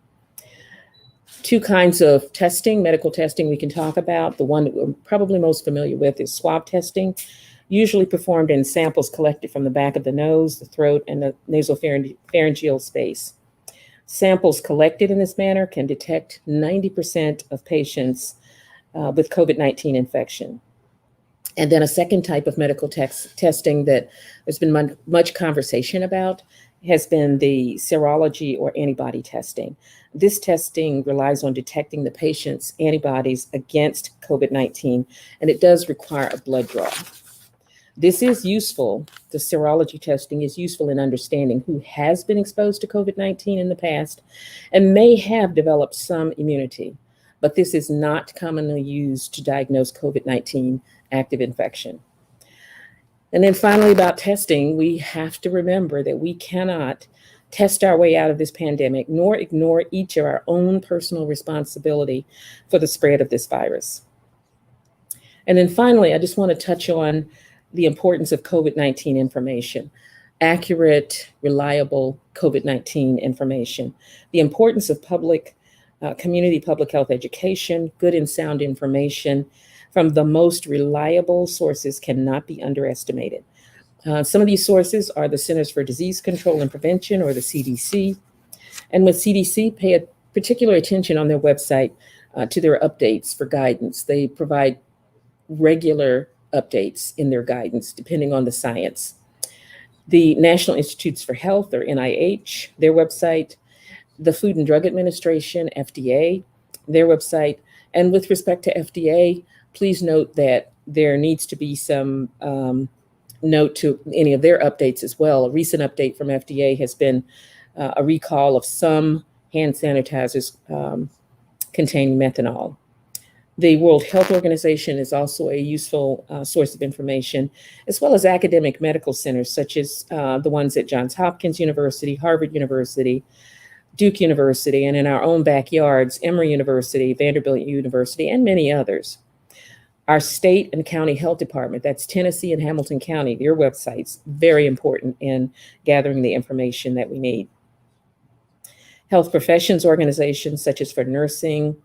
2 kinds of testing, medical testing we can talk about. The one that we're probably most familiar with is swab testing, usually performed in samples collected from the back of the nose, the throat, and the nasopharyngeal space. Samples collected in this manner can detect 90% of patients with COVID-19 infection. And then a second type of medical testing that there's been much conversation about has been the serology or antibody testing. This testing relies on detecting the patient's antibodies against COVID-19, and it does require a blood draw. This is useful. The serology testing is useful in understanding who has been exposed to COVID-19 in the past and may have developed some immunity, but this is not commonly used to diagnose COVID-19 active infection. And then finally, about testing, we have to remember that we cannot test our way out of this pandemic, nor ignore each of our own personal responsibility for the spread of this virus. And then finally, I just want to touch on the importance of COVID-19 information, accurate, reliable COVID-19 information, the importance of community public health education, good and sound information from the most reliable sources cannot be underestimated. Some of these sources are the Centers for Disease Control and Prevention, or the CDC. And with CDC, pay a particular attention on their website to their updates for guidance. They provide regular updates in their guidance, depending on the science. The National Institutes for Health, or NIH, their website, the Food and Drug Administration, FDA, their website. And with respect to FDA, please note that there needs to be some note to any of their updates as well. A recent update from FDA has been a recall of some hand sanitizers containing methanol. The World Health Organization is also a useful source of information, as well as academic medical centers, such as the ones at Johns Hopkins University, Harvard University, Duke University, and in our own backyards, Emory University, Vanderbilt University, and many others. Our state and county health department, that's Tennessee and Hamilton County, their websites, very important in gathering the information that we need. Health professions organizations, such as for nursing,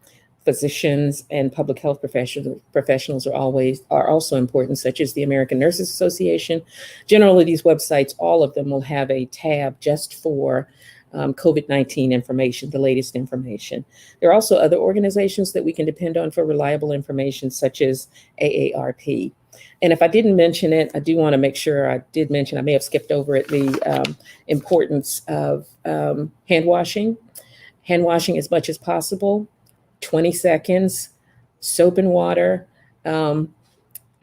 physicians, and public health professionals are also important, such as the American Nurses Association. Generally, these websites, all of them will have a tab just for COVID-19 information, the latest information. There are also other organizations that we can depend on for reliable information, such as AARP. And if I didn't mention it, I do want to make sure I did mention, I may have skipped over it, the importance of hand washing. Hand washing as much as possible, 20 seconds, soap and water,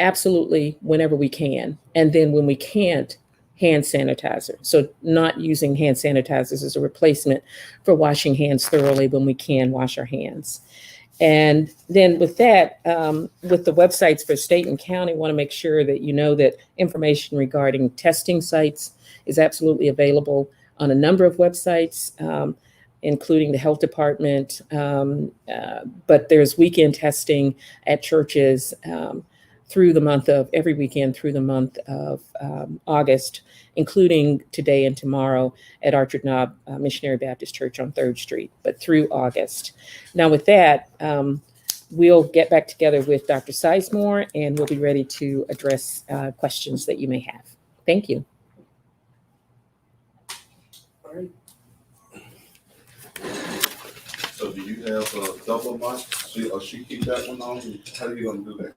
absolutely whenever we can. And then when we can't, hand sanitizer. So not using hand sanitizers as a replacement for washing hands thoroughly when we can wash our hands. And then with that, with the websites for state and county, want to make sure that you know that information regarding testing sites is absolutely available on a number of websites, including the health department, but there's weekend testing at churches through the month of, every weekend through the month of August, including today and tomorrow at Orchard Knob Missionary Baptist Church on 3rd Street, but through August. Now with that, we'll get back together with Dr. Sizemore and we'll be ready to address questions that you may have. Thank you. So do you have a double mic? She keep that one on? How are you gonna do that?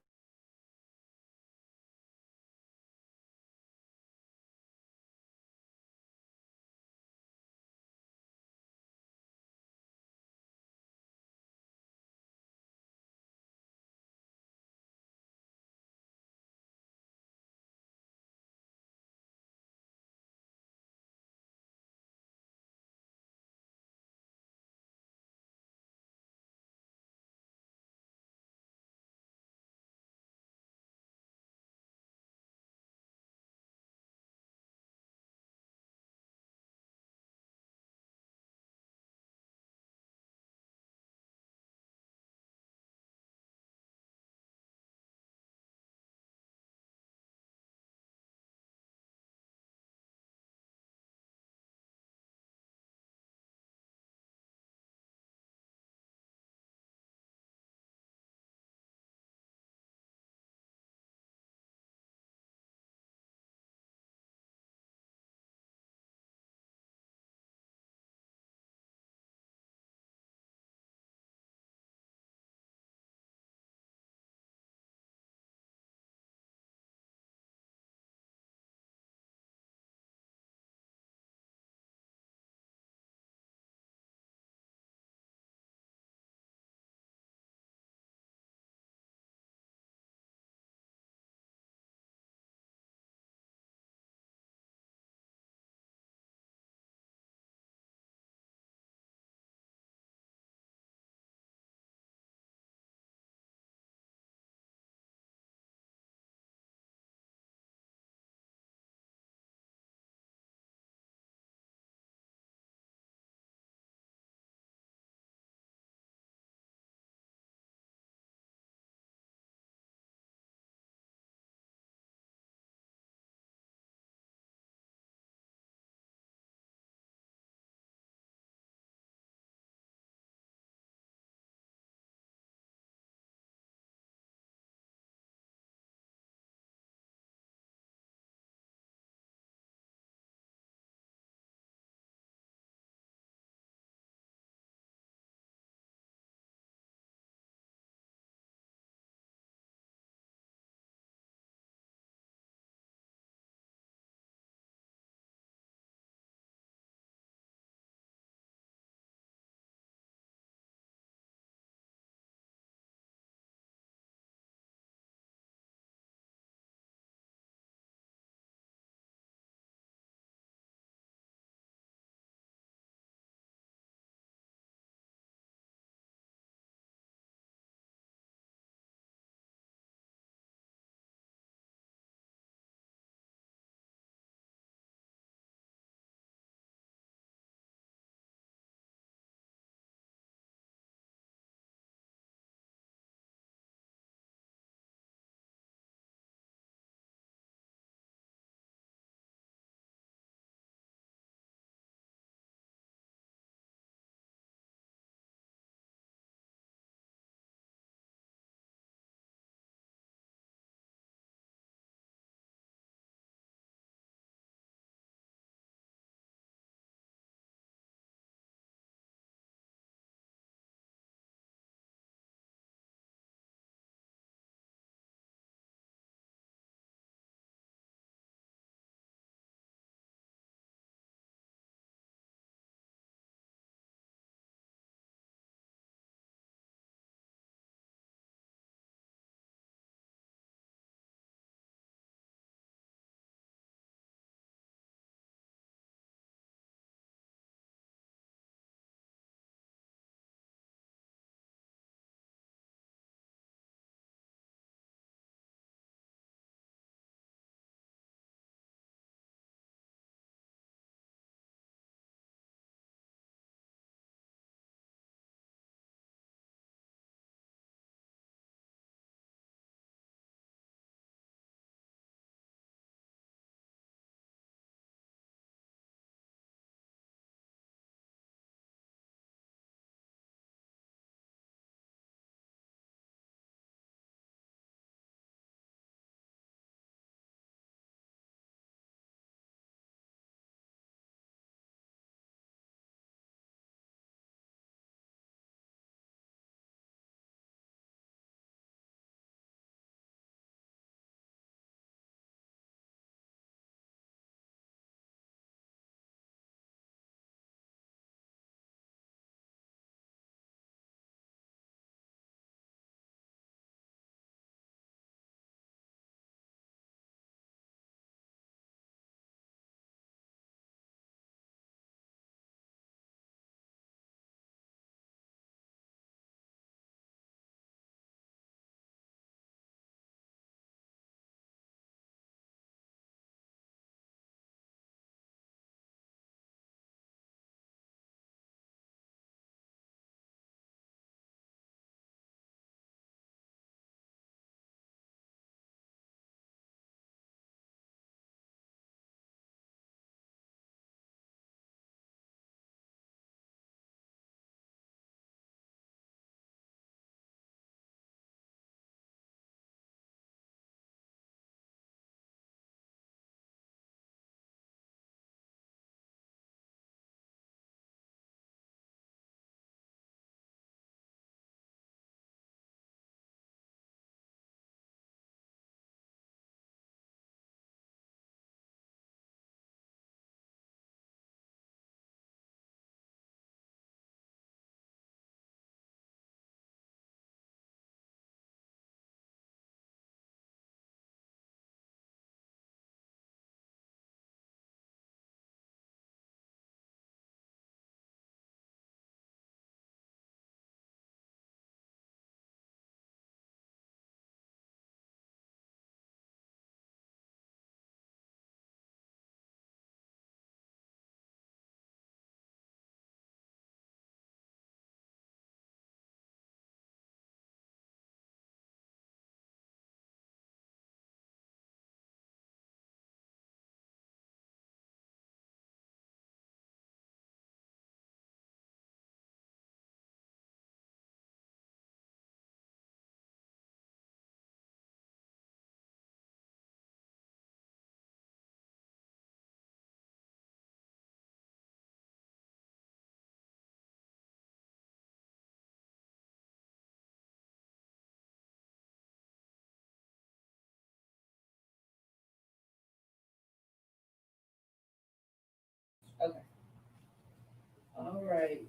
All right,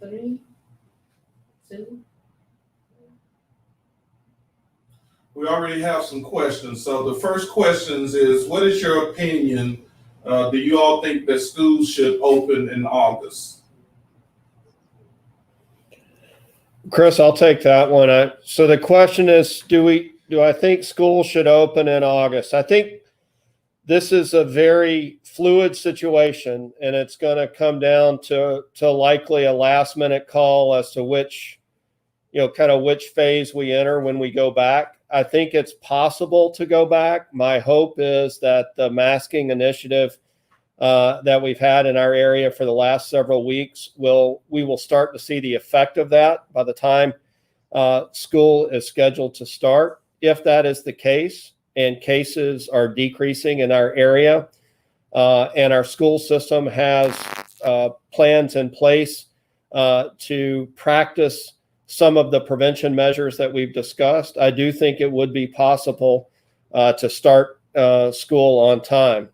3, 2. We already have some questions. So the first questions is, what is your opinion? Do you all think that schools should open in August? Chris, I'll take that one. So the question is, do I think schools should open in August? I think this is a very fluid situation, and it's going to come down to likely a last minute call as to which phase we enter when we go back. I think it's possible to go back. My hope is that the masking initiative that we've had in our area for the last several weeks, we will start to see the effect of that by the time school is scheduled to start. If that is the case and cases are decreasing in our area and our school system has plans in place to practice some of the prevention measures that we've discussed, I do think it would be possible to start school on time.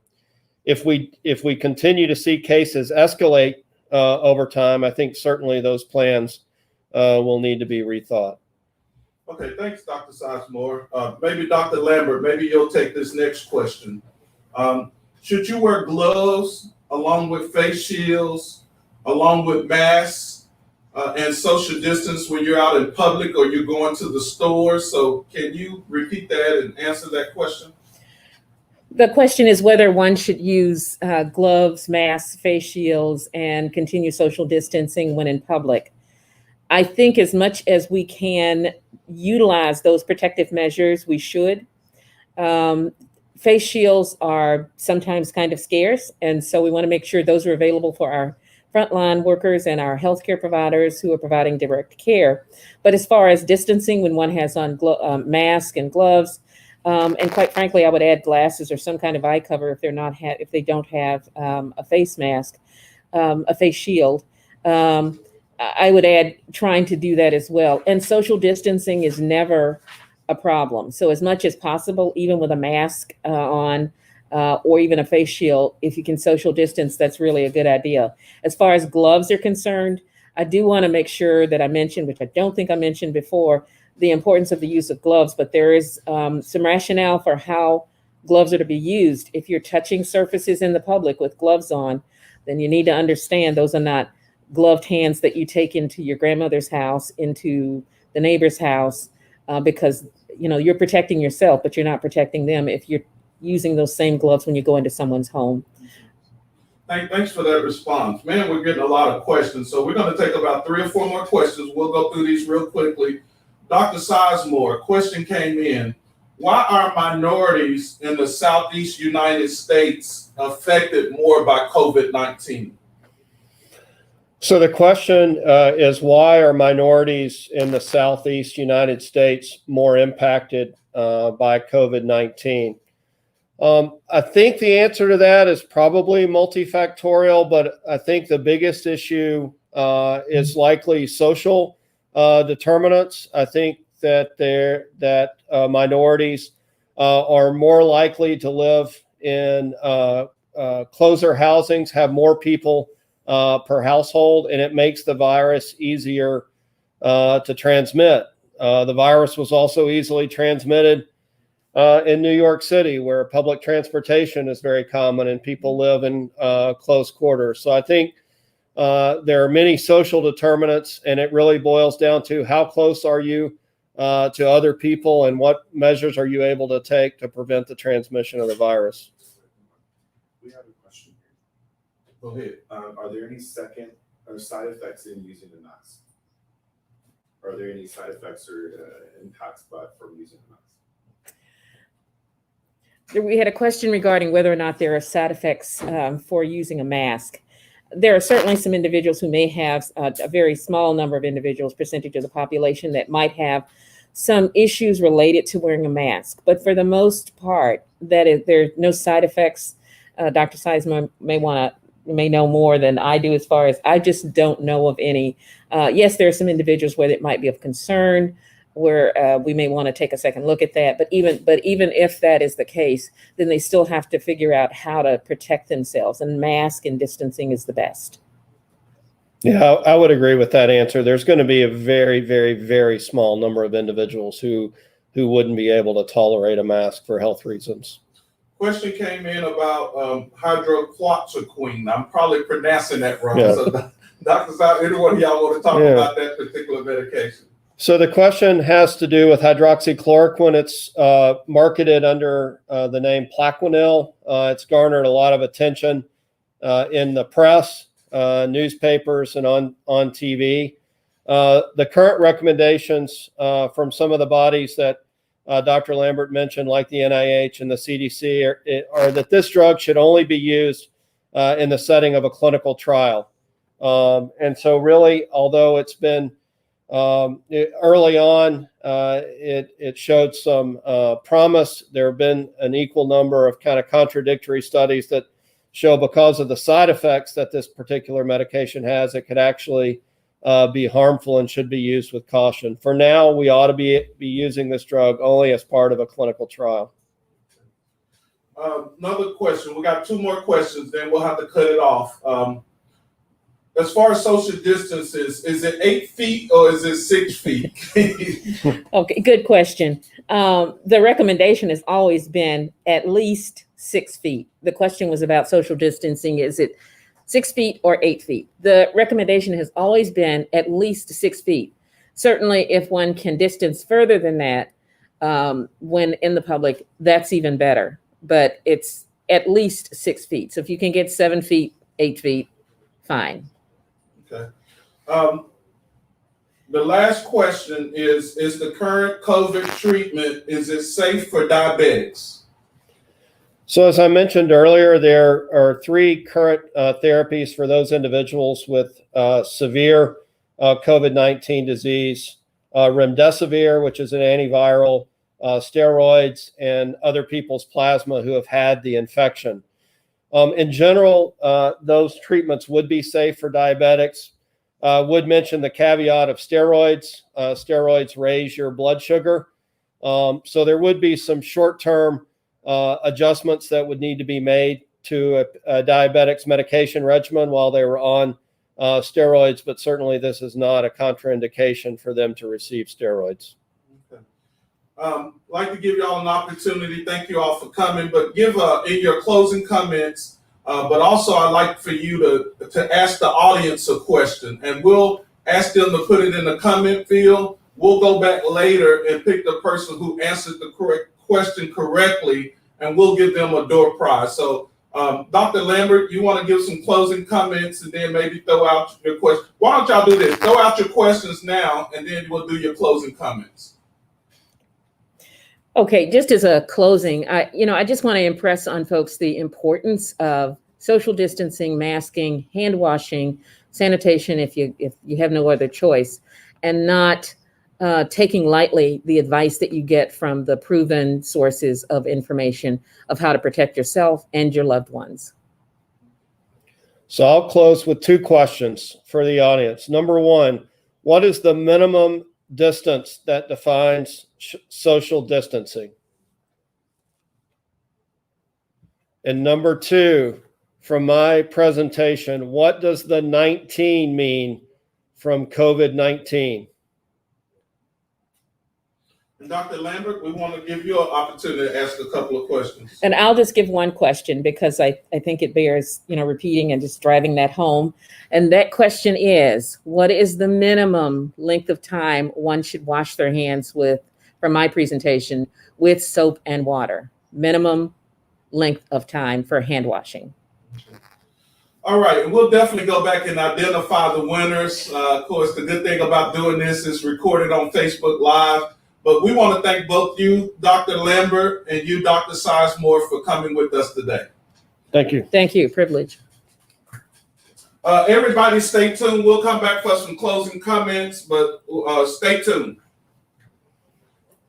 If we continue to see cases escalate over time, I think certainly those plans will need to be rethought. Okay, thanks, Dr. Sizemore. Maybe Dr. Lambert, maybe you'll take this next question. Should you wear gloves along with face shields, along with masks, and social distance when you're out in public or you're going to the store? So can you repeat that and answer that question? The question is whether one should use gloves, masks, face shields, and continue social distancing when in public. I think as much as we can utilize those protective measures, we should. Face shields are sometimes kind of scarce, and so we want to make sure those are available for our frontline workers and our healthcare providers who are providing direct care. But as far as distancing, when one has on mask and gloves, and quite frankly, I would add glasses or some kind of eye cover if they don't have a face mask, a face shield. I would add trying to do that as well. And social distancing is never a problem. So as much as possible, even with a mask on or even a face shield, if you can social distance, that's really a good idea. As far as gloves are concerned, I do want to make sure that I mentioned, which I don't think I mentioned before, the importance of the use of gloves, but there is some rationale for how gloves are to be used. If you're touching surfaces in the public with gloves on, then you need to understand those are not gloved hands that you take into your grandmother's house, into the neighbor's house, because you're protecting yourself, but you're not protecting them if you're using those same gloves when you go into someone's home. Thanks for that response. Man, we're getting a lot of questions, so we're going to take about 3 or 4 more questions. We'll go through these real quickly. Dr. Sizemore, a question came in. Why are minorities in the Southeast United States affected more by COVID-19? So the question is, why are minorities in the Southeast United States more impacted by COVID-19? I think the answer to that is probably multifactorial, but I think the biggest issue is likely social determinants. I think that minorities are more likely to live in closer housings, have more people per household, and it makes the virus easier to transmit. The virus was also easily transmitted in New York City, where public transportation is very common and people live in close quarters. So I think there are many social determinants, and it really boils down to how close are you to other people and what measures are you able to take to prevent the transmission of the virus. We have a question. Go ahead. Are there any second or side effects in using the mask? Are there any side effects or impacts from using the mask? We had a question regarding whether or not there are side effects for using a mask. There are certainly some individuals who may have a very small number of individuals, percentage of the population, that might have some issues related to wearing a mask. But for the most part, there are no side effects. Dr. Sizemore may know more than I do as far as I just don't know of any. Yes, there are some individuals where it might be of concern, where we may want to take a second look at that. But even if that is the case, then they still have to figure out how to protect themselves, and mask and distancing is the best. Yeah, I would agree with that answer. There's going to be a very, very, very small number of individuals who wouldn't be able to tolerate a mask for health reasons. Question came in about hydroxychloroquine. I'm probably pronouncing that wrong. Yeah. So, Dr. Sal, anyone of y'all want to talk Yeah. about that particular medication? So the question has to do with hydroxychloroquine. It's marketed under the name Plaquenil. It's garnered a lot of attention in the press, newspapers, and on TV. The current recommendations from some of the bodies that Dr. Lambert mentioned, like the NIH and the CDC, are that this drug should only be used in the setting of a clinical trial. And so really, although it's been early on, it showed some promise. There have been an equal number of kind of contradictory studies that show because of the side effects that this particular medication has, it could actually be harmful and should be used with caution. For now, we ought to be using this drug only as part of a clinical trial. Another question. We got two more questions, then we'll have to cut it off. As far as social distances, is it 8 feet or is it 6 feet? Okay, good question. The recommendation has always been at least 6 feet. The question was about social distancing. Is it 6 feet or 8 feet? The recommendation has always been at least 6 feet. Certainly, if one can distance further than that when in the public, that's even better. But it's at least 6 feet. So if you can get 7 feet, 8 feet, fine. Okay. The last question is the current COVID treatment, is it safe for diabetics? So as I mentioned earlier, there are 3 current therapies for those individuals with severe COVID-19 disease: remdesivir, which is an antiviral, steroids, and other people's plasma who have had the infection. In general, those treatments would be safe for diabetics. Would mention the caveat of steroids. Steroids raise your blood sugar. So there would be some short-term adjustments that would need to be made to a diabetic's medication regimen while they were on steroids, but certainly this is not a contraindication for them to receive steroids. I'd like to give y'all an opportunity. Thank you all for coming, but give in your closing comments, but also I'd like for you to ask the audience a question, and we'll ask them to put it in the comment field. We'll go back later and pick the person who answered the correct question correctly, and we'll give them a door prize. So Dr. Lambert, you want to give some closing comments and then maybe throw out your question. Why don't y'all do this? Throw out your questions now, and then we'll do your closing comments. Okay, just as a closing, I just want to impress on folks the importance of social distancing, masking, hand washing, sanitation if you have no other choice, and not taking lightly the advice that you get from the proven sources of information of how to protect yourself and your loved ones. So I'll close with 2 questions for the audience. Number 1, what is the minimum distance that defines social distancing? And number 2, from my presentation, what does the 19 mean from COVID-19? And Dr. Lambert, we want to give you an opportunity to ask a couple of questions. And I'll just give one question because I think it bears, repeating and just driving that home. And that question is, what is the minimum length of time one should wash their hands with, from my presentation, with soap and water? Minimum length of time for hand washing. All right, and we'll definitely go back and identify the winners. Of course, the good thing about doing this is recorded on Facebook Live. But we want to thank both you, Dr. Lambert, and you, Dr. Sizemore, for coming with us today. Thank you. Thank you. Privilege. Everybody stay tuned. We'll come back for some closing comments, but stay tuned.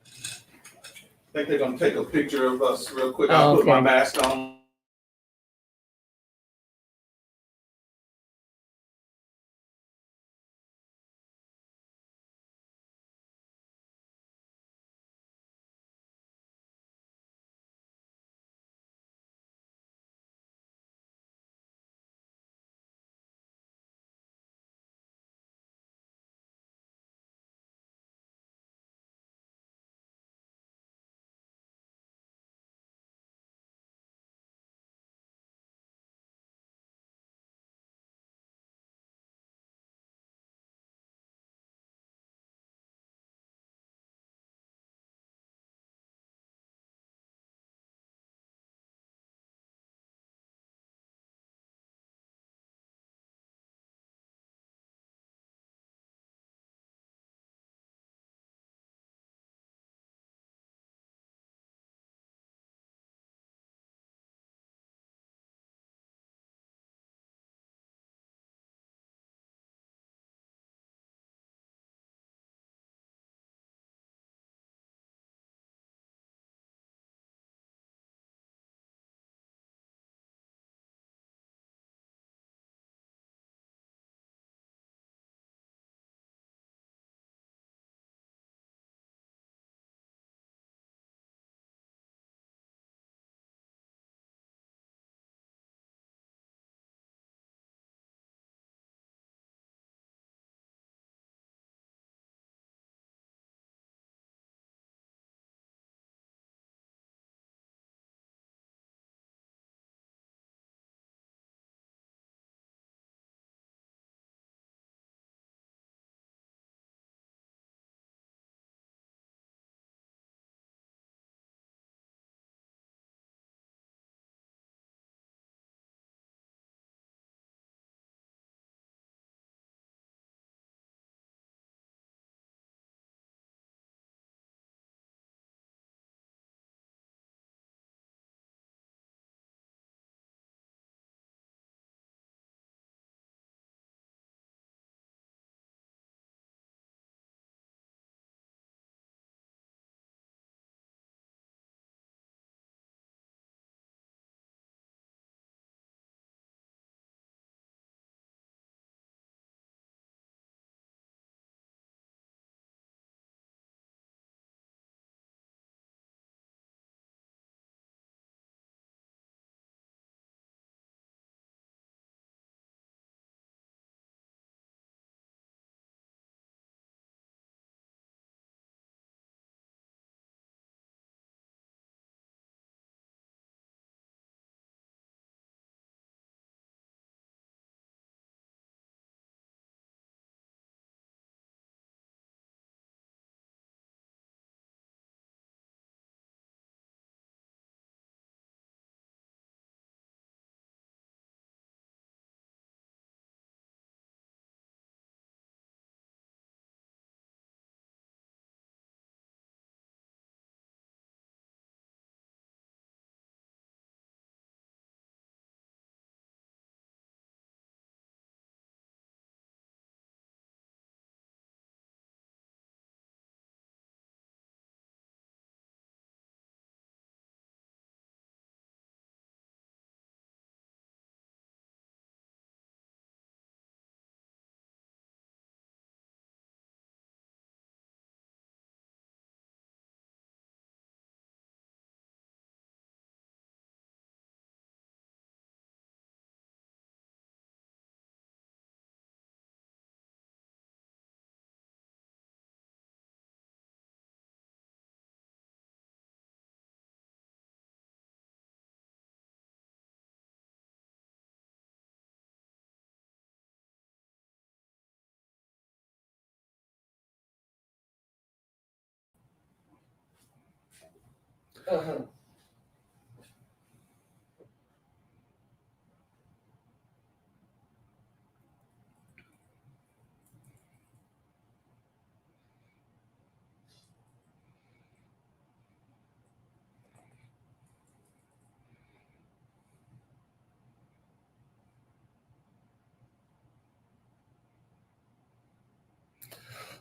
I think they're going to take a picture of us real quick. I'll put my mask on.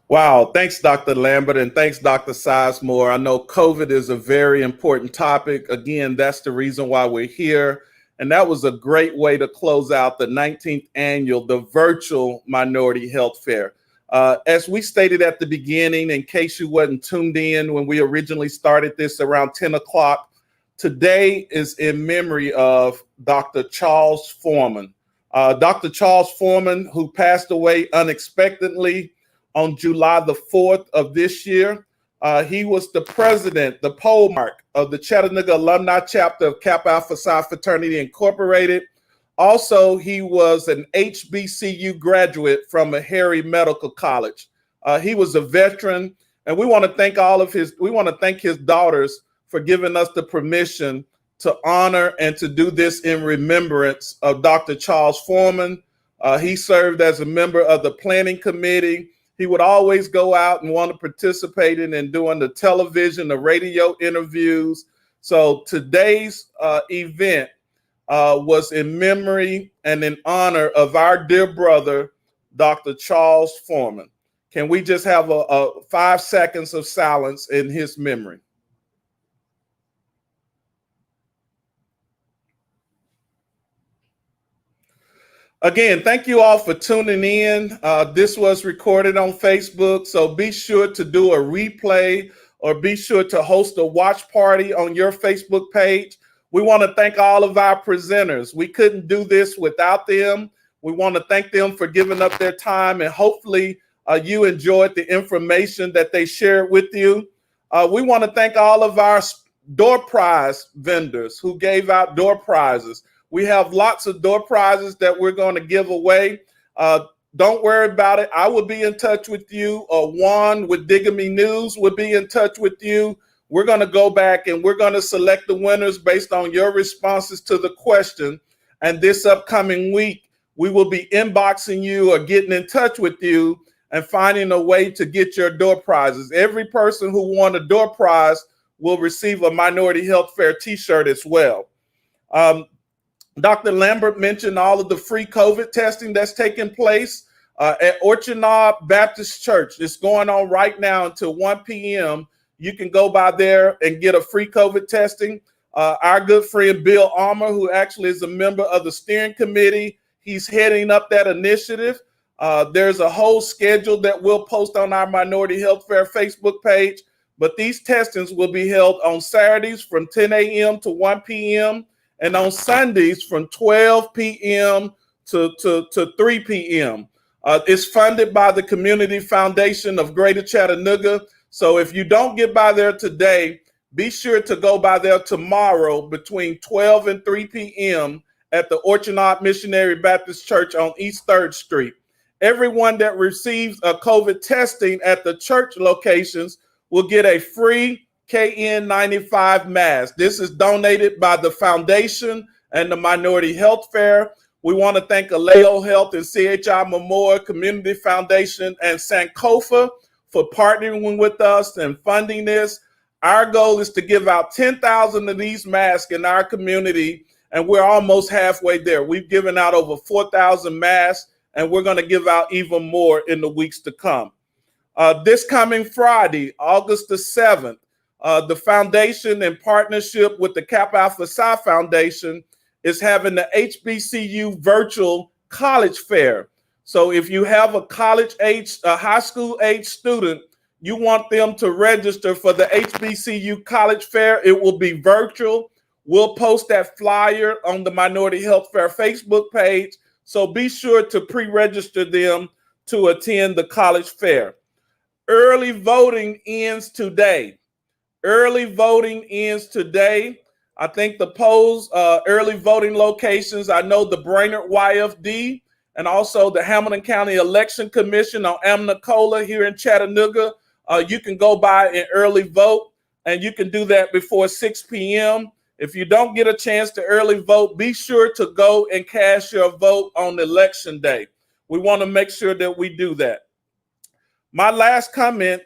Wow. Thanks, Dr. Lambert, and thanks, Dr. Sizemore. I know COVID is a very important topic. Again, that's the reason why we're here. And that was a great way to close out the 19th annual, the virtual Minority Health Fair. As we stated at the beginning, in case you wasn't tuned in when we originally started this around 10 o'clock, today is in memory of Dr. Charles Foreman. Dr. Charles Foreman, who passed away unexpectedly on July the 4th of this year. He was the president, the polemarch of the Chattanooga Alumni Chapter of Kappa Alpha Psi Fraternity Incorporated. Also, he was an HBCU graduate from Meharry Medical College. He was a veteran, and we want to thank his daughters for giving us the permission to honor and to do this in remembrance of Dr. Charles Foreman. He served as a member of the planning committee. He would always go out and want to participate in doing the television, the radio interviews. So today's event was in memory and in honor of our dear brother, Dr. Charles Foreman. Can we just have a 5 seconds of silence in his memory? Again, thank you all for tuning in. This was recorded on Facebook, so be sure to do a replay or be sure to host a watch party on your Facebook page. We want to thank all of our presenters. We couldn't do this without them. We want to thank them for giving up their time, and hopefully you enjoyed the information that they shared with you. We want to thank all of our door prize vendors who gave out door prizes. We have lots of door prizes that we're going to give away. Don't worry about it. I will be in touch with you. Juan with Digamy News will be in touch with you. We're going to go back and we're going to select the winners based on your responses to the question. And this upcoming week, we will be inboxing you or getting in touch with you and finding a way to get your door prizes. Every person who won a door prize will receive a Minority Health Fair t-shirt as well. Dr. Lambert mentioned all of the free COVID testing that's taking place at Orchard Knob Baptist Church. It's going on right now until 1 p.m. You can go by there and get a free COVID testing. Our good friend Bill Armour, who actually is a member of the steering committee, he's heading up that initiative. There's a whole schedule that we'll post on our Minority Health Fair Facebook page, but these testings will be held on Saturdays from 10 a.m. to 1 p.m. and on Sundays from 12 p.m. to 3 p.m. It's funded by the Community Foundation of Greater Chattanooga. So if you don't get by there today, be sure to go by there tomorrow between 12 and 3 p.m. at the Orchard Knob Missionary Baptist Church on East 3rd Street. Everyone that receives a COVID testing at the church locations will get a free KN95 mask. This is donated by the foundation and the Minority Health Fair. We want to thank Aleo Health and CHI Memorial Community Foundation and Sankofa for partnering with us and funding this. Our goal is to give out 10,000 of these masks in our community, and we're almost halfway there. We've given out over 4,000 masks, and we're going to give out even more in the weeks to come. This coming Friday, August the 7th, the foundation, in partnership with the Kappa Alpha Psi Foundation, is having the HBCU virtual college fair. So if you have a high school age student, you want them to register for the HBCU college fair, it will be virtual. We'll post that flyer on the Minority Health Fair Facebook page. So be sure to pre-register them to attend the college fair. Early voting ends today. Early voting ends today. I think the polls, early voting locations, I know the Brainerd YFD and also the Hamilton County Election Commission on Amnicola here in Chattanooga. You can go by and early vote. and you can do that before 6 p.m. If you don't get a chance to early vote, be sure to go and cast your vote on election day. We want to make sure that we do that. My last comment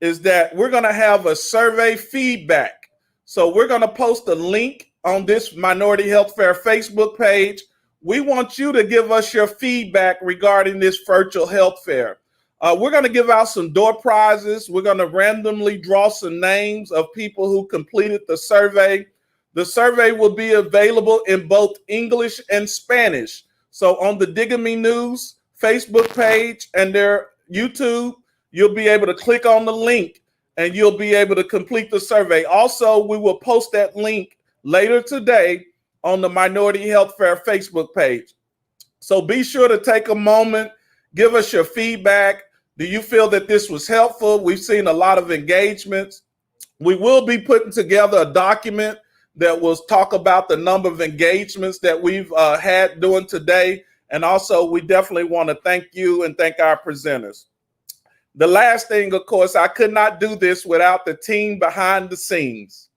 is that we're going to have a survey feedback. So we're going to post a link on this Minority Health Fair Facebook page. We want you to give us your feedback regarding this virtual health fair. We're going to give out some door prizes. We're going to randomly draw some names of people who completed the survey. The survey will be available in both English and Spanish. So on the Digamy News Facebook page and their YouTube, you'll be able to click on the link and you'll be able to complete the survey. Also, we will post that link later today on the Minority Health Fair Facebook page. So be sure to take a moment, give us your feedback. Do you feel that this was helpful? We've seen a lot of engagements. We will be putting together a document that will talk about the number of engagements that we've had during today. And also, we definitely want to thank you and thank our presenters. The last thing, of course, I could not do this without the team behind the scenes.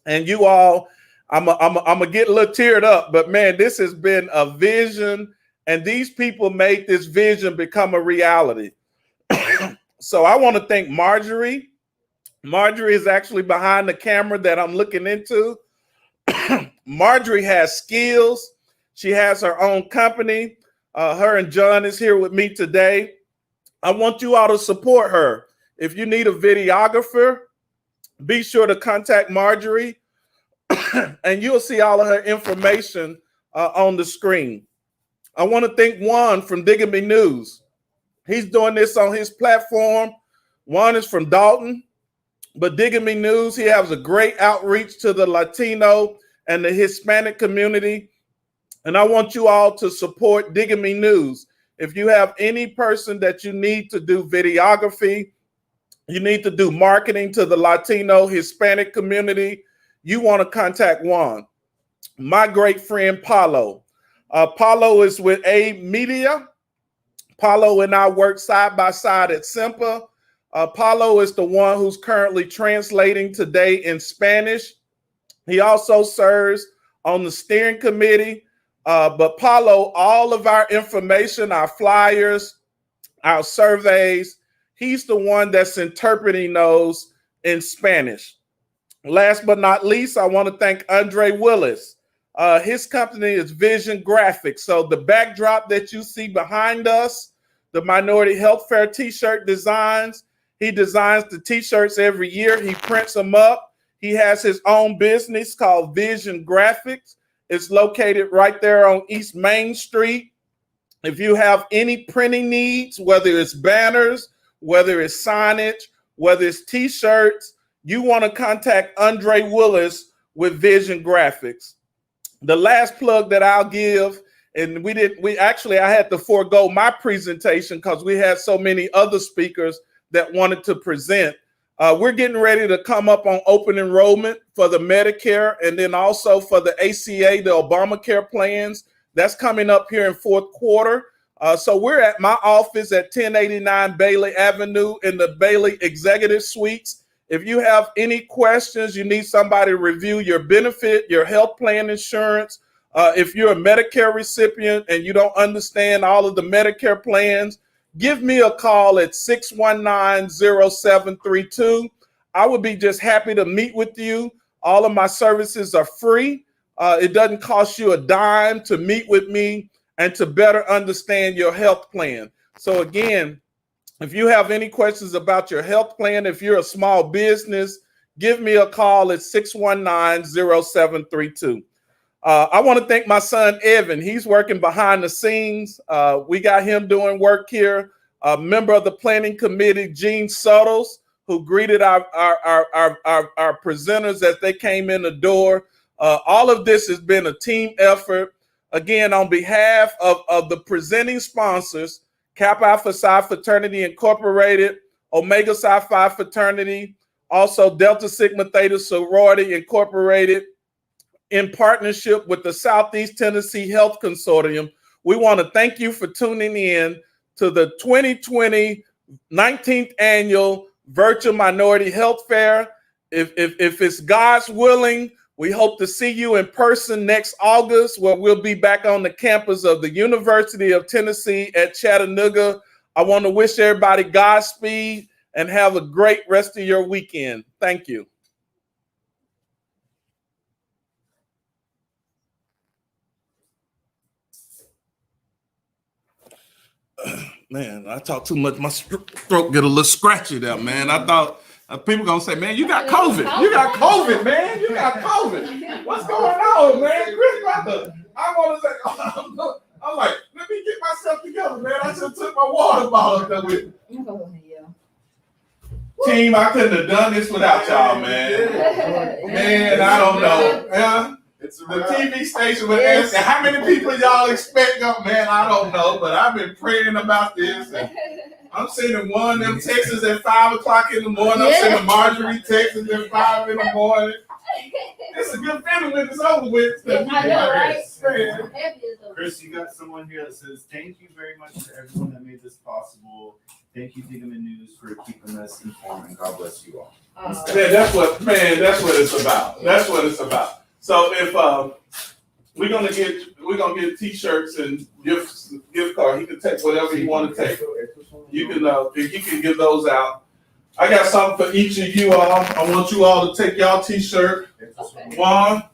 And you all, I'm gonna get a little teared up, but man, this has been a vision, and these people made this vision become a reality. So I want to thank Marjorie. Marjorie is actually behind the camera that I'm looking into. Marjorie has skills. She has her own company. Her and John is here with me today. I want you all to support her. If you need a videographer, be sure to contact Marjorie, and you'll see all of her information on the screen. I want to thank Juan from Digamy News. He's doing this on his platform. Juan is from Dalton, but Digamy News, he has a great outreach to the Latino and the Hispanic community. And I want you all to support Digamy News. If you have any person that you need to do videography, you need to do marketing to the Latino Hispanic community, you want to contact Juan. My great friend, Paulo. Paulo is with A Media. Paulo and I work side by side at SIMPA. Paulo is the one who's currently translating today in Spanish. He also serves on the steering committee. But Paulo, all of our information, our flyers, our surveys, he's the one that's interpreting those in Spanish. Last but not least, I want to thank Andre Willis. His company is Vision Graphics. So the backdrop that you see behind us, the Minority Health Fair t-shirt designs, he designs the t-shirts every year. He prints them up. He has his own business called Vision Graphics. It's located right there on East Main Street. If you have any printing needs, whether it's banners, whether it's signage, whether it's t-shirts, you want to contact Andre Willis with Vision Graphics. The last plug that I'll give, and I had to forego my presentation because we had so many other speakers that wanted to present. We're getting ready to come up on open enrollment for the Medicare and then also for the ACA, the Obamacare plans. That's coming up here in fourth quarter. So we're at my office at 1089 Bailey Avenue in the Bailey Executive Suites. If you have any questions, you need somebody to review your benefit, your health plan insurance. If you're a Medicare recipient and you don't understand all of the Medicare plans, give me a call at 619-0732. I would be just happy to meet with you. All of my services are free. It doesn't cost you a dime to meet with me and to better understand your health plan. So again, if you have any questions about your health plan, if you're a small business, give me a call at 619-0732. I want to thank my son, Evan. He's working behind the scenes. We got him doing work here. A member of the planning committee, Gene Suttles, who greeted our presenters as they came in the door. All of this has been a team effort. Again, on behalf of the presenting sponsors, Kappa Alpha Psi Fraternity Incorporated, Omega Psi Phi Fraternity, also Delta Sigma Theta Sorority Incorporated, in partnership with the Southeast Tennessee Health Consortium, we want to thank you for tuning in to the 2020 19th Annual Virtual Minority Health Fair. if it's God's willing, we hope to see you in person next August, where we'll be back on the campus of the University of Tennessee at Chattanooga. I want to wish everybody Godspeed and have a great rest of your weekend. Thank you. Man, I talk too much. My throat get a little scratchy there, man. I thought people gonna say, man, you got COVID. You got COVID, man. You got COVID. What's going on, man? Chris brother. I want to say, I'm like, let me get myself together, man. I just took my water bottle up there with me. Team, I couldn't have done this without y'all, man. Man, I don't know. Yeah. It's The TV station would ask, how many people y'all expect up? Man, I don't know, but I've been praying about this. And I'm sending one of them texts at 5 o'clock in the morning. I'm sending Marjorie texts at 5 in the morning. It's a good feeling when it's over with. I know, right? Chris, you got someone here that says, thank you very much to everyone that made this possible. Thank you, Digamond News, for keeping us informed, and God bless you all. Man, that's what it's about. That's what it's about. So if we're gonna get T-shirts and gift card, he can take whatever he want to take. You can give those out. I got something for each of you all. I want you all to take y'all T-shirt. Juan,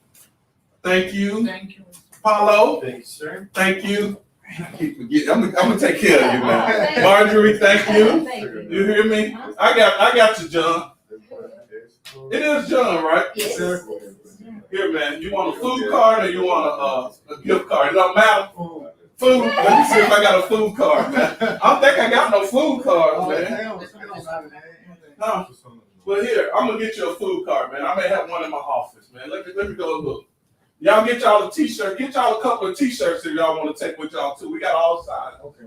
thank you. Thank you. Paulo, Thank you, sir. Thank you. I keep forgetting. I'm gonna take care of you now. Marjorie, thank you. You hear me? I got you, John. It is John, right? Yes. Here, man. You want a food card or you want a gift card? It don't matter. Food. Let me see if I got a food card, man. I don't think I got no food cards, man. Huh? Well, here, I'm gonna get you a food card, man. I may have one in my office, man. Let me go look. Y'all get y'all a T-shirt. Get y'all a couple of T-shirts if y'all want to take with y'all too. We got all sizes. Okay.